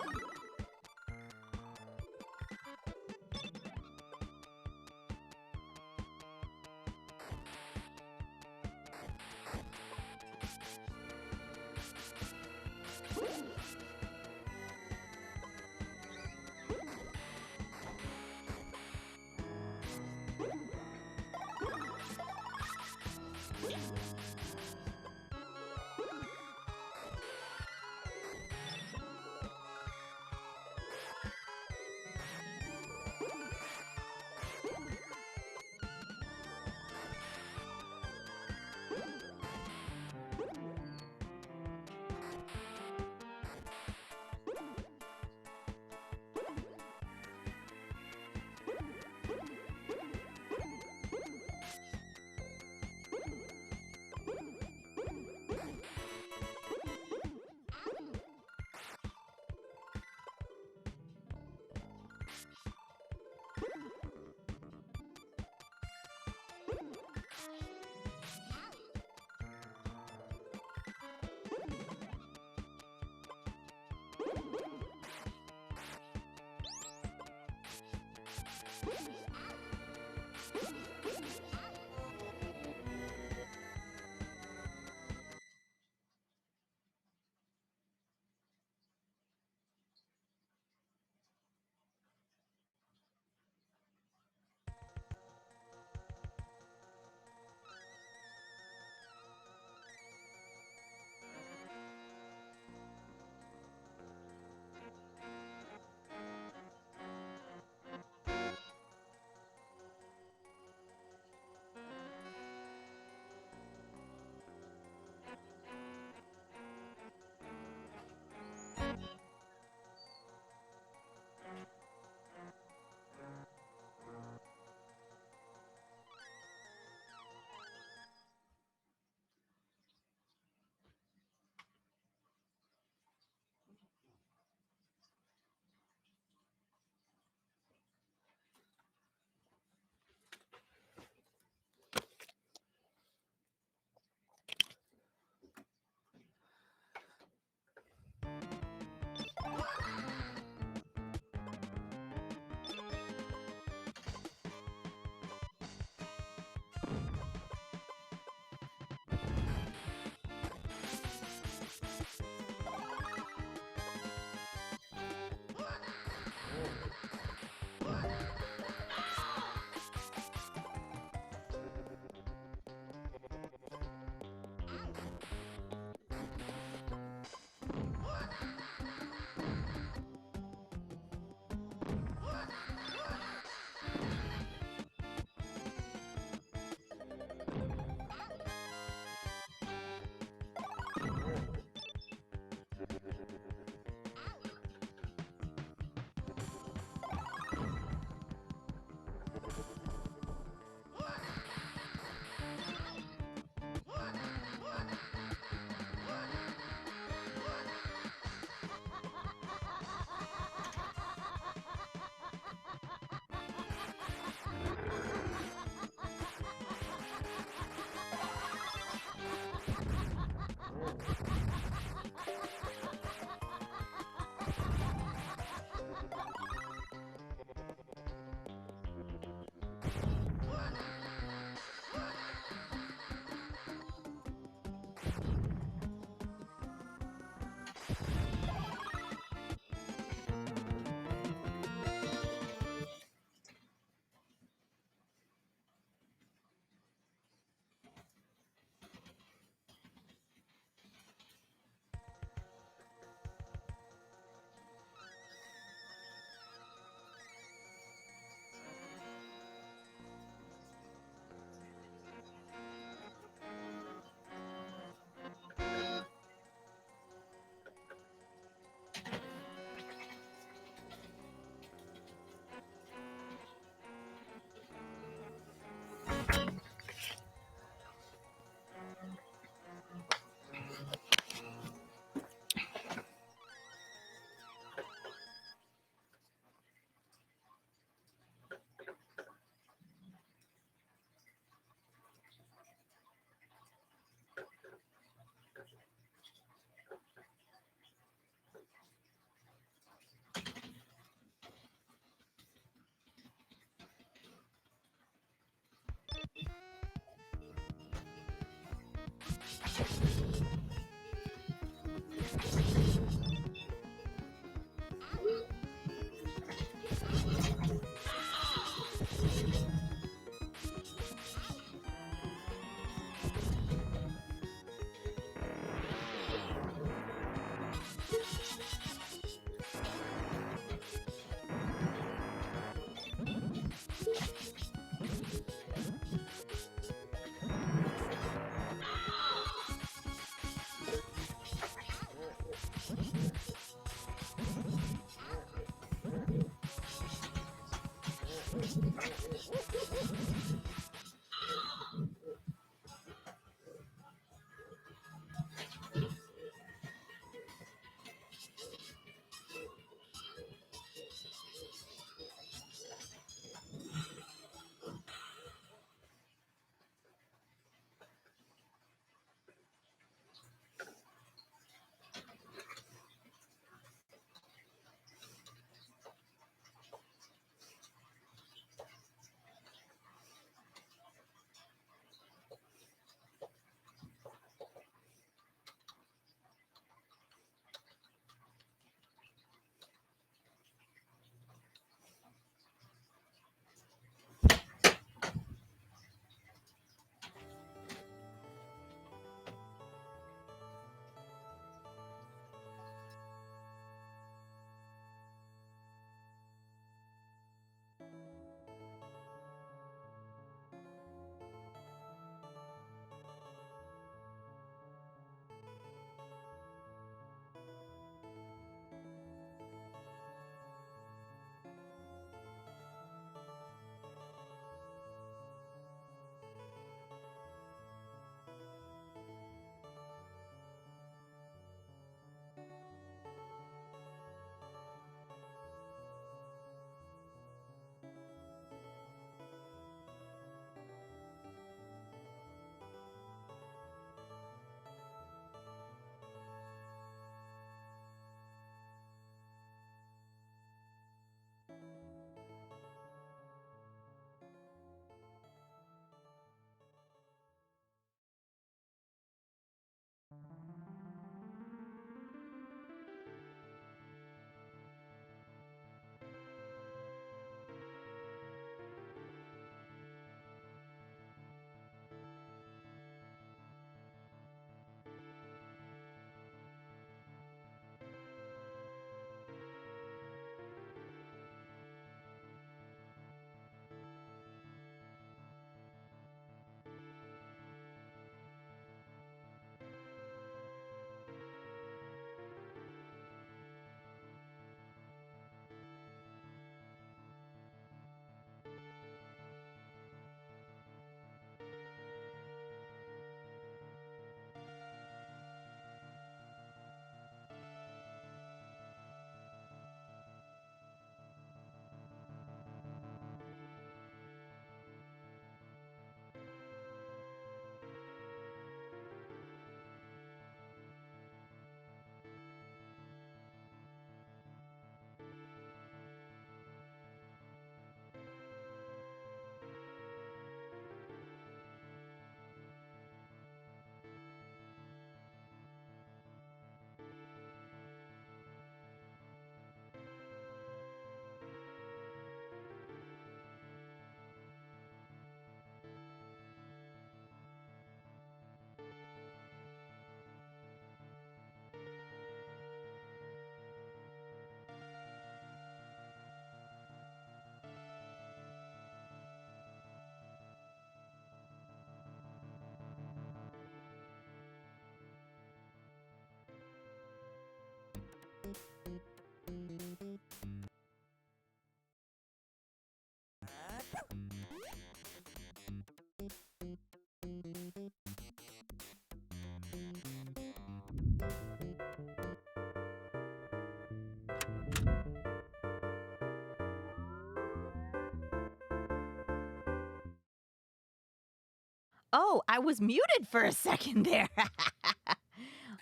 Oh, I was muted for a second there.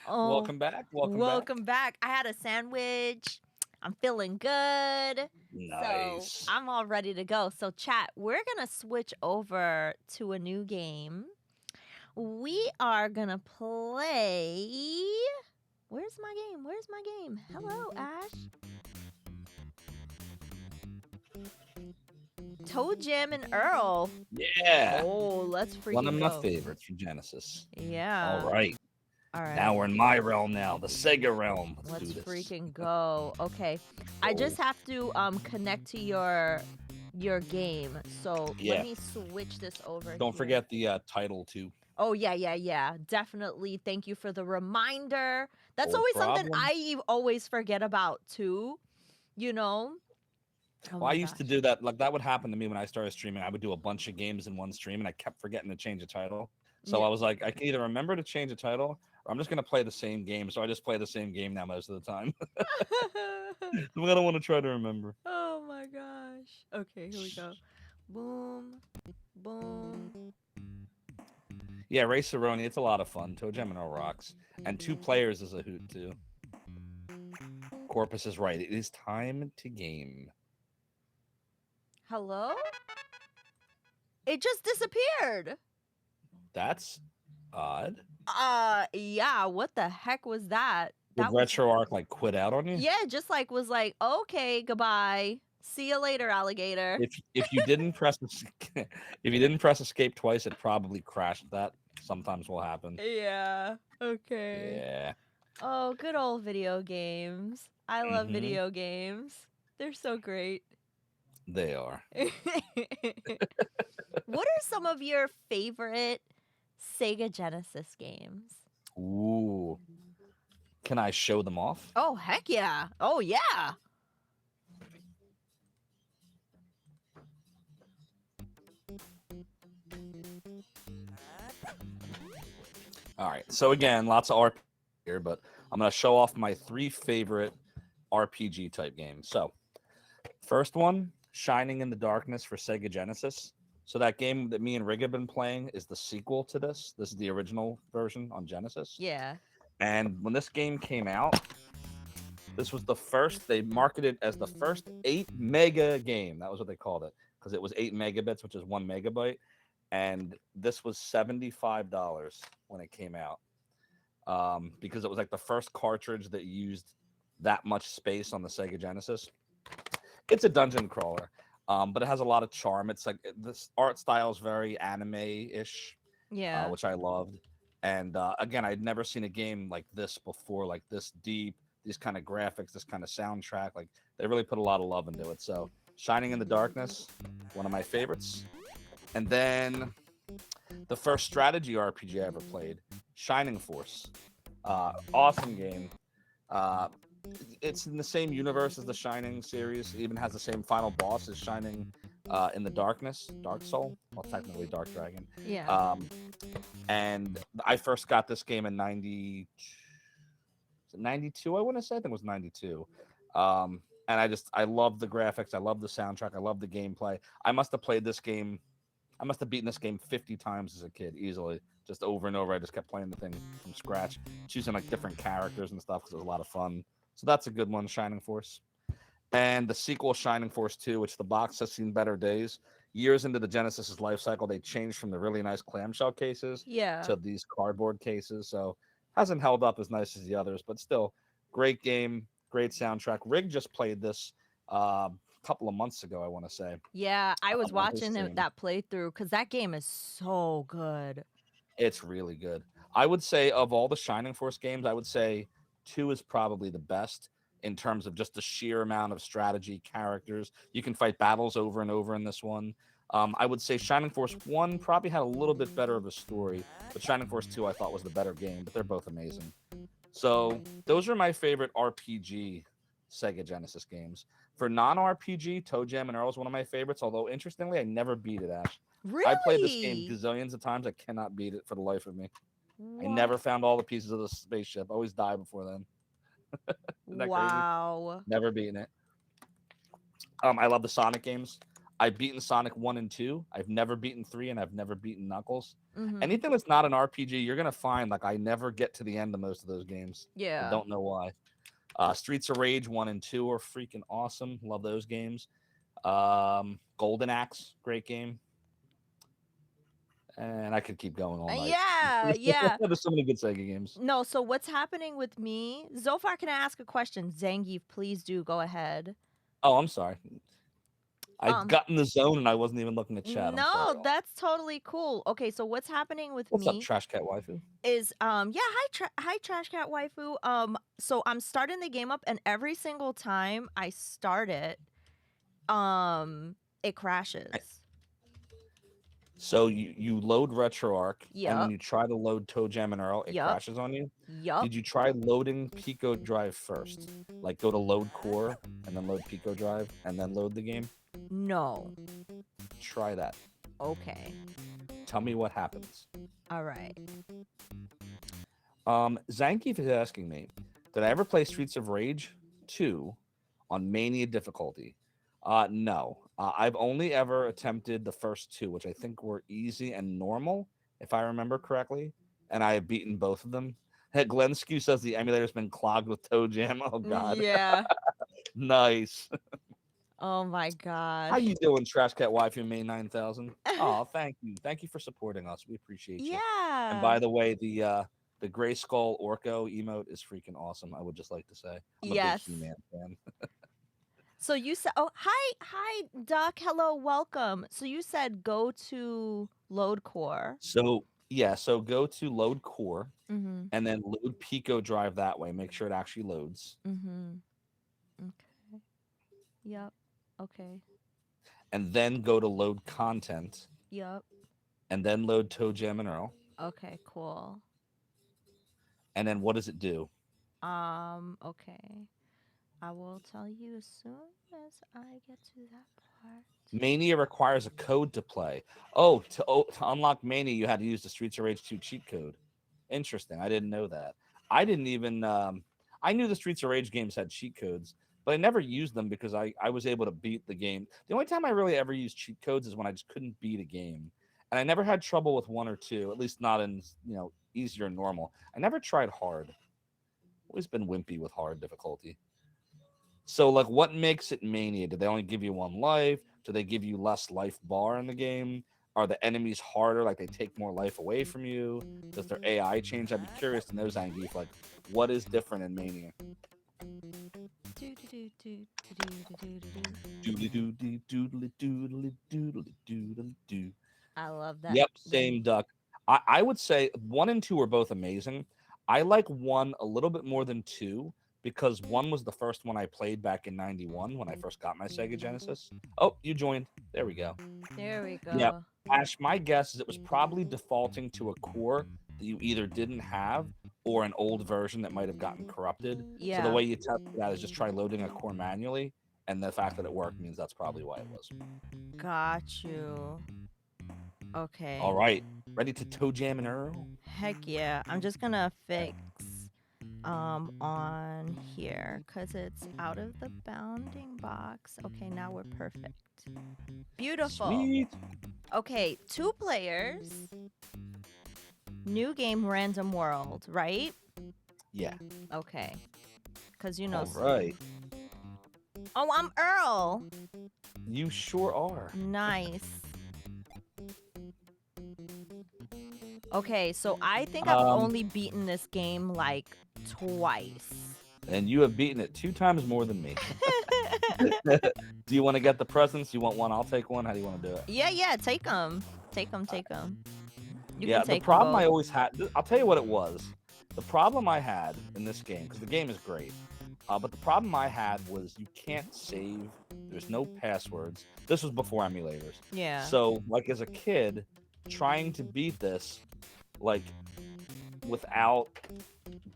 Oh, Welcome back. Welcome back. welcome back. I had a sandwich. I'm feeling good. So Nice. I'm all ready to go. So, chat, we're going to switch over to a new game. We are going to play. Where's my game? Where's my game? Hello, Ash. Toe Jam and Earl. Yeah. Oh, let's One of freaking my go. favorites from Genesis. Yeah. All right. All right. Now we're in my realm now, the Sega realm. Let's Let's do this. freaking go. Okay. I Oh. just have to connect to your game. So Yeah. let me switch this over. Don't here. forget the title too. Oh yeah. Definitely. Thank you for the reminder. That's No always something problem. I always forget about too. You know? Oh Well, I my used to gosh. do that. Like that would happen to me when I started streaming. I would do a bunch of games in one stream, and I kept forgetting to change the title. So Yeah. I was like, I can either remember to change the title, or I'm just gonna play the same game. So I just play the same game now most of the time. I don't want to try to remember. Oh my gosh. Okay, here we go. Boom. Boom. Yeah, Raceroni, it's a lot of fun. Toe Jam and Earl rocks, and 2 players is a hoot too. Corpus is right. It is time to game. Hello? It just disappeared. That's odd. Yeah, what the heck was that? Did That was RetroArch like quit out on you? Yeah, just like was like, "Okay, goodbye. See you later, alligator." If you didn't press if you didn't press escape twice, it probably crashed. That sometimes will happen. Yeah. Okay. Yeah. Oh, good old video games. I love Mhm. video games. They're so great. They are. What are some of your favorite Sega Genesis games? Ooh. Can I show them off? Oh, heck yeah. Oh, yeah. All right. So again, lots of RPG here, but I'm going to show off my 3 favorite RPG type games. So, first one, Shining in the Darkness for Sega Genesis. So that game that me and Rig have been playing is the sequel to this. This is the original version on Genesis. Yeah. And when this game came out, this was the first, they marketed it as the first 8 mega game. That was what they called it, because it was 8 megabits, which is 1 megabyte. And this was $75 when it came out, because it was like the first cartridge that used that much space on the Sega Genesis. It's a dungeon crawler, but it has a lot of charm. It's like this art style is very anime-ish, Yeah. which I loved. And again, I'd never seen a game like this before, like this deep, these kind of graphics, this kind of soundtrack. Like they really put a lot of love into it. So Shining in the Darkness, one of my favorites. And then the first strategy RPG I ever played, Shining Force. Awesome game. It's in the same universe as the Shining series. It even has the same final boss as Shining in the Darkness, Dark Soul. Well, technically Dark Dragon. Yeah. And I first got this game in 92, I want to say. I think it was 92. And I love the graphics. I love the soundtrack. I love the gameplay. I must have played this game. I must have beaten this game 50 times as a kid, easily. Just over and over. I just kept playing the thing from scratch, choosing like different characters and stuff because it was a lot of fun. So that's a good one, Shining Force. And the sequel, Shining Force 2, which the box has seen better days. Years into the Genesis's life cycle, they changed from the really nice clamshell cases Yeah. to these cardboard cases. So hasn't held up as nice as the others, but still great game, great soundtrack. Rig just played this a couple of months ago, I want to say. Yeah, I was on his watching stream. that playthrough because that game is so good. It's really good. I would say of all the Shining Force games, I would say 2 is probably the best in terms of just the sheer amount of strategy, characters. You can fight battles over and over in this one. I would say Shining Force 1 probably had a little bit better of a story, but Shining Force 2 I thought was the better game, but they're both amazing. So those are my favorite RPG Sega Genesis games. For non-RPG, Toe Jam and Earl is one of my favorites, although interestingly, I never beat it, Ash. Really? I played this game gazillions of times. I cannot beat it for the life of me. I never found all the pieces of the spaceship. I always die before then. Isn't that crazy? Wow. Never beaten it. I love the Sonic games. I've beaten Sonic 1 and 2. I've never beaten 3, and I've never beaten Knuckles. Mm-hmm. Anything that's not an RPG, you're gonna find like I never get to the end of most of those games. I Yeah. don't know why. Streets of Rage 1 and 2 are freaking awesome. Love those games. Golden Axe, great game. And I could keep going all night. Yeah, yeah. There's so many good Sega games. No, so what's happening with me? Zophar, can I ask a question? Zangief, please do go ahead. Oh, I'm sorry. I Um, got in the zone and I wasn't even looking at chat. I'm sorry. no, that's totally cool. Okay, so what's happening with What's up, me Trash Cat Waifu? is yeah, hi Trash Cat Waifu. So I'm starting the game up and every single time I start it, it crashes. So you load RetroArch, and when Yep. you try to load ToeJam and Earl, it Yup. crashes on you. Yup. Did you try loading Pico Drive first? Like go to load core and then load Pico Drive and then load the game? No. Try that. Okay. Tell me what happens. All right. Zangief is asking me, did I ever play Streets of Rage 2 on Mania difficulty? No. I've only ever attempted the first two, which I think were easy and normal, if I remember correctly, and I have beaten both of them. Hey, Glenn Skew says the emulator's been clogged with ToeJam. Oh God, Yeah. nice. Oh my How gosh. you doing, Trash Cat Waifu May 9000? Oh, thank you for supporting us. We appreciate you. And by Yeah. the way, the Gray Skull Orko emote is freaking awesome. I would just like to say I'm a big Yes. He-Man fan. So you said, oh, hi, Duck. Hello, welcome. So you said go to load core. So yeah, so go to load core Mm-hmm. and then load Pico Drive that way. Make sure it actually loads. Mm-hmm. Okay. Yep. Okay. And then go to load content Yep. and then load ToeJam and Earl. Okay, cool. And then what does it do? Okay. I will tell you as soon as I get to that part. Mania requires a code to play. Oh, to unlock Mania, you had to use the Streets of Rage 2 cheat code. Interesting. I didn't know that. I didn't even. I knew the Streets of Rage games had cheat codes, but I never used them because I was able to beat the game. The only time I really ever used cheat codes is when I just couldn't beat a game, and I never had trouble with one or two. At least not in easier and normal. I never tried hard. Always been wimpy with hard difficulty. So, like, what makes it Mania? Do they only give you one life? Do they give you less life bar in the game? Are the enemies harder? Like, they take more life away from you? Does their AI change? I'd be curious to know, Zangief, like, what is different in Mania? Doodly doodly doodly doodly doodly doo. I love that. Yep, same Duck. I would say 1 and 2 are both amazing. I like 1 a little bit more than 2 because 1 was the first one I played back in 91 when I first got my Sega Genesis. Oh, you joined. There we go. There we go. Yep. Ash, my guess is it was probably defaulting to a core that you either didn't have or an old version that might have gotten corrupted. Yeah. So the way you test that is just try loading a core manually, and the fact that it worked means that's probably why it was. Got you. Okay. All right. Ready to ToeJam and Earl? Heck yeah. I'm just gonna fix on here because it's out of the bounding box. Okay, now we're perfect. Beautiful. Sweet. Okay, 2 players. New game, random world, right? Yeah. Okay. Because you know. All right. Oh, I'm Earl. You sure are. Nice. Okay, so I think I've only beaten this game like twice. And you have beaten it 2 times more than me. Do you want to get the presents? You want one? I'll take one. How do you want to do it? Yeah, take them. Take them. You Yeah, can take the problem 'em I both. always had, I'll tell you what it was. The problem I had in this game, because the game is great, but the problem I had was you can't save. There's no passwords. This was before emulators. Yeah. So, like, as a kid, trying to beat this, like, without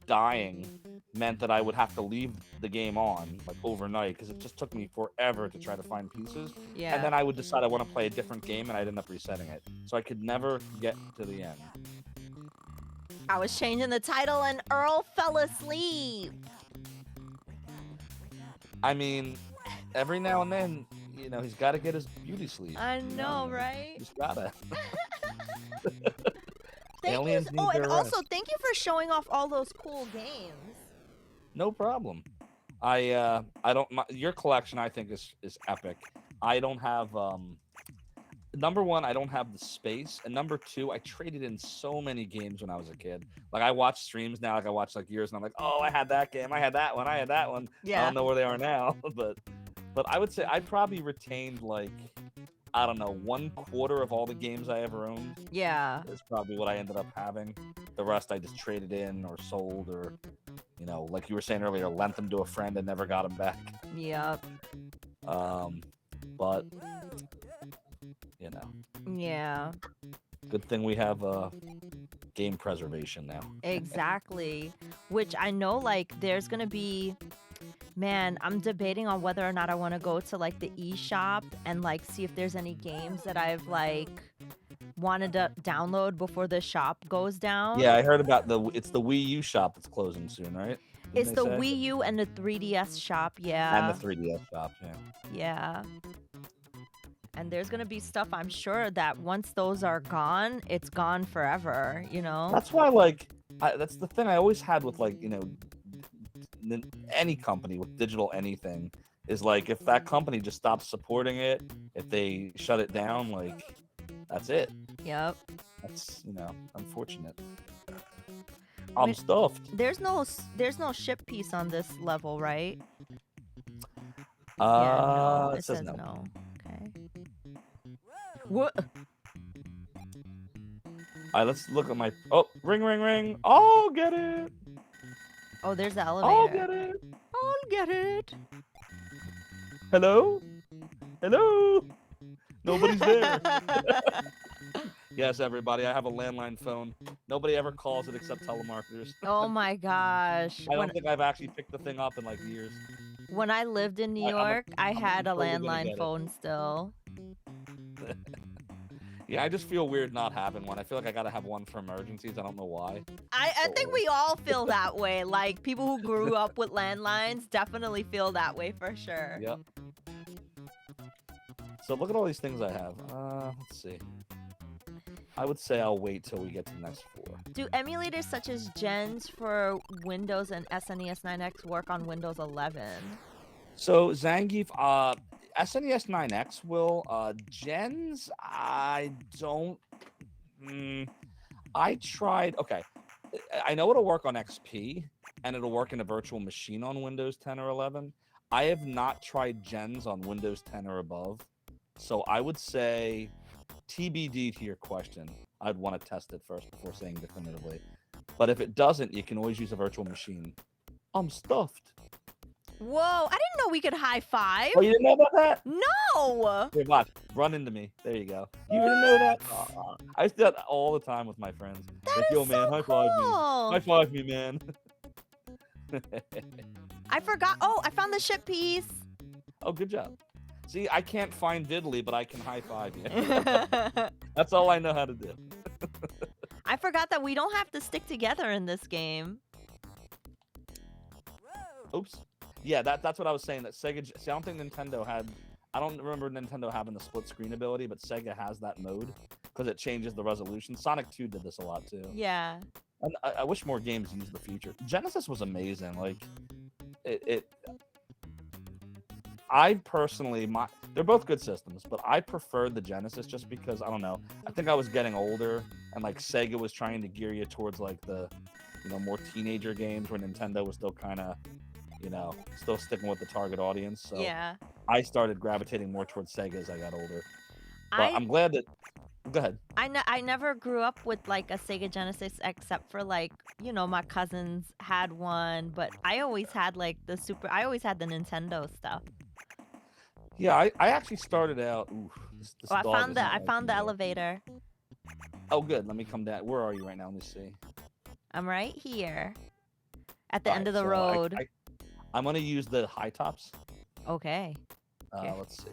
dying meant that I would have to leave the game on, like, overnight, because it just took me forever to try to find pieces. Yeah. And then I would decide I want to play a different game, and I'd end up resetting it. So I could never get to the end. I was changing the title and Earl fell asleep. I mean, every now and then he's got to get his beauty sleep. I know, right? He's gotta. Thank you. Aliens Oh, need and their also rest. thank you for showing off all those cool games. No problem. I don't. Your collection, I think, is epic. I don't have number one, I don't have the space, and number two, I traded in so many games when I was a kid. Like I watch streams now, like I watch like years, and I'm like, oh, I had that game, I had that one, I had that one. I Yeah. don't know where they are now, but I would say I probably retained like, I don't know, 1/4 of all the games I ever owned. Yeah. Is probably what I ended up having. The rest I just traded in or sold, or like you were saying earlier, lent them to a friend and never got them back. Yep. But Yeah. good thing we have game preservation now. Exactly. Which I know, like, there's gonna be. Man, I'm debating on whether or not I want to go to like the eShop and like see if there's any games that I've like wanted to download before the shop goes down. Yeah, I heard about it's the Wii U shop that's closing soon, right? It's Didn't the they say? Wii U and the 3DS shop, And yeah. the 3DS shop, yeah. Yeah. And there's gonna be stuff, I'm sure, that once those are gone, it's gone forever, you know? That's why, like, that's the thing I always had with, like, any company with digital anything is like, if that company just stops supporting it, if they shut it down, like, that's it. Yep. That's, unfortunate. I'm stuffed. There's no ship piece on this level, right? No, It says no. no. Okay. What? All right, let's look at my. Oh, ring, ring, ring. I'll get it. Oh, there's the I'll elevator. get it. I'll get it. Hello? Hello? Nobody's there. Yes, everybody. I have a landline phone. Nobody ever calls it except telemarketers. Oh my gosh. I don't think I've actually picked the thing up in like years. When I lived in New York, I had a totally gonna landline get it. phone still. Yeah, I just feel weird not having one. I feel like I gotta have one for emergencies. I don't know why. I think we all feel that way. Like, people who grew up with landlines definitely feel that way for sure. Yep. So look at all these things I have. Let's see. I would say I'll wait till we get to the next floor. Do emulators such as Gens for Windows and SNES 9X work on Windows 11? So Zangief, SNES 9X will. Gens, I don't. I tried. Okay, I know it'll work on XP and it'll work in a virtual machine on Windows 10 or 11. I have not tried Gens on Windows 10 or above, so I would say TBD to your question. I'd want to test it first before saying definitively. But if it doesn't, you can always use a virtual machine. I'm stuffed. Whoa, I didn't know we could high five. Oh, you didn't know about that? No. Here, watch. Run into me. There you go. You didn't know that? I used to do that all the time with my friends. That like, is yo, man, so high five me. cool. High five me, man. I forgot. Oh, I found the ship piece. Oh, good job. See, I can't find diddly, but I can high five you. That's all I know how to do. I forgot that we don't have to stick together in this game. Oops. Yeah, that's what I was saying. That Sega. See, I don't think Nintendo had. I don't remember Nintendo having the split screen ability, but Sega has that mode because it changes the resolution. Sonic 2 did this a lot too. Yeah. And I wish more games used the feature. Genesis was amazing. Like, I personally, they're both good systems, but I preferred the Genesis just because, I don't know, I think I was getting older and like Sega was trying to gear you towards like the, more teenager games where Nintendo was still kind of, still sticking with the target audience. So Yeah. I started gravitating more towards Sega as I got older. But I'm glad that, go ahead. I never grew up with like a Sega Genesis except for like, my cousins had one, but I always had like I always had the Nintendo stuff. Yeah, I actually started out. Ooh, this I dog found is the not I found the liking me. elevator. Oh, good. Let me come down. Where are you right now? Let me see. I'm right here at the All end right, of the so road. I'm gonna use the high tops. Okay. Okay. Let's see.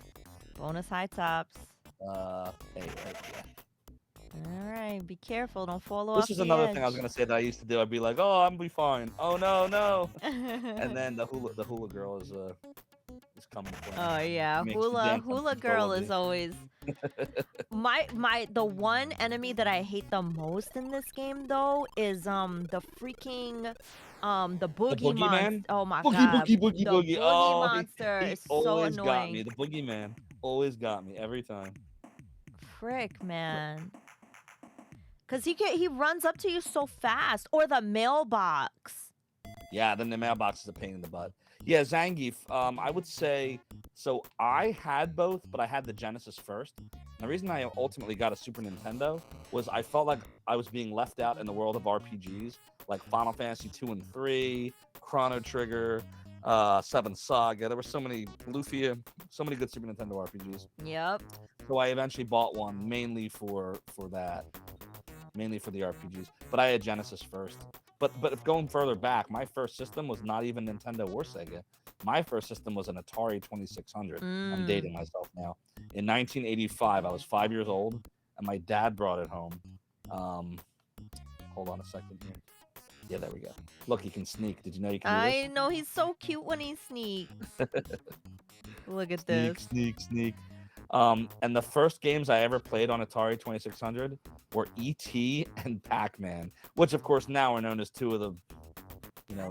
Bonus high tops. Hey, All right, be careful, don't fall off. This is another thing I was gonna say that I used to do. I'd be like, "Oh, I'm be fine." Oh no, no. And then the hula girl is just come and play. Oh yeah, Makes you dance on Hula Girl is controllably. always the one enemy that I hate the most in this game though is the freaking the The boogie monster. boogeyman? Oh my Boogie, god, boogie, boogie, the boogie. boogie Oh, monster he is so always got me. annoying. The boogeyman always got me every time. Frick, man. Cause he runs up to you so fast, or the mailbox. Yeah, then the mailbox is a pain in the butt. Yeah, Zangief, I would say, so I had both, but I had the Genesis first. And the reason I ultimately got a Super Nintendo was I felt like I was being left out in the world of RPGs, like Final Fantasy 2 and 3, Chrono Trigger, Seven Saga. There were so many, Lufia, so many good Super Nintendo RPGs. Yep. So I eventually bought one mainly for that, mainly for the RPGs. But I had Genesis first. But if going further back, my first system was not even Nintendo or Sega. My first system was an Atari 2600. I'm dating myself now. In 1985, I was 5 years old, and my dad brought it home. Hold on a second here. Yeah, there we go. Look, he can sneak. Did you know you can do this? I know he's so cute when he sneaks. Look at Sneak, this. sneak, sneak. And the first games I ever played on Atari 2600 were E.T. and Pac-Man, which of course now are known as two of the,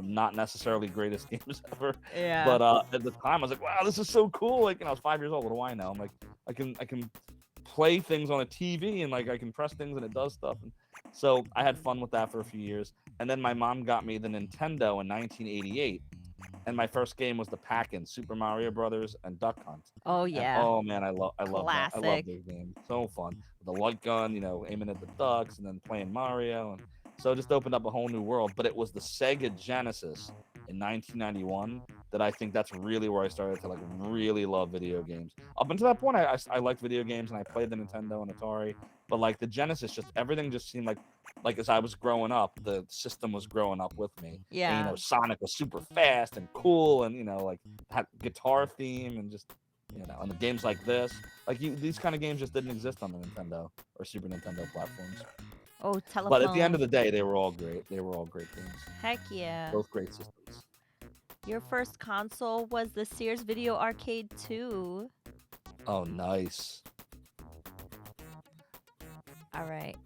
not necessarily greatest games ever. Yeah. But at the time, I was like, wow, this is so cool. Like, I was 5 years old. What do I know? I'm like, I can play things on a TV and like I can press things and it does stuff. And so I had fun with that for a few years. And then my mom got me the Nintendo in 1988. And my first game was the Pac-In, Super Mario Brothers and Duck Hunt. Oh And, yeah. oh man, I love that. I love Classic. those games. So fun. With the light gun, aiming at the ducks and then playing Mario. And so it just opened up a whole new world. But it was the Sega Genesis in 1991 that I think that's really where I started to like really love video games. Up until that point, I liked video games and I played the Nintendo and Atari. But like the Genesis, everything just seemed like as I was growing up, the system was growing up with me. Yeah. And, Sonic was super fast and cool, and like had guitar theme and just and the games like this, these kind of games just didn't exist on the Nintendo or Super Nintendo platforms. Oh, telephone. But at the end of the day, they were all great. They were all great games. Heck yeah. Both great systems. Your first console was the Sears Video Arcade 2. Oh, nice. All right.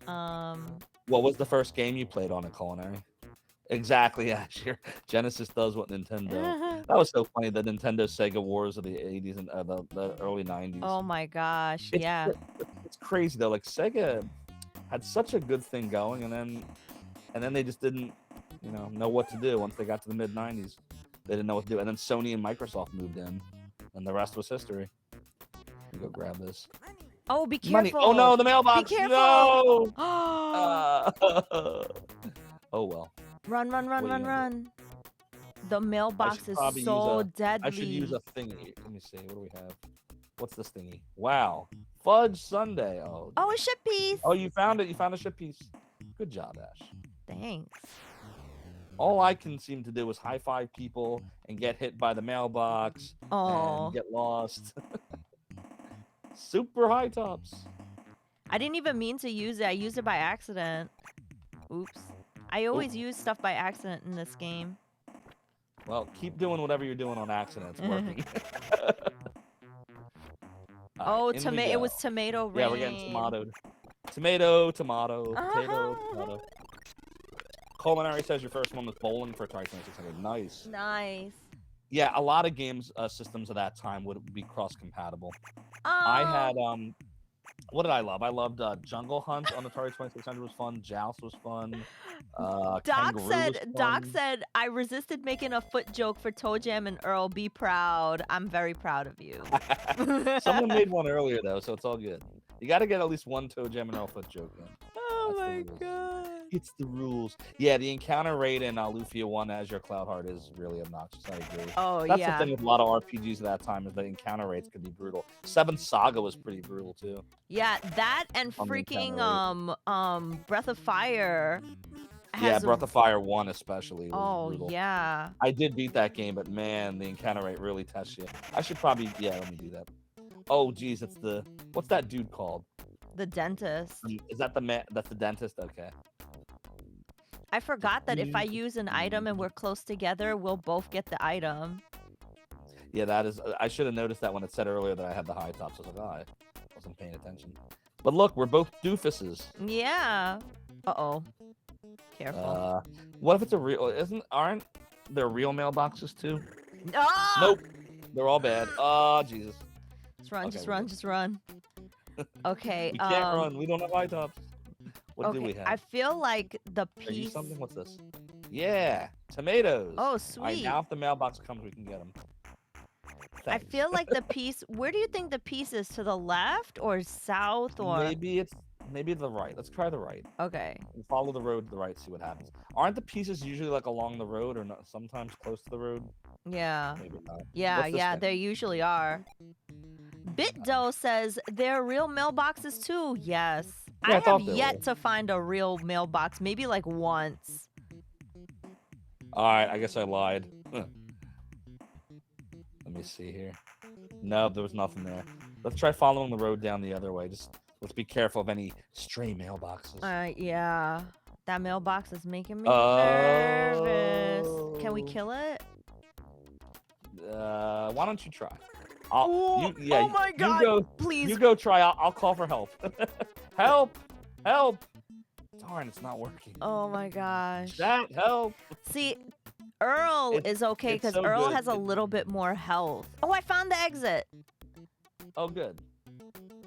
What was the first game you played on a culinary? Exactly, yeah, sure. Genesis does what Nintendo. That was so funny. The Nintendo Sega Wars of the 80s and the early 90s. Oh my gosh, yeah. It's crazy though. Like Sega had such a good thing going, and then they just didn't, know what to do once they got to the mid 90s. They didn't know what to do, and then Sony and Microsoft moved in, and the rest was history. Let me go grab this. Oh, be Money. careful! Oh no, the mailbox! Be careful! No! Oh, Oh well. run! The mailbox is probably so use deadly. I should use a thingy. Let me see. What do we have? What's this thingy? Wow. Fudge Sunday. Oh. Oh, a ship piece! Oh, you found it. You found a ship piece. Good job, Ash. Thanks. All I can seem to do is high-five people and get hit by the mailbox Oh. and get lost. Super high tops. I didn't even mean to use it. I used it by accident. Oops. I always use stuff by accident in this game. Well, keep doing whatever you're doing on accident. It's working. Oh, in we it go. was tomato rain. Yeah, we're getting tomatoed. Tomato, potato, tomato. Culinary says your first one was bowling for Atari 2600. Nice. Nice. Yeah, a lot of games systems of that time would be cross-compatible. I had what did I love? I loved Jungle Hunt on Atari 2600 was fun. Joust was fun. Doc said I resisted making a foot joke for Toe Jam and Earl. Be proud. I'm very proud of you. Someone made one earlier though, so it's all good. You got to get at least one Toe Jam and Earl foot joke in. Oh That's the my rules. god. It's the rules. Yeah, the encounter rate in Lufia 1 as your Cloudheart is really obnoxious. I agree. Oh That's yeah. the thing with a lot of RPGs at that time is the encounter rates could be brutal. Seven Saga was pretty brutal too. Yeah, that and On the freaking encounter Breath of Fire. Yeah, Breath of Fire 1 especially was brutal. Yeah. I did beat that game, but man, the encounter rate really tests you. I should probably, let me do that. Oh, geez, what's that dude called? The dentist. Is that that's the dentist? Okay. I forgot that if I use an item and we're close together, we'll both get the item. Yeah, that is. I should have noticed that when it said earlier that I had the high tops. I was like, oh, I wasn't paying attention. But look, we're both doofuses. Yeah. Uh-oh. Careful. What if it's a real? Aren't there real mailboxes too? Ah! Nope, they're all bad. Oh, Jesus. Just run, Okay, just we're run, good. just run. Okay, We can't run. We don't have high tops. What do okay, we have? I feel like the Are you piece. something? What's this? Yeah, tomatoes. Oh, All right, sweet. now if the mailbox comes, we can get them. I feel like the piece. Where do you think the piece is? To the left or south or? Maybe the right. Let's try the right. Okay. And follow the road to the right. See what happens. Aren't the pieces usually like along the road or not, sometimes close to the road? Yeah. Maybe not. Yeah, What's this yeah, thing? they usually are. BitDo says there are real mailboxes too. Yes. Yeah, I I have thought there yet were. to find a real mailbox, maybe like once. All right, I guess I lied. Let me see here. No, there was nothing there. Let's try following the road down the other way. Just let's be careful of any stray mailboxes. Yeah. That mailbox is making me nervous. Can we Oh. kill it? Why don't you try? Oh my God, You go. please. You go try. I'll call for help. Help! Help! Darn, it's not working. Oh my gosh. That help! See, Earl is okay it's because so Earl good. has a little bit more health. Oh, I found the exit. Oh, good.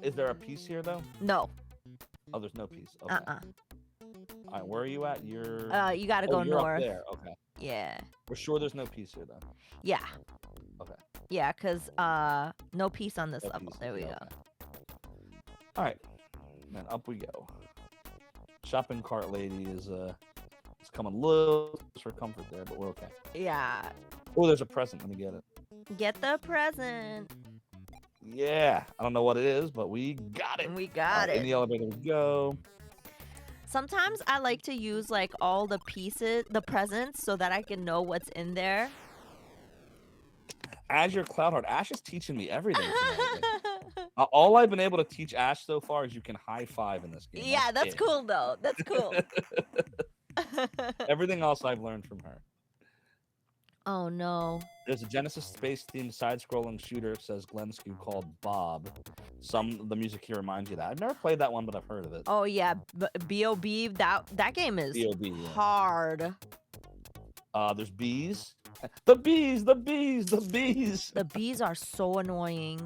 Is there a piece here though? No. Oh, there's no piece. Okay. Uh-uh. All right, where are you at? You're. You gotta go you're north. Up there. Okay. Yeah. We're sure there's no piece here though. Yeah. Okay. Yeah, because no piece on this No level. piece. There we Okay. go. All right. Then up we go. Shopping cart lady is coming a little for comfort there, but we're okay. Yeah. Oh, there's a present. Let me get it. Get the present. Yeah. I don't know what it is, but we got it. We All got right, in it. the elevator we go. Sometimes I like to use like all the pieces, the presents, so that I can know what's in there. Azure Cloudheart. Ash is teaching me everything tonight. All I've been able to teach Ash so far is you can high five in this game. Yeah, that's it. cool though. That's cool. Everything else I've learned from her. Oh no. There's a Genesis space-themed side-scrolling shooter, says Glenskew, called Bob. Some of the music here reminds you of that. I've never played that one, but I've heard of it. Oh yeah, B.O.B. That game is B.O.B., yeah. hard. There's bees. The bees, the bees, the bees. The bees are so annoying.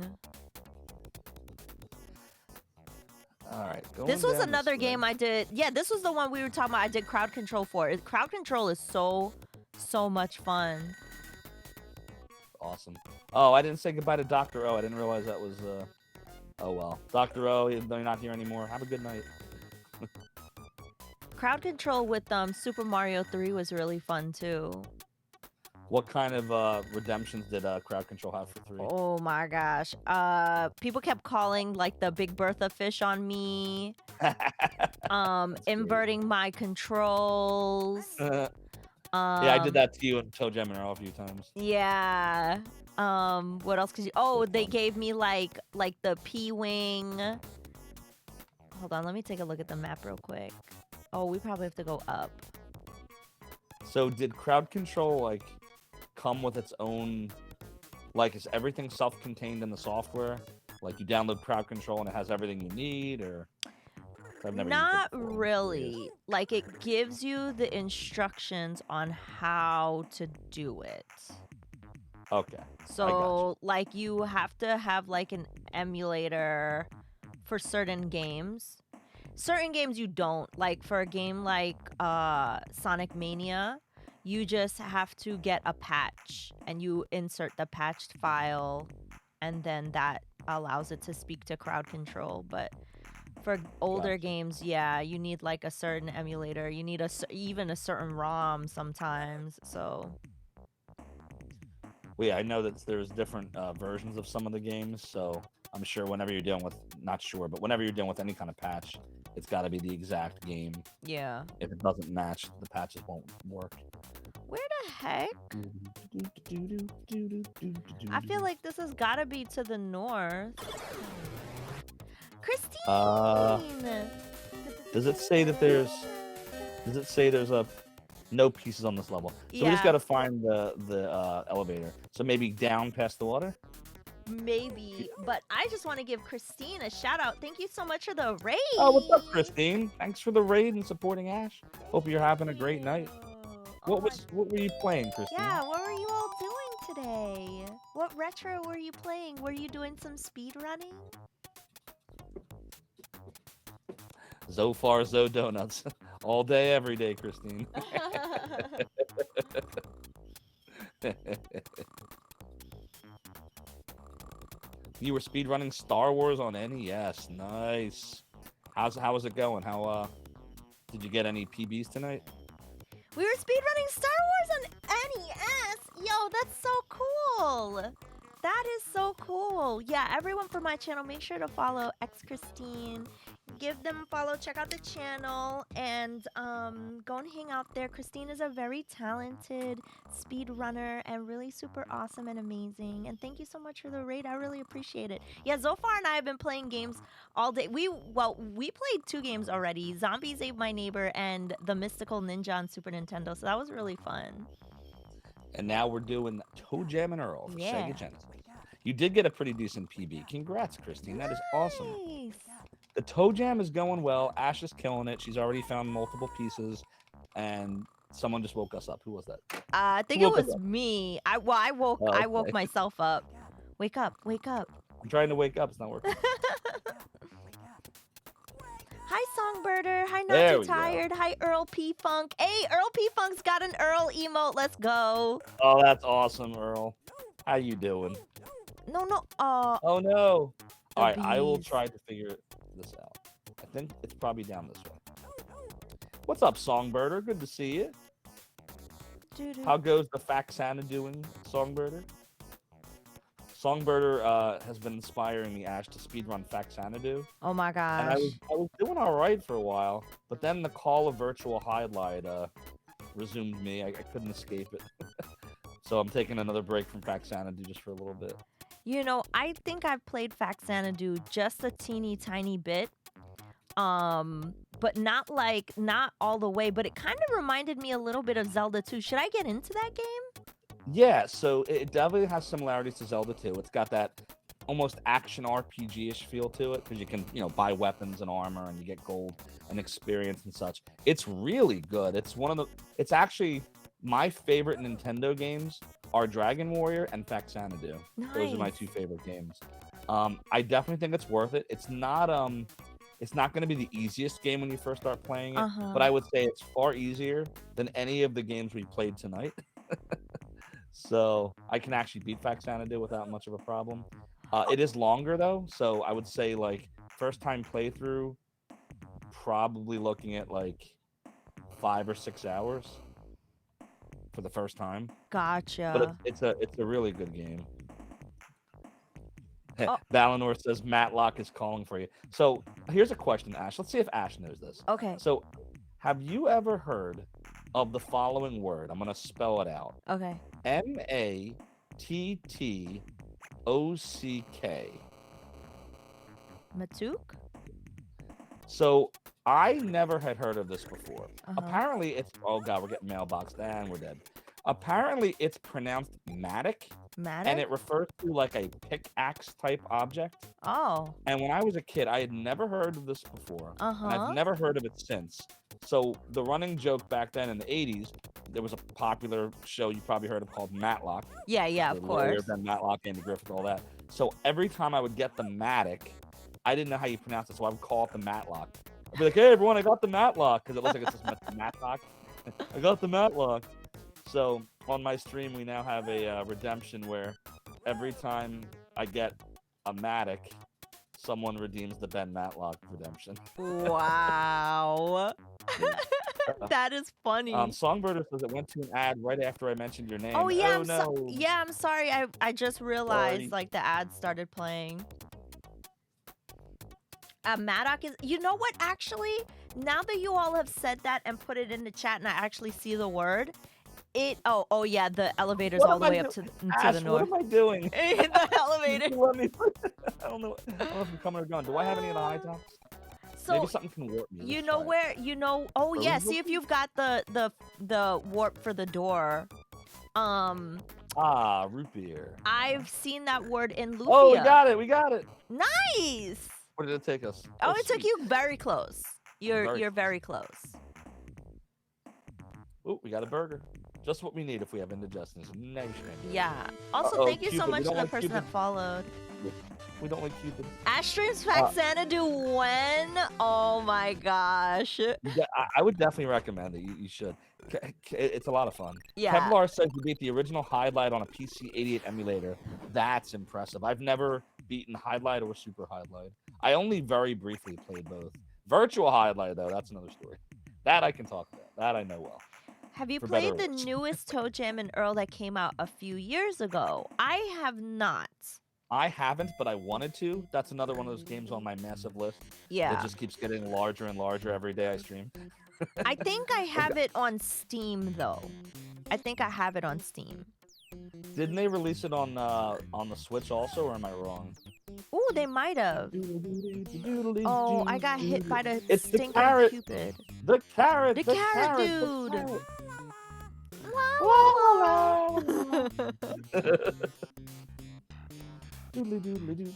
All right. This was another game I did. Yeah, this was the one we were talking about. I did crowd control for. Crowd control is so much fun. Awesome. Oh, I didn't say goodbye to Dr. O. I didn't realize that was. Oh well. Dr. O, they're not here anymore. Have a good night. Crowd control with Super Mario 3 was really fun too. What kind of redemptions did crowd control have for 3? Oh my gosh. People kept calling like the Big Bertha fish on me. Inverting my controls. Yeah, I did that to you and Toe Gem and Earl a few times. Yeah. What else could you? Oh, they gave me like the P-wing. Hold on, let me take a look at the map real quick. Oh, we probably have to go up. So did crowd control like come with its own, like, is everything self-contained in the software? Like you download crowd control and it has everything you need, or? I've never used it Not before. really. Like it gives you the instructions on how to do it. Okay. So like you have to have like an emulator for certain games. Certain games you don't. Like for a game like Sonic Mania, you just have to get a patch and you insert the patched file and then that allows it to speak to crowd control. But for older games, yeah, you need like a certain emulator. You need even a certain ROM sometimes. So Well, yeah, I know that there's different versions of some of the games, so I'm sure whenever you're dealing with, not sure, but whenever you're dealing with any kind of patch, it's got to be the exact game. yeah. If it doesn't match, the patches won't work. Where the heck? I feel like this has got to be to the north. Christine! Does it say that there's? Does it say there's a no pieces on this level. So we just Yeah, got to find the elevator. So maybe down past the water. maybe. But I just want to give Christine a shout out. Thank you so much for the Oh, what's up, raid. Christine? Thanks for the raid and supporting Ash. Hope you're having a great night. Oh my. What were you playing, Christine? Yeah, what were you all doing today? What retro were you playing? Were you doing some speed running? Zophar, Zo Donuts. All day, every day, Christine. You were speedrunning Star Wars on NES. Nice. How was it going? How did you get any PBs tonight? We were speedrunning Star Wars on NES. Yo, that's so cool. That is so cool. Yeah, everyone from my channel, make sure to follow X Christine. Give them a follow, check out the channel, and go and hang out there. Christine is a very talented speedrunner and really super awesome and amazing. And thank you so much for the raid. I really appreciate it. Yeah, Zophar and I have been playing games all day. We played 2 games already. Zombies Ate My Neighbor and The Mystical Ninja on Super Nintendo. So that was really fun. And now we're doing Toe Jam and Earl for Yeah. Sega Genesis. You did get a pretty decent PB. Congrats, Christine. That is awesome. Nice. The Toe Jam is going well. Ash is killing it. She's already found multiple pieces, and someone just woke us up. Who was that? I think Who it woke us was up? me. I woke Oh, I woke okay. myself up. Wake up, wake up. I'm trying to wake up. It's not working. Hi Songbirder. Hi Not There Too we go. Tired. Hi Earl P Funk. Hey, Earl P Funk's got an Earl emote. Let's go. Oh, that's awesome, Earl. How you doing? No. Oh no. The All right, I will bees. try to figure this out. I think it's probably down this way. What's up, Songbirder? Good to see you. Doo-doo. How goes the Faxana doing, Songbirder? Songbirder has been inspiring me, Ash, to speedrun Faxanadu. Oh my And gosh. I was doing all right for a while, but then the Call of Virtual Highlight resumed me. I couldn't escape it. So I'm taking another break from Faxanadu just for a little bit. You know, I think I've played Faxanadu just a teeny tiny bit. But not all the way, but it kind of reminded me a little bit of Zelda 2. Should I get into that game? Yeah, so it definitely has similarities to Zelda 2. It's got that almost action RPG-ish feel to it because you can, buy weapons and armor and you get gold and experience and such. It's really good. It's actually my favorite Nintendo games are Dragon Warrior and Faxanadu. Those are my Nice. 2 favorite games. I definitely think it's worth it. It's not going to be the easiest game when you first start playing it, Uh-huh. but I would say it's far easier than any of the games we played tonight. So I can actually beat Faxanadu without much of a problem. It is longer though, so I would say like first time playthrough, probably looking at like 5 or 6 hours for the first time. But Gotcha. it's a really good game. Oh. Valinor says Matlock is calling for you. So here's a question, Ash. Let's see if Ash knows this. Okay. So have you ever heard of the following word? I'm gonna spell it out. Okay. Mattock. Matuk? So I never had heard of this before. Uh-huh. Apparently it's oh god, we're getting mailboxed and we're dead. Apparently it's pronounced mattock Matter? and it refers to like a pickaxe type object. Oh. And when I was a kid, I had never heard of this before. And Uh-huh. I've never heard of it since. So the running joke back then in the 80s, there was a popular show you probably heard of called Matlock. Yeah, The of lawyer, course. Ben Matlock, Andy Griffith, all that. So every time I would get the Mattock, I didn't know how you pronounce it, so I would call it the Matlock. I'd be like, hey, everyone, I got the Matlock, because it looks like it's just Matlock. I got the Matlock. So on my stream, we now have a redemption where every time I get a Mattock, someone redeems the Ben Matlock redemption. Wow. That is funny. Songbirder says it went to an ad right after I mentioned your name. Oh yeah, no. I'm sorry. I just realized Sorry. like the ad started playing. Maddock is. You know what? Actually, now that you all have said that and put it in the chat, and I actually see the word, it. Oh yeah, the elevator's What all am the I way do- up to the Ash, north. what am I doing? The elevator. You let me- I don't know if I'm coming or going. Do I have any of the high tops? So Maybe something can warp me. you Let's know try it. where oh Are we yeah, see if looking? you've got the warp for the door. Ah, root beer. I've seen that word in Oh, we Lufia. got it. We got it. Nice. Where did it take us? Oh, Oh, it took sweet. you very close. You're Very very close. Oh, we got a burger. Just what we need if we have indigestion. Nice. Yeah. Also, Uh-oh, thank you so Cupid. We much to don't the like person Cupid. that followed. We don't like Cupid. Ashstream's Pack Xanadu when? Oh my gosh. Yeah, I would definitely recommend it. You should. It's a lot of fun. Yeah. Kevlar says you beat the original Highlight on a PC-88 emulator. That's impressive. I've never beaten Highlight or Super Highlight. I only very briefly played both. Virtual Highlight, though, that's another story. That I can talk about. That I know well. Have you For better played or the worse. newest Toe Jam and Earl that came out a few years ago? I have not. I haven't, but I wanted to. That's another one of those games on my massive list. Yeah. That just keeps getting larger and larger every day I stream. I think I have it on Steam though. I think I have it on Steam. Didn't they release it on the Switch also, or am I wrong? Ooh, they might have. Oh, I got hit by the It's the stinking carrot. Cupid. The carrot. The carrot dude. The carrot.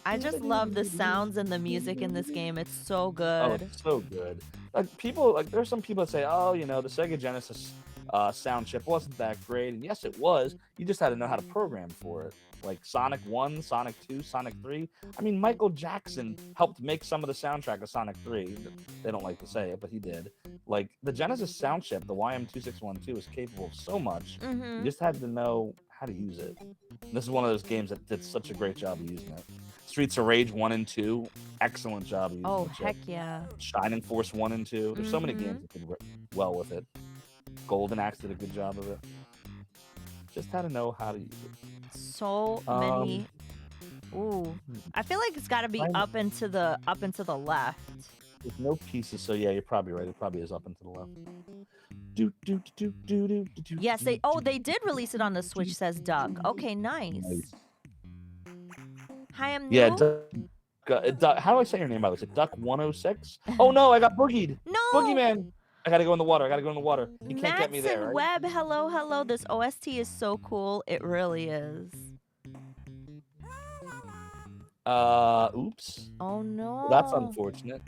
I just love the sounds and the music in this game. It's so Oh, good. it's so good. There's some people that say, oh, the Sega Genesis sound chip wasn't that great, and yes, it was. You just had to know how to program for it. Like Sonic 1, Sonic 2, Sonic 3. I mean, Michael Jackson helped make some of the soundtrack of Sonic 3. They don't like to say it, but he did. Like, the Genesis sound chip, the YM2612, is capable of so much. You just had to know how to use it. And this is one of those games that did such a great job of using it. Streets of Rage 1 and 2, excellent job of using Oh, the chip. heck yeah. Shining Force 1 and 2. There's so many games that did well with it. Golden Axe did a good job of it. Just had to know how to use it. So many. Ooh. I feel like it's got to be up and to the left. With no pieces, so yeah, you're probably right. It probably is up and to the left. Yes, they did release it on the Switch, says Doug. Okay, nice. Hi, I'm new. Yeah, Duck, how do I say your name, by the way? Is it Duck 106? Oh no, I got boogied. No. Boogeyman. I gotta go in the water. You can't get me there. Matson Right? Webb, hello. This OST is so cool. It really is. Oops. Oh no. That's unfortunate.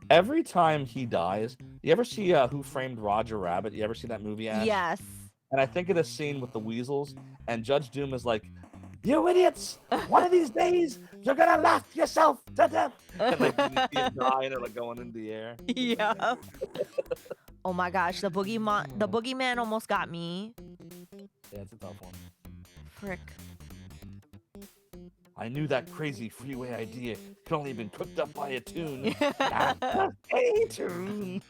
Every time he dies, you ever see Who Framed Roger Rabbit? You ever see that movie, Ash? Yes. And I think of the scene with the weasels, and Judge Doom is like, "You idiots! One of these days, you're gonna laugh yourself to death." And like you see him die, and they're like going into the air. Yeah. Oh my gosh, the boogeyman almost got me. Yeah, it's a tough one. Frick. I knew that crazy freeway idea could only have been cooked up by a tune. Not a tune.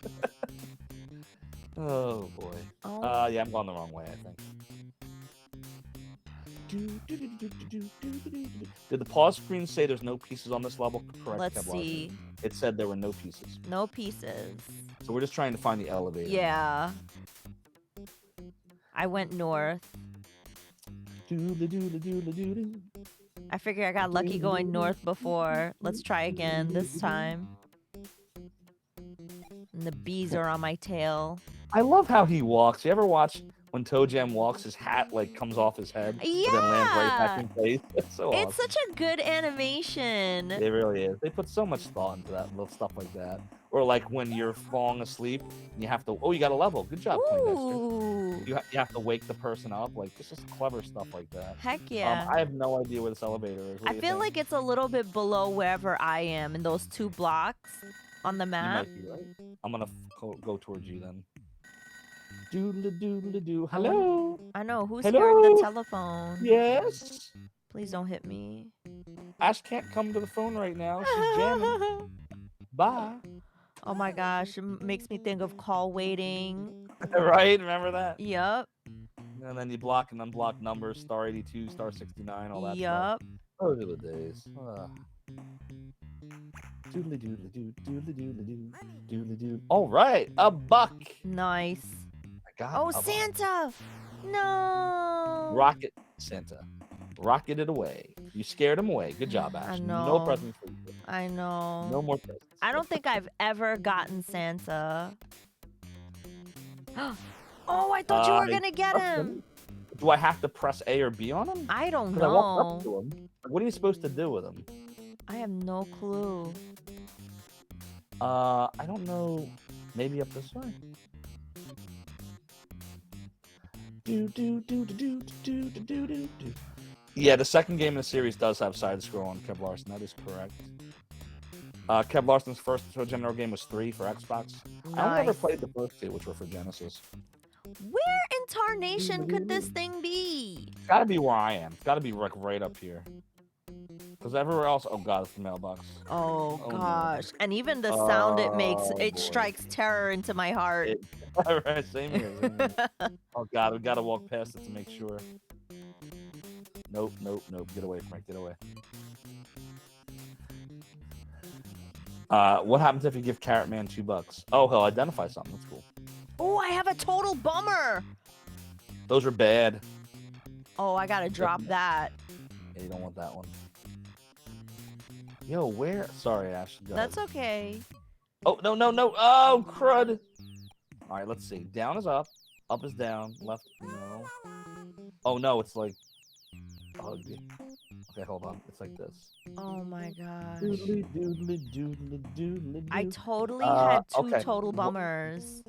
Oh boy. Oh. Yeah, I'm going the wrong way, I think. Did the pause screen say there's no pieces on this level? Correct. Let's Kevlar. see. It said there were no pieces. No pieces. So we're just trying to find the elevator. Yeah. I went north. I figure I got lucky going north before. Let's try again this time. And the bees are on my tail. I love how he walks. You ever watch when Toe Jam walks, his hat like comes off his head and then lands right back in place? It's so awesome. It's such a good animation. It really is. They put so much thought into that little stuff like that. Or like when you're falling asleep and you have to, you got a level. Good job, Poindexter. Ooh. You have to wake the person up. Like, it's just clever stuff like that. Heck yeah. I have no idea where this elevator is. What I do you feel think? like it's a little bit below wherever I am in those 2 blocks on the You map. might be right. I'm gonna go towards you then. Doodle-doo. Hello. I know. Who's Hello? here at the telephone? Yes. Please don't hit me. Ash can't come to the phone right now. She's jamming. Bye. Oh my gosh. It makes me think of call waiting. Right? Remember that? Yup. And then you block and unblock numbers, star 82, star 69, all that stuff. Yup. Those are the days. Doodly doodly doo, doodly doodly doo, doodly doo. All right, a buck. Nice. I got Oh, a buck. Santa! No. Rocket Santa. Rocketed away. You scared him away. Good job, I Ash. know. No presents for you. I No know. more presents. I don't think I've ever gotten Santa. Oh, I thought you were I gonna get trust him. him. Do I have to press A or B on him? I don't Because I walked up know. to him. Like, what are you supposed to do with him? I have no clue. I don't know. Maybe up this way. Yeah, the second game in the series does have side-scrolling, Kev Larson. That is correct. Kev Larson's first ToeJam game was 3 for Xbox. I only ever Nice. played the first 2, which were for Genesis. Where in tarnation could this thing be? It's gotta be where I am. It's gotta be like right up here. Because everywhere else, oh god, it's the mailbox. Oh Oh, no. gosh. And even the sound it makes, Oh, it boy. strikes terror into my heart. Alright, same here. Oh god, we gotta walk past it to make sure. Nope. Get away from it. Get away. What happens if you give Carrot Man $2? Oh, he'll identify something. That's cool. Oh, I have a total bummer. Those are bad. Oh, I gotta drop that. Yeah, you don't want that one. Yo, where? Sorry, Ash. Go That's ahead. okay. Oh, no. Oh, crud. All right, let's see. Down is up. Up is down. Left, no. Oh, no, it's like... Oh, okay, hold on. It's like this. Oh my gosh. Doodly. I totally had two okay. total bummers.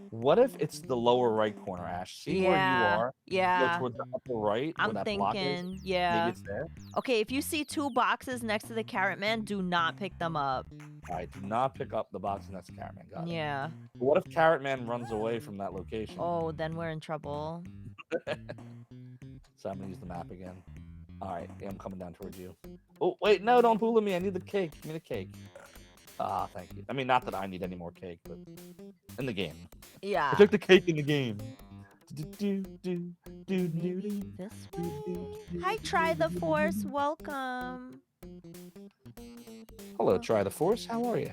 What if it's the lower right corner, Ash? See where you are? Yeah. Go towards the upper right, I'm where that block is? thinking, yeah. Maybe it's there? Okay, if you see 2 boxes next to the Carrot Man, do not pick them up. All right, do not pick up the box next to Carrot Man. Got it. Yeah. What if Carrot Man runs away from that location? Oh, then we're in trouble. So I'm gonna use the map again. All right, yeah, I'm coming down towards you. Oh, wait, no, don't hula me. I need the cake. Give me the cake. Ah, thank you. I mean, not that I need any more cake, but in the game. Yeah. I took the cake in the game. This way. Hi, Try the Force. Welcome. Hello, Try the Force. How are you?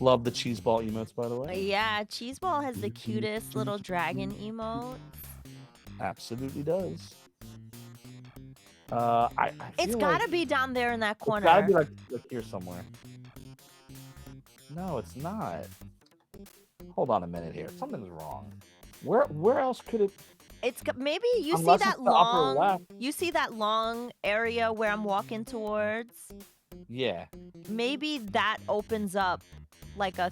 Love the cheese ball emotes, by the way. Yeah, Cheeseball has the cutest little dragon emote. Absolutely does. I It's feel gotta like be down there in that it's corner. gotta be like here somewhere. No, it's not. Hold on a minute here. Something's wrong. Where else could it? Maybe you see Unless it's that the upper long. left. You see that long area where I'm walking towards. Yeah. Maybe that opens up like a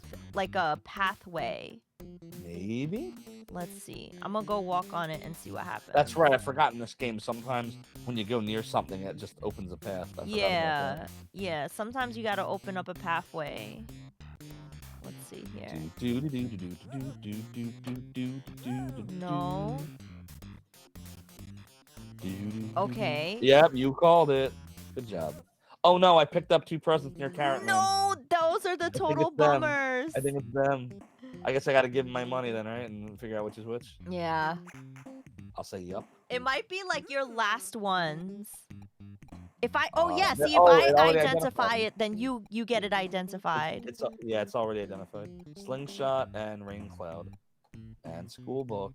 pathway. Maybe. Let's see. I'm gonna go walk on it and see what happens. That's right. I forgot in this game. Sometimes when you go near something, it just opens a path. I forgot about that. Yeah. Sometimes you gotta open up a pathway. Let's see here. No. Okay. Yep, you called it. Good job. Oh no, I picked up 2 presents near Carrot Man. No, those are the total it's them. bummers. I think it's them. I guess I gotta give them my money then, right? And figure out which is which. Yeah. I'll say yup. It might be like your last ones. If I see if it I already identify identified it, then you get it identified. It's already identified. Slingshot and rain cloud, and school book,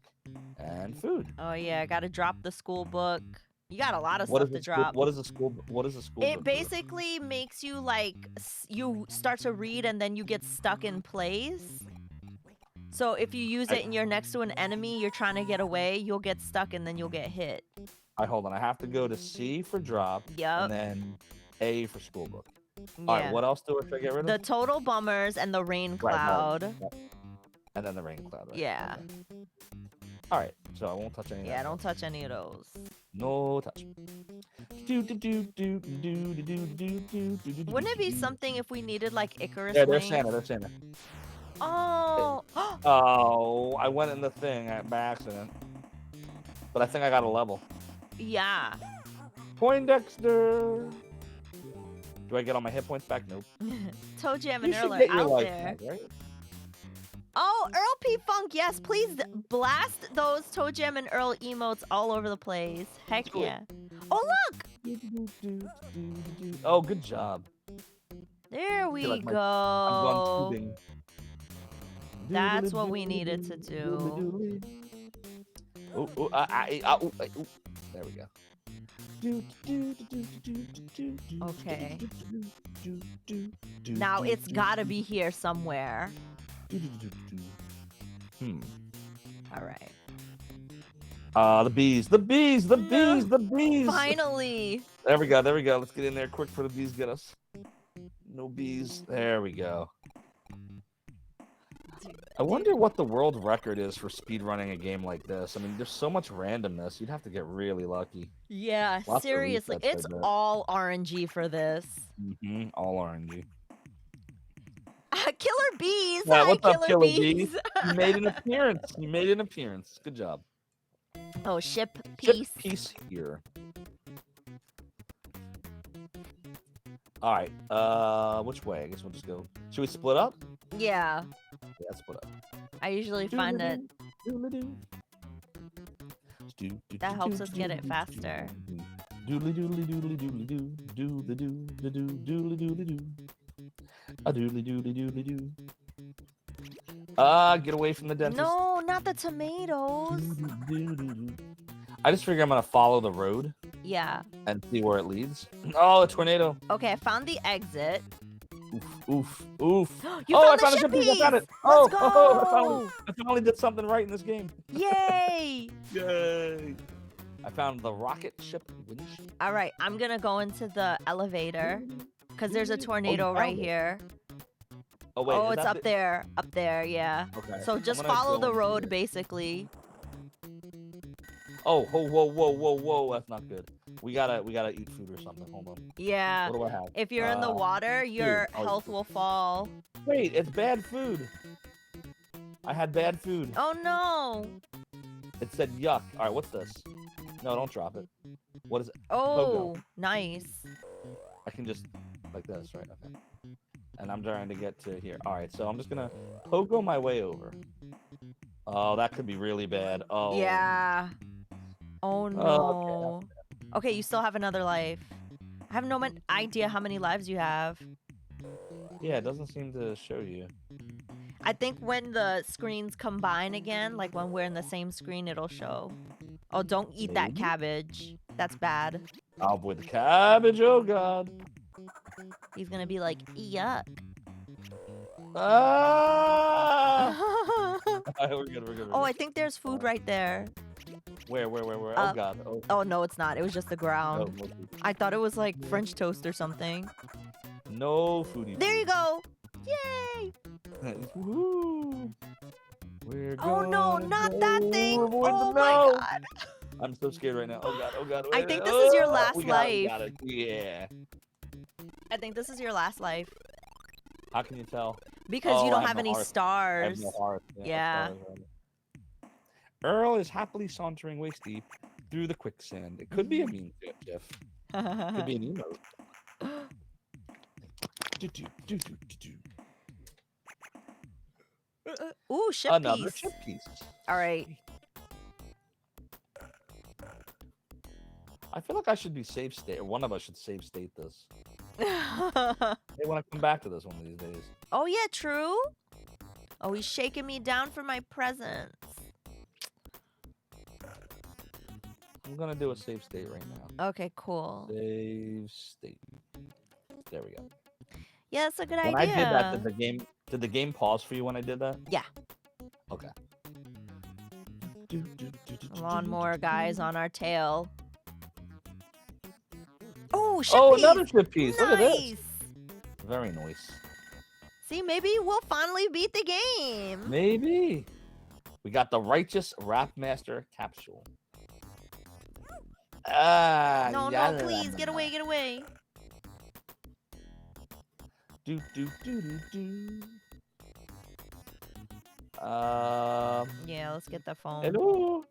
and food. Oh yeah, I gotta drop the school book. You got a lot of What stuff is to the drop. What is the school? What is the school? It book do? basically makes you like you start to read and then you get stuck in place. So if you use it and you're next to an enemy, you're trying to get away, you'll get stuck and then you'll get hit. Hold on. I have to go to C for drop. Yep. And then A for school book. Yeah. All right. What else do I get rid of? The total bummers and the rain cloud. Right. And then the rain cloud. Right? Yeah. All right. So I won't touch any. Yeah, don't touch any of those. No touch. Wouldn't it be something if we needed like Icarus Yeah, wings? they're Santa. Oh. Oh, I went in the thing by accident. But I think I got a level. Yeah. Poindexter. Do I get all my hit points back? Nope. Toe Jam You and should Earl get are your out life there. back, right? Oh, Earl P. Funk, yes, please blast those Toe Jam and Earl emotes all over the place. Heck Cool. yeah. Oh, look! Oh, good job. There we like I'm go. going tubing. That's what we needed to do. Ooh, there we go. Okay. Now it's gotta be here somewhere. Hmm. All right. The bees, the bees, the bees, the bees. Finally. There we go. There we go. Let's get in there quick before the bees get us. No bees. There we go. I wonder what the world record is for speedrunning a game like this. I mean, there's so much randomness. You'd have to get really lucky. Yeah, Lots of seriously. resets, I It's bet. all RNG for this. All RNG. Killer bees. Yeah, Hi, what's up, killer Killer Bee? bees. You made an appearance. You made an appearance. Good job. Oh, ship Chip piece. piece here. All right. Which way? I guess we'll just go. Should we split up? Yeah, Yeah, split up. I usually find that that helps us get it faster. Doodly doodly doodly doodly doo. Doodly doo the doo doodly doodly doo. A doodly doodly doodly doo. Get away from the dentist. No, not the tomatoes. I just figure I'm gonna follow the road Yeah. and see where it leads. Oh, a tornado. Okay, I found the exit. Oof, oof. You I found found the a ship ship piece. I found it. piece. Oh, Let's I finally did something right in this game. Yay! Yay! I found the rocket ship winch. All right, I'm gonna go into the elevator because there's a tornado right found it. here. Oh wait, Oh, is it's that up there. Up there, yeah. Okay. So I'm just gonna follow go the into road, it. basically. Oh, whoa! That's not good. We gotta eat food or something. Hold on. Yeah. What do I have? If you're in the water, your Oh, health will fall. Wait, it's bad food. I had bad food. Oh no! It said yuck. All right, what's this? No, don't drop it. What is it? Oh, nice. I can just like this, right? Okay. And I'm trying to get to here. All right, so I'm just gonna pogo my way over. Oh, that could be really bad. Oh. Yeah. Oh Okay. no. Okay, you still have another life. I have no idea how many lives you have. Yeah, it doesn't seem to show you. I think when the screens combine again, like when we're in the same screen, it'll show. Oh, don't eat that Maybe? cabbage. That's bad. I'll avoid the cabbage. Oh God. He's gonna be like, yuck. Ah! Oh, We're good. I think there's food right there. Where? Oh God. Oh. Oh, no, it's not. It was just the No, ground. no food. I thought it was like French toast or something. No foodie. There you go. Yay. Woohoo! We're Oh, no, gonna not go that thing. avoid the Oh, my no. God. I'm so scared right now. Oh God. I think this is your last we life. got it. Yeah. I think this is your last life. How can you tell? Because Oh, you I don't have have no any heart. I have stars. no heart. Yeah. stars already. Earl is happily sauntering waist deep through the quicksand. It could be a meme gif. Could be an emote. Ooh, ship Another piece. chip piece. All right. I feel like I should be save state, or one of us should save state this. They want to come back to this one of these days. Oh, yeah, true. Oh, he's shaking me down for my presents. I'm gonna do a save state right now. Okay, cool. Save state. There we go. Yeah, that's a good When idea. I did that, did the game pause for you when I did that? Yeah. Okay. Lawnmower guys on our tail. Oh, ship Oh, piece. another chip piece. Look at this. Nice. Very nice. See, maybe we'll finally beat the game. Maybe. We got the righteous rap master capsule. No, please, get away, get away. Do. Yeah, let's get the phone. Hello.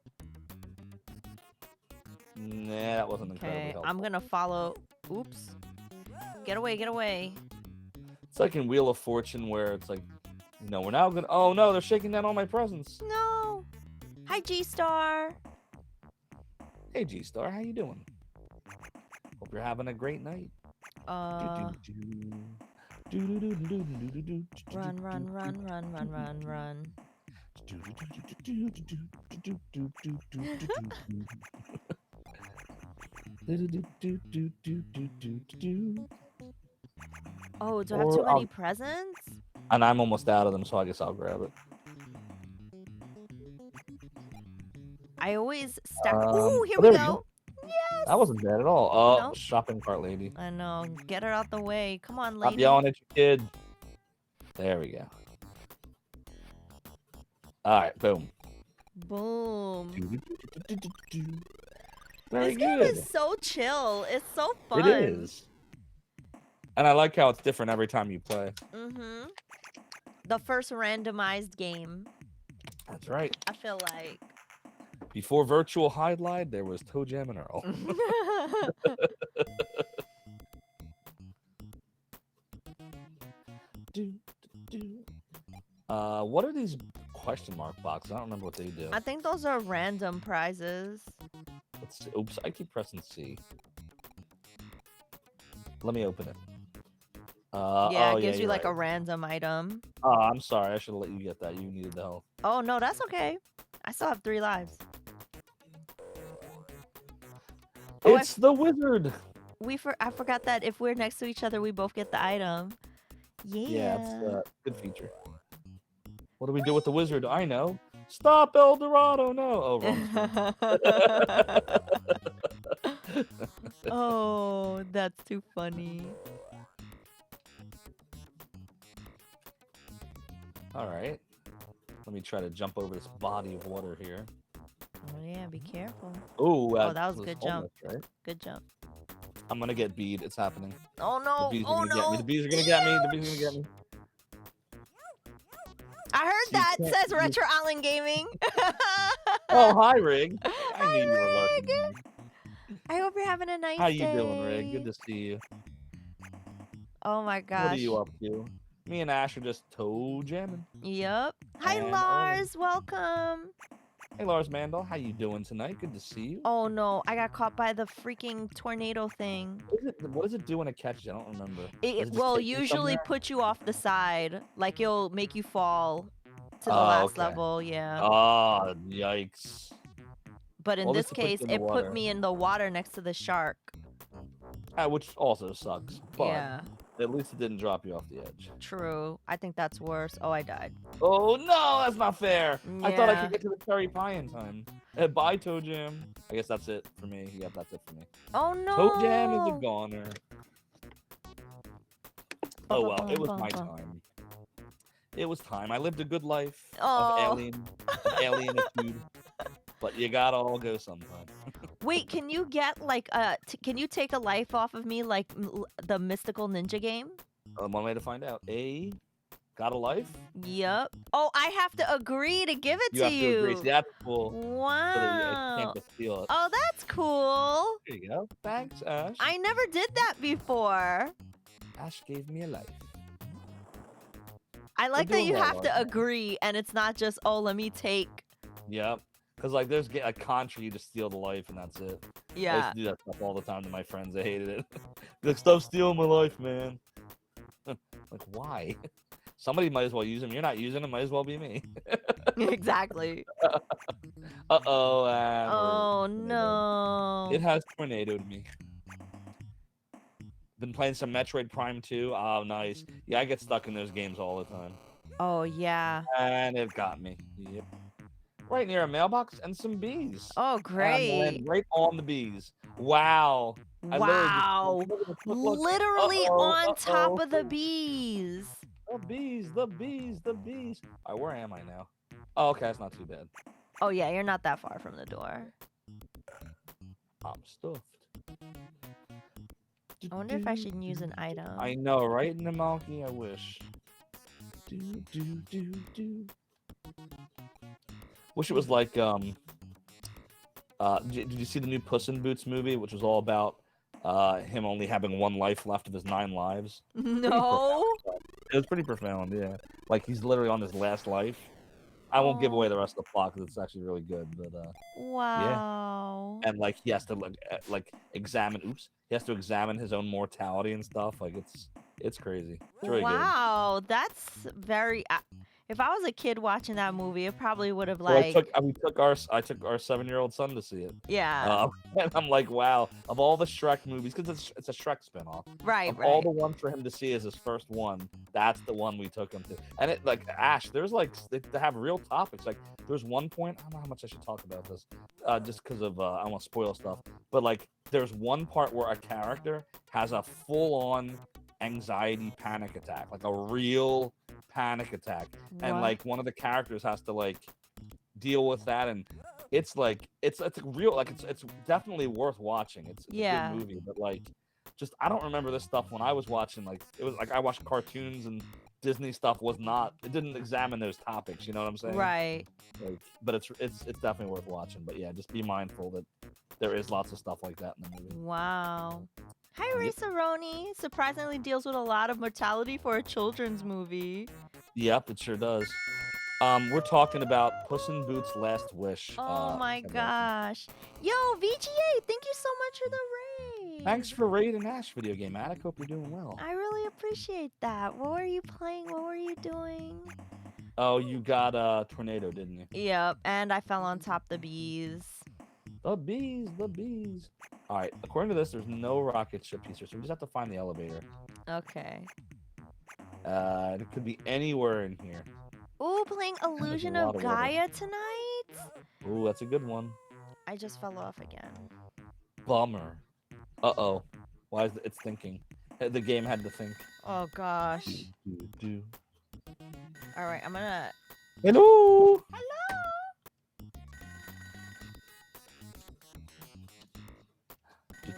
Nah, that wasn't incredibly Okay, helpful. I'm gonna follow. Oops. Get away, get away. It's like in Wheel of Fortune where it's like, we're now gonna. Oh no, they're shaking down all my presents. No. Hi, G-Star. Hey G Star, how you doing? Hope you're having a great night. Run. Oh, do I have too Or many presents? and I'm almost out of them, so I guess I'll grab it. I always stack. Ooh, here Oh, we there we go. go. Yes. That wasn't bad at all. Oh, Nope. shopping cart lady. I know. Get her out the way. Come on, Stop lady. yelling at your kid. There we go. All right, boom. Boom. Very This game good. is so chill. It's so fun. It is. And I like how it's different every time you play. Mm-hmm. The first randomized game, That's right. I feel like. Before Virtual Highlight, there was Toe Jam and Earl. What are these question mark boxes? I don't remember what they do. I think those are random prizes. Let's see. Oops, I keep pressing C. Let me open it. Yeah, oh, it gives yeah, you like right. a random item. Oh, I'm sorry. I should have let you get that. You needed the help. Oh, no, that's okay. I still have 3 lives. Oh, It's the wizard. I forgot that if we're next to each other, we both get the item. Yeah, it's Yeah. a good feature. What do we do with the wizard? I know. Stop El Dorado. No. Oh, wrong screen. Oh, that's too funny. All right. Let me try to jump over this body of water here. Oh, yeah, be careful. Ooh, Oh, that was a good jump. almost right. Good jump. I'm gonna get bead. It's happening. Oh, no. The bees are Oh, gonna get me. no. The bees are gonna get me. The bees are gonna get me. I heard So you that. can't- Says Retro Island Gaming. Oh, hi, Rig. I Hi, knew you were Rig. lurking. I hope you're having a nice day. How you doing, Rig? Good to see you. Oh my gosh. What are you up to? Me and Ash are just toe jamming. Yep. Hi, And Lars. Welcome. Hey, Lars Mandel. How you doing tonight? Good to see you. Oh no, I got caught by the freaking tornado thing. What does it do when it catches you? I don't remember. Does It just will take you usually somewhere? put you off the side. Like it'll make you fall to the Oh, last okay. level. Yeah. Oh, yikes. But in Well, this this will put you case, in the it put water. me in the water next to the shark. Which also sucks. But Yeah, at least it didn't drop you off the edge. true. I think that's worse. Oh, I died. Oh, no, that's not fair. I thought I Yeah. could get to the cherry pie in time. Bye, Toe Jam. I guess that's it for me. Yep, that's it for me. Oh no. Toe Jam is a goner. Oh, well, it was my time. It was time. I lived a good life Oh. of alienitude. But you gotta all go sometime. Wait, can you get like can you take a life off of me like the mystical ninja game? One way to find out. Got a life? Yep. Oh, I have to agree to give it You to have you. to agree. See, that's cool. So that you Wow. can't just steal it. Oh, that's cool. There you go. Thanks, Ash. I never did that before. Ash gave me a life. I like that doing you well, have to Laura. agree and it's not just, oh, let me take. Yep. Because, like, there's a contra, you just steal the life, and that's it. I used Yeah. to do that stuff all the time to my friends. They hated it. Like, stop stealing my life, man. Like, why? Somebody might as well use them. You're not using them. Might as well be me. Exactly. Uh-oh. Oh, no. It has tornadoed me. Been playing some Metroid Prime 2. Oh, nice. Yeah, I get stuck in those games all the time. Oh, yeah. And it got me. Yep. Right near a mailbox and some bees. Oh, And I'm great. landing right on the bees. Wow. Wow. Look. Literally Uh-oh, on top uh-oh. of the bees. The bees, the bees, the bees. All right, where am I now? Oh, okay, that's not too bad. Oh, yeah, you're not that far from the door. I'm stuffed. I wonder if I should use an item. I know, right in the monkey, I wish. Wish it was like, did you see the new Puss in Boots movie, which was all about him only having one life left of his 9 lives? No. It was pretty profound, yeah. Like, he's literally on his last life. I won't give away the rest of the plot because it's actually really good, but Wow. and like he has to examine. Oops, he has to examine his own mortality and stuff. Like it's crazy. It's really good. Wow, that's very. If I was a kid watching that movie, it probably would have So like, I took our 7-year-old son to see it. yeah, And I'm like, wow, of all the Shrek movies, because it's a Shrek spinoff. right, Of all right. the ones for him to see as his first one, that's the one we took him to. And it like Ash, there's like they have real topics. Like there's one point, I don't know how much I should talk about this, just because of I don't want to spoil stuff. But like there's one part where a character has a full-on anxiety panic attack, like a real panic attack, and What? like one of the characters has to like deal with that, and it's like it's a real like it's definitely worth watching. It's a Yeah. good movie, but like just I don't remember this stuff when I was watching. Like it was like I watched cartoons, and Disney stuff was not, it didn't examine those topics, you know what I'm saying? Right. Like, but it's definitely worth watching. But yeah, just be mindful that there is lots of stuff like that in the movie. Wow. Hi, Yep. Raceroni. Surprisingly deals with a lot of mortality for a children's movie. Yep, it sure does. We're talking about Puss in Boots' Last Wish. Oh my Kim Wilson. gosh. Yo, VGA, thank you so much for the raid. Thanks for raiding Ash video game, Matt. I hope you're doing well. I really appreciate that. What were you playing? What were you doing? Oh, you got a tornado, didn't you? Yep, and I fell on top the bees. The bees, the bees. All right, according to this, there's no rocket ship piece here, so we just have to find the elevator. Okay. It could be anywhere in here. Ooh, playing Illusion of lot of water. Gaia tonight? Ooh, that's a good one. I just fell off again. Bummer. Uh-oh. Why is it's thinking? The game had to think. Oh gosh. Do. All right, I'm gonna. Hello.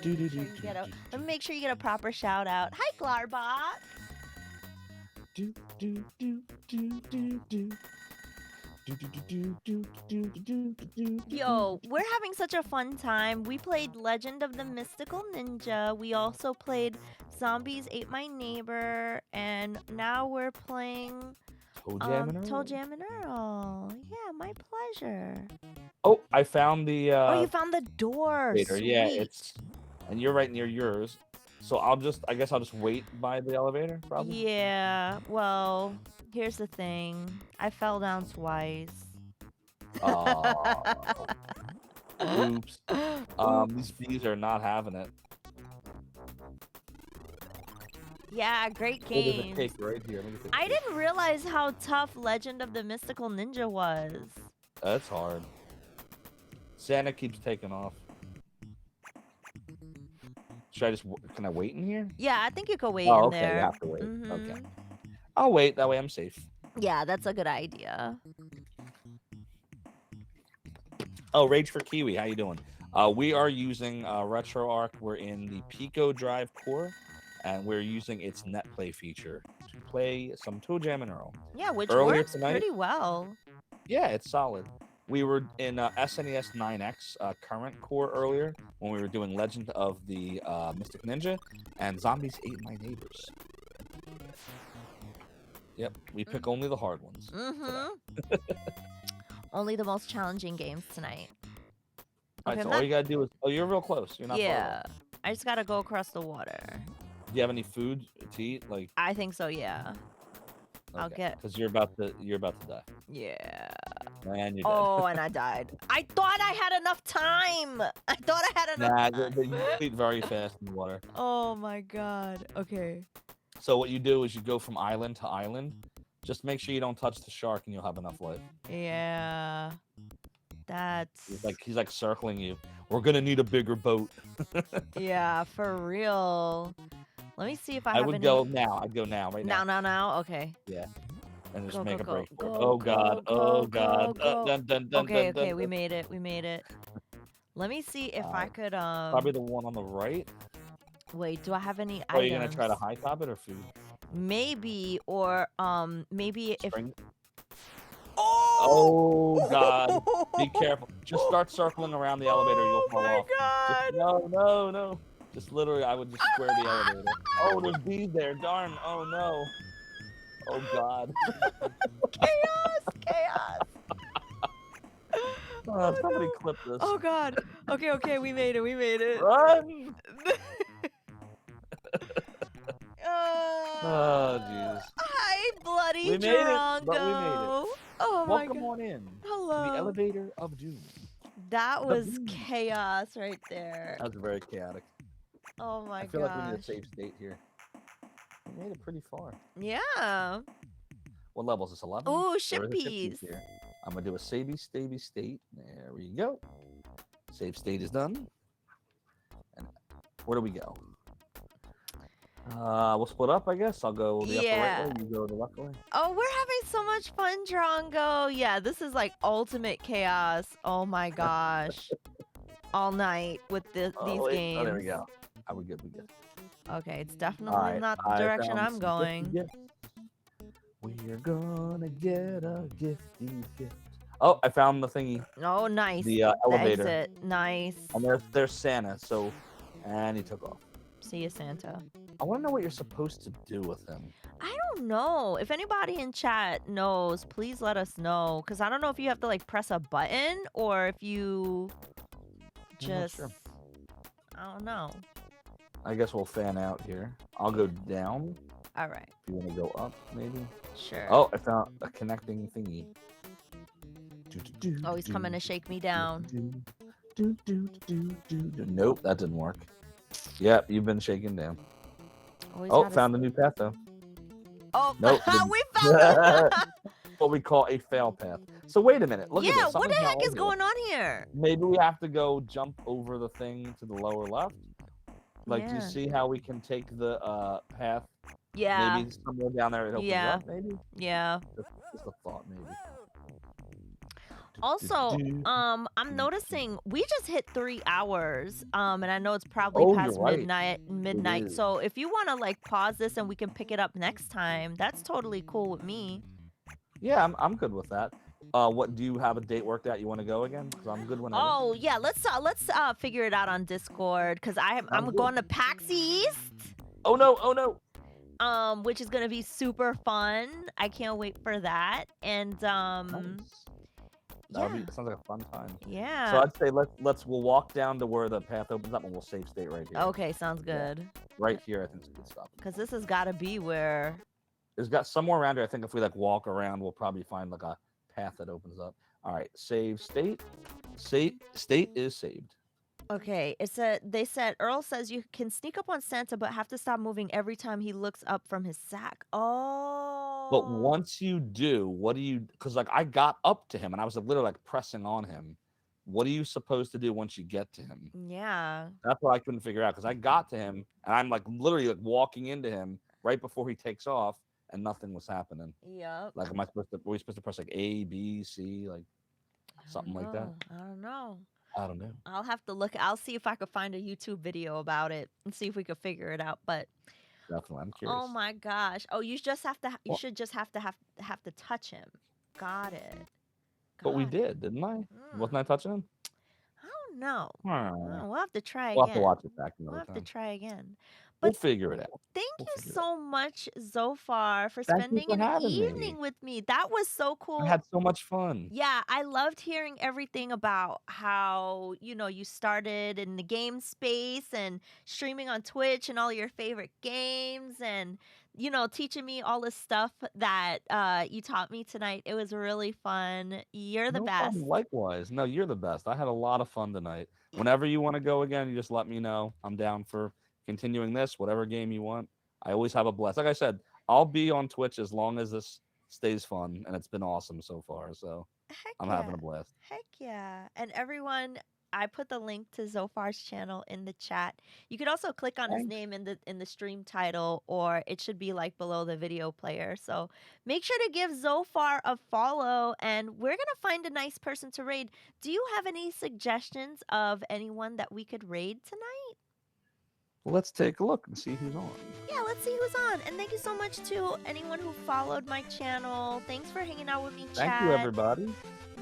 Let me make sure you get a proper shout out. Hi, Glarbot. Do do do do do do. Yo, we're having such a fun time. We played Legend of the Mystical Ninja. We also played Zombies Ate My Neighbor, and now we're playing Toe Jam and Earl. Toe Jam and Earl. Yeah, my pleasure. Oh, I found the Oh, you found the door. elevator. Yeah, Sweet. it's, and you're right near yours. So I guess I'll just wait by the elevator, probably. Yeah, well, here's the thing. I fell down twice. Aw. Oops. These bees are not having it. Yeah, great Oh, there's a game. cake right here. Let me get the I cake. didn't realize how tough Legend of the Mystical Ninja was. That's hard. Santa keeps taking off. Should I just? Can I wait in here? Yeah, I think you could wait Oh, in okay. there. You have to wait. Okay. Mhm. I'll wait. That way I'm safe. Yeah, that's a good idea. Oh, Rage for Kiwi. How you doing? We are using RetroArch. We're in the Pico Drive core, and we're using its net play feature to play some Toe Jam and Earl. Yeah, which Earlier works tonight- pretty well. Yeah, it's solid. We were in SNES 9X current core earlier when we were doing Legend of the Mystic Ninja and Zombies Ate My Neighbors. Yep, we pick only the hard ones. Mm-hmm. Only the most challenging games tonight. All right, Okay, so I'm all not- you gotta do is, oh, you're real close. You're not far away. Yeah, I just gotta go across the water. Do you have any food to eat? Like, I think so. Yeah. I'll get- because you're about to die. Yeah. Man, you're dead. Oh, and I died. I thought I had enough time. I thought I had enough Nah, time. you eat very fast in the water. Oh my god. Okay. So what you do is you go from island to island. Just make sure you don't touch the shark, and you'll have enough life. Yeah. That's He's like circling you. We're gonna need a bigger boat. yeah, for real. Let me see if I I have would any. go now. I'd go now, right now. Now. Okay. And just Go, make go, a break go, for it. go, Oh god. go, Oh go, god. go. Dun, dun, dun, Okay, dun, dun, okay, we dun. made it. We made it. Let me see if I could Probably the one on the right. wait, do I have any Or are items? you gonna try to high top it or food? Maybe or maybe if Spring? Oh, Oh god. Be careful. Just start circling around the elevator, you'll fall off. God. No. Just literally, I would just square the elevator. Oh, there's bees there. Darn. Oh no. Oh god. Chaos. Somebody no. clip this. Oh god. Okay, we made it. Run! Oh, jeez. Hi, bloody We made it, but we made it. Drongo. Oh my Welcome god. on in to the Hello. elevator of doom. That The was boom. chaos right there. That was very chaotic. Oh my I feel like we need a gosh. save state here. We made it pretty far. Yeah. What level is this? 11? Ooh, There is a ship piece shippies. here. I'm gonna do a savey state. There we go. Save state is done. And where do we go? We'll split up, I guess. I'll go the upper right Yeah. way. You go the left way. Oh, we're having so much fun, Drongo. Yeah, this is like ultimate chaos. Oh my gosh. All night with these wait. games. Oh, there we go. Are we good? We good. Okay, it's definitely All right. not the I direction found I'm some going. gifty gifts. We're gonna get a gifty gift. Oh, I found the thingy. Oh, nice. The The elevator. exit. Nice. And there's Santa. So, and he took off. See you, Santa. I want to know what you're supposed to do with him. I don't know. If anybody in chat knows, please let us know. Because I don't know if you have to like press a button or if you I'm not just. sure. I don't know. I guess we'll fan out here. I'll go down. All right. If you want to go up, maybe. Sure. Oh, I found a connecting thingy. Oh, he's coming to shake me down. Nope, that didn't work. Yep, you've been shaken down. Always Oh, gotta found a new path though. Oh, Nope, we found it. What we call a fail path. So wait a minute. Look at Yeah, this. what the Something's not heck is right here. going on here? Maybe we have to go jump over the thing to the lower left. Like, do you Yeah. see how we can take the path? Yeah. Maybe somewhere down there it opens Yeah. up. Maybe. Yeah. Just a thought, maybe. Also, I'm noticing we just hit 3 hours. And I know it's probably Oh, past you're right. midnight. is. So if you want to like pause this and we can pick it up next time, that's totally cool with me. Yeah, I'm good with that. What do you have a date worked out? You want to go again? Because I'm good whenever. Oh yeah, let's figure it out on Discord because I'm good. going to PAX East. Oh no. Which is gonna be super fun. I can't wait for that. And Nice. yeah. Sounds like a fun time. Yeah. So I'd say we'll walk down to where the path opens up and we'll save state right here. Okay, sounds good. Right here, I think is a good stop. Because this has got to be where. There's got somewhere around here. I think if we like walk around, we'll probably find like a path that opens up. All right, save state. State is saved. Okay, they said Earl says you can sneak up on Santa, but have to stop moving every time he looks up from his sack. Oh. But once you do, what do you? Because like I got up to him and I was like, literally like pressing on him. What are you supposed to do once you get to him? Yeah. That's what I couldn't figure out because I got to him and I'm like literally like walking into him right before he takes off and nothing was happening. Yep. Like, are we supposed to press like A, B, C, like something like that? I don't know. I don't know. I'll have to look. I'll see if I could find a YouTube video about it and see if we could figure it out. But Definitely, I'm curious. oh my gosh! Oh, you just have to. You Well- should just have to touch him. Got it. But we Got it. did, didn't I? Mm, Wasn't I touching him? I don't know. Hmm. We'll have to try We'll have to again. watch it back We'll another have to time. try again. We'll But figure it out. thank We'll you figure it so much, Zophar, for Thank you spending for an having me. evening with me. That was so cool. I had so much fun. Yeah, I loved hearing everything about how, you started in the game space and streaming on Twitch and all your favorite games and, teaching me all the stuff that you taught me tonight. It was really fun. You're the No best. problem. Likewise. No, you're the best. I had a lot of fun tonight. Whenever you want to go again, you just let me know. I'm down for continuing this, whatever game you want. I always have a blast. Like I said, I'll be on Twitch as long as this stays fun, and it's been awesome so far. So Heck I'm yeah. having a blast. Heck yeah. And everyone, I put the link to Zophar's channel in the chat. You could also click on his Thanks. name in the stream title, or it should be like below the video player. So make sure to give Zophar a follow, and we're gonna find a nice person to raid. Do you have any suggestions of anyone that we could raid tonight? Let's take a look and see who's on. Yeah, let's see who's on. And thank you so much to anyone who followed my channel. Thanks for hanging out with me, chat. Thank you, everybody.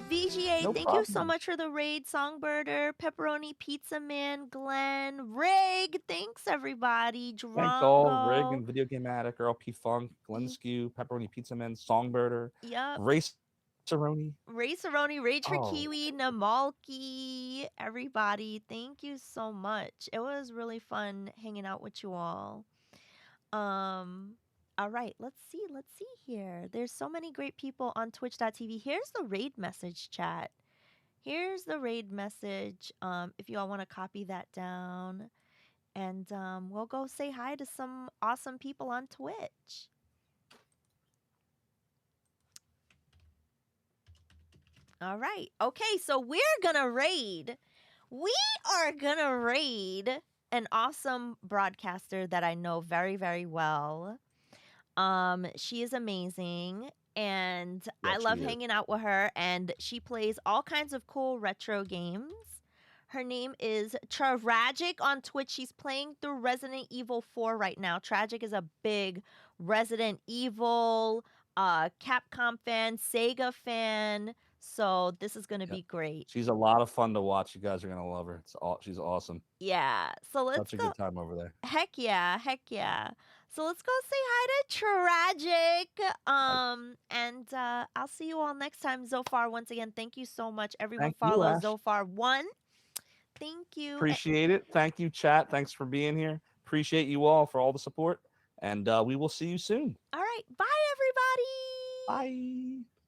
VGA, No thank you so problem. much for the raid. Songbirder, Pepperoni, Pizza Man, Glenn, Rig. Thanks, everybody. Drongo. Thanks all. Rig and Video Game Addict, Earl P. Funk, Glenn Skew, Pepperoni Pizza Man, Songbirder, Yep. Race Cerrone. Ray Cerrone, Rage for Oh. Kiwi, Namalki, everybody. Thank you so much. It was really fun hanging out with you all. Um, all right, let's see. Let's see here. There's so many great people on twitch.tv. Here's the raid message chat. Here's the raid message. If you all want to copy that down, and we'll go say hi to some awesome people on Twitch. All right. Okay, so we're gonna raid. We are gonna raid an awesome broadcaster that I know very, very well. She is amazing, and I Yes, she love is. hanging out with her, and she plays all kinds of cool retro games. Her name is Tragic on Twitch. She's playing through Resident Evil 4 right now. Tragic is a big Resident Evil, Capcom fan, Sega fan. So this is gonna Yeah. be great. She's a lot of fun to watch. You guys are gonna love her. She's awesome. Yeah. So let's Such a go. good time over there. Heck yeah, heck yeah. So let's go say hi to Tragic. And I'll see you all next time. Zophar, once again, thank you so much. Everyone Thank you, follow Ash. Zophar1. Thank you. Appreciate it. Thank you, chat. Thanks for being here. Appreciate you all for all the support. And we will see you soon. All right, bye everybody. Bye.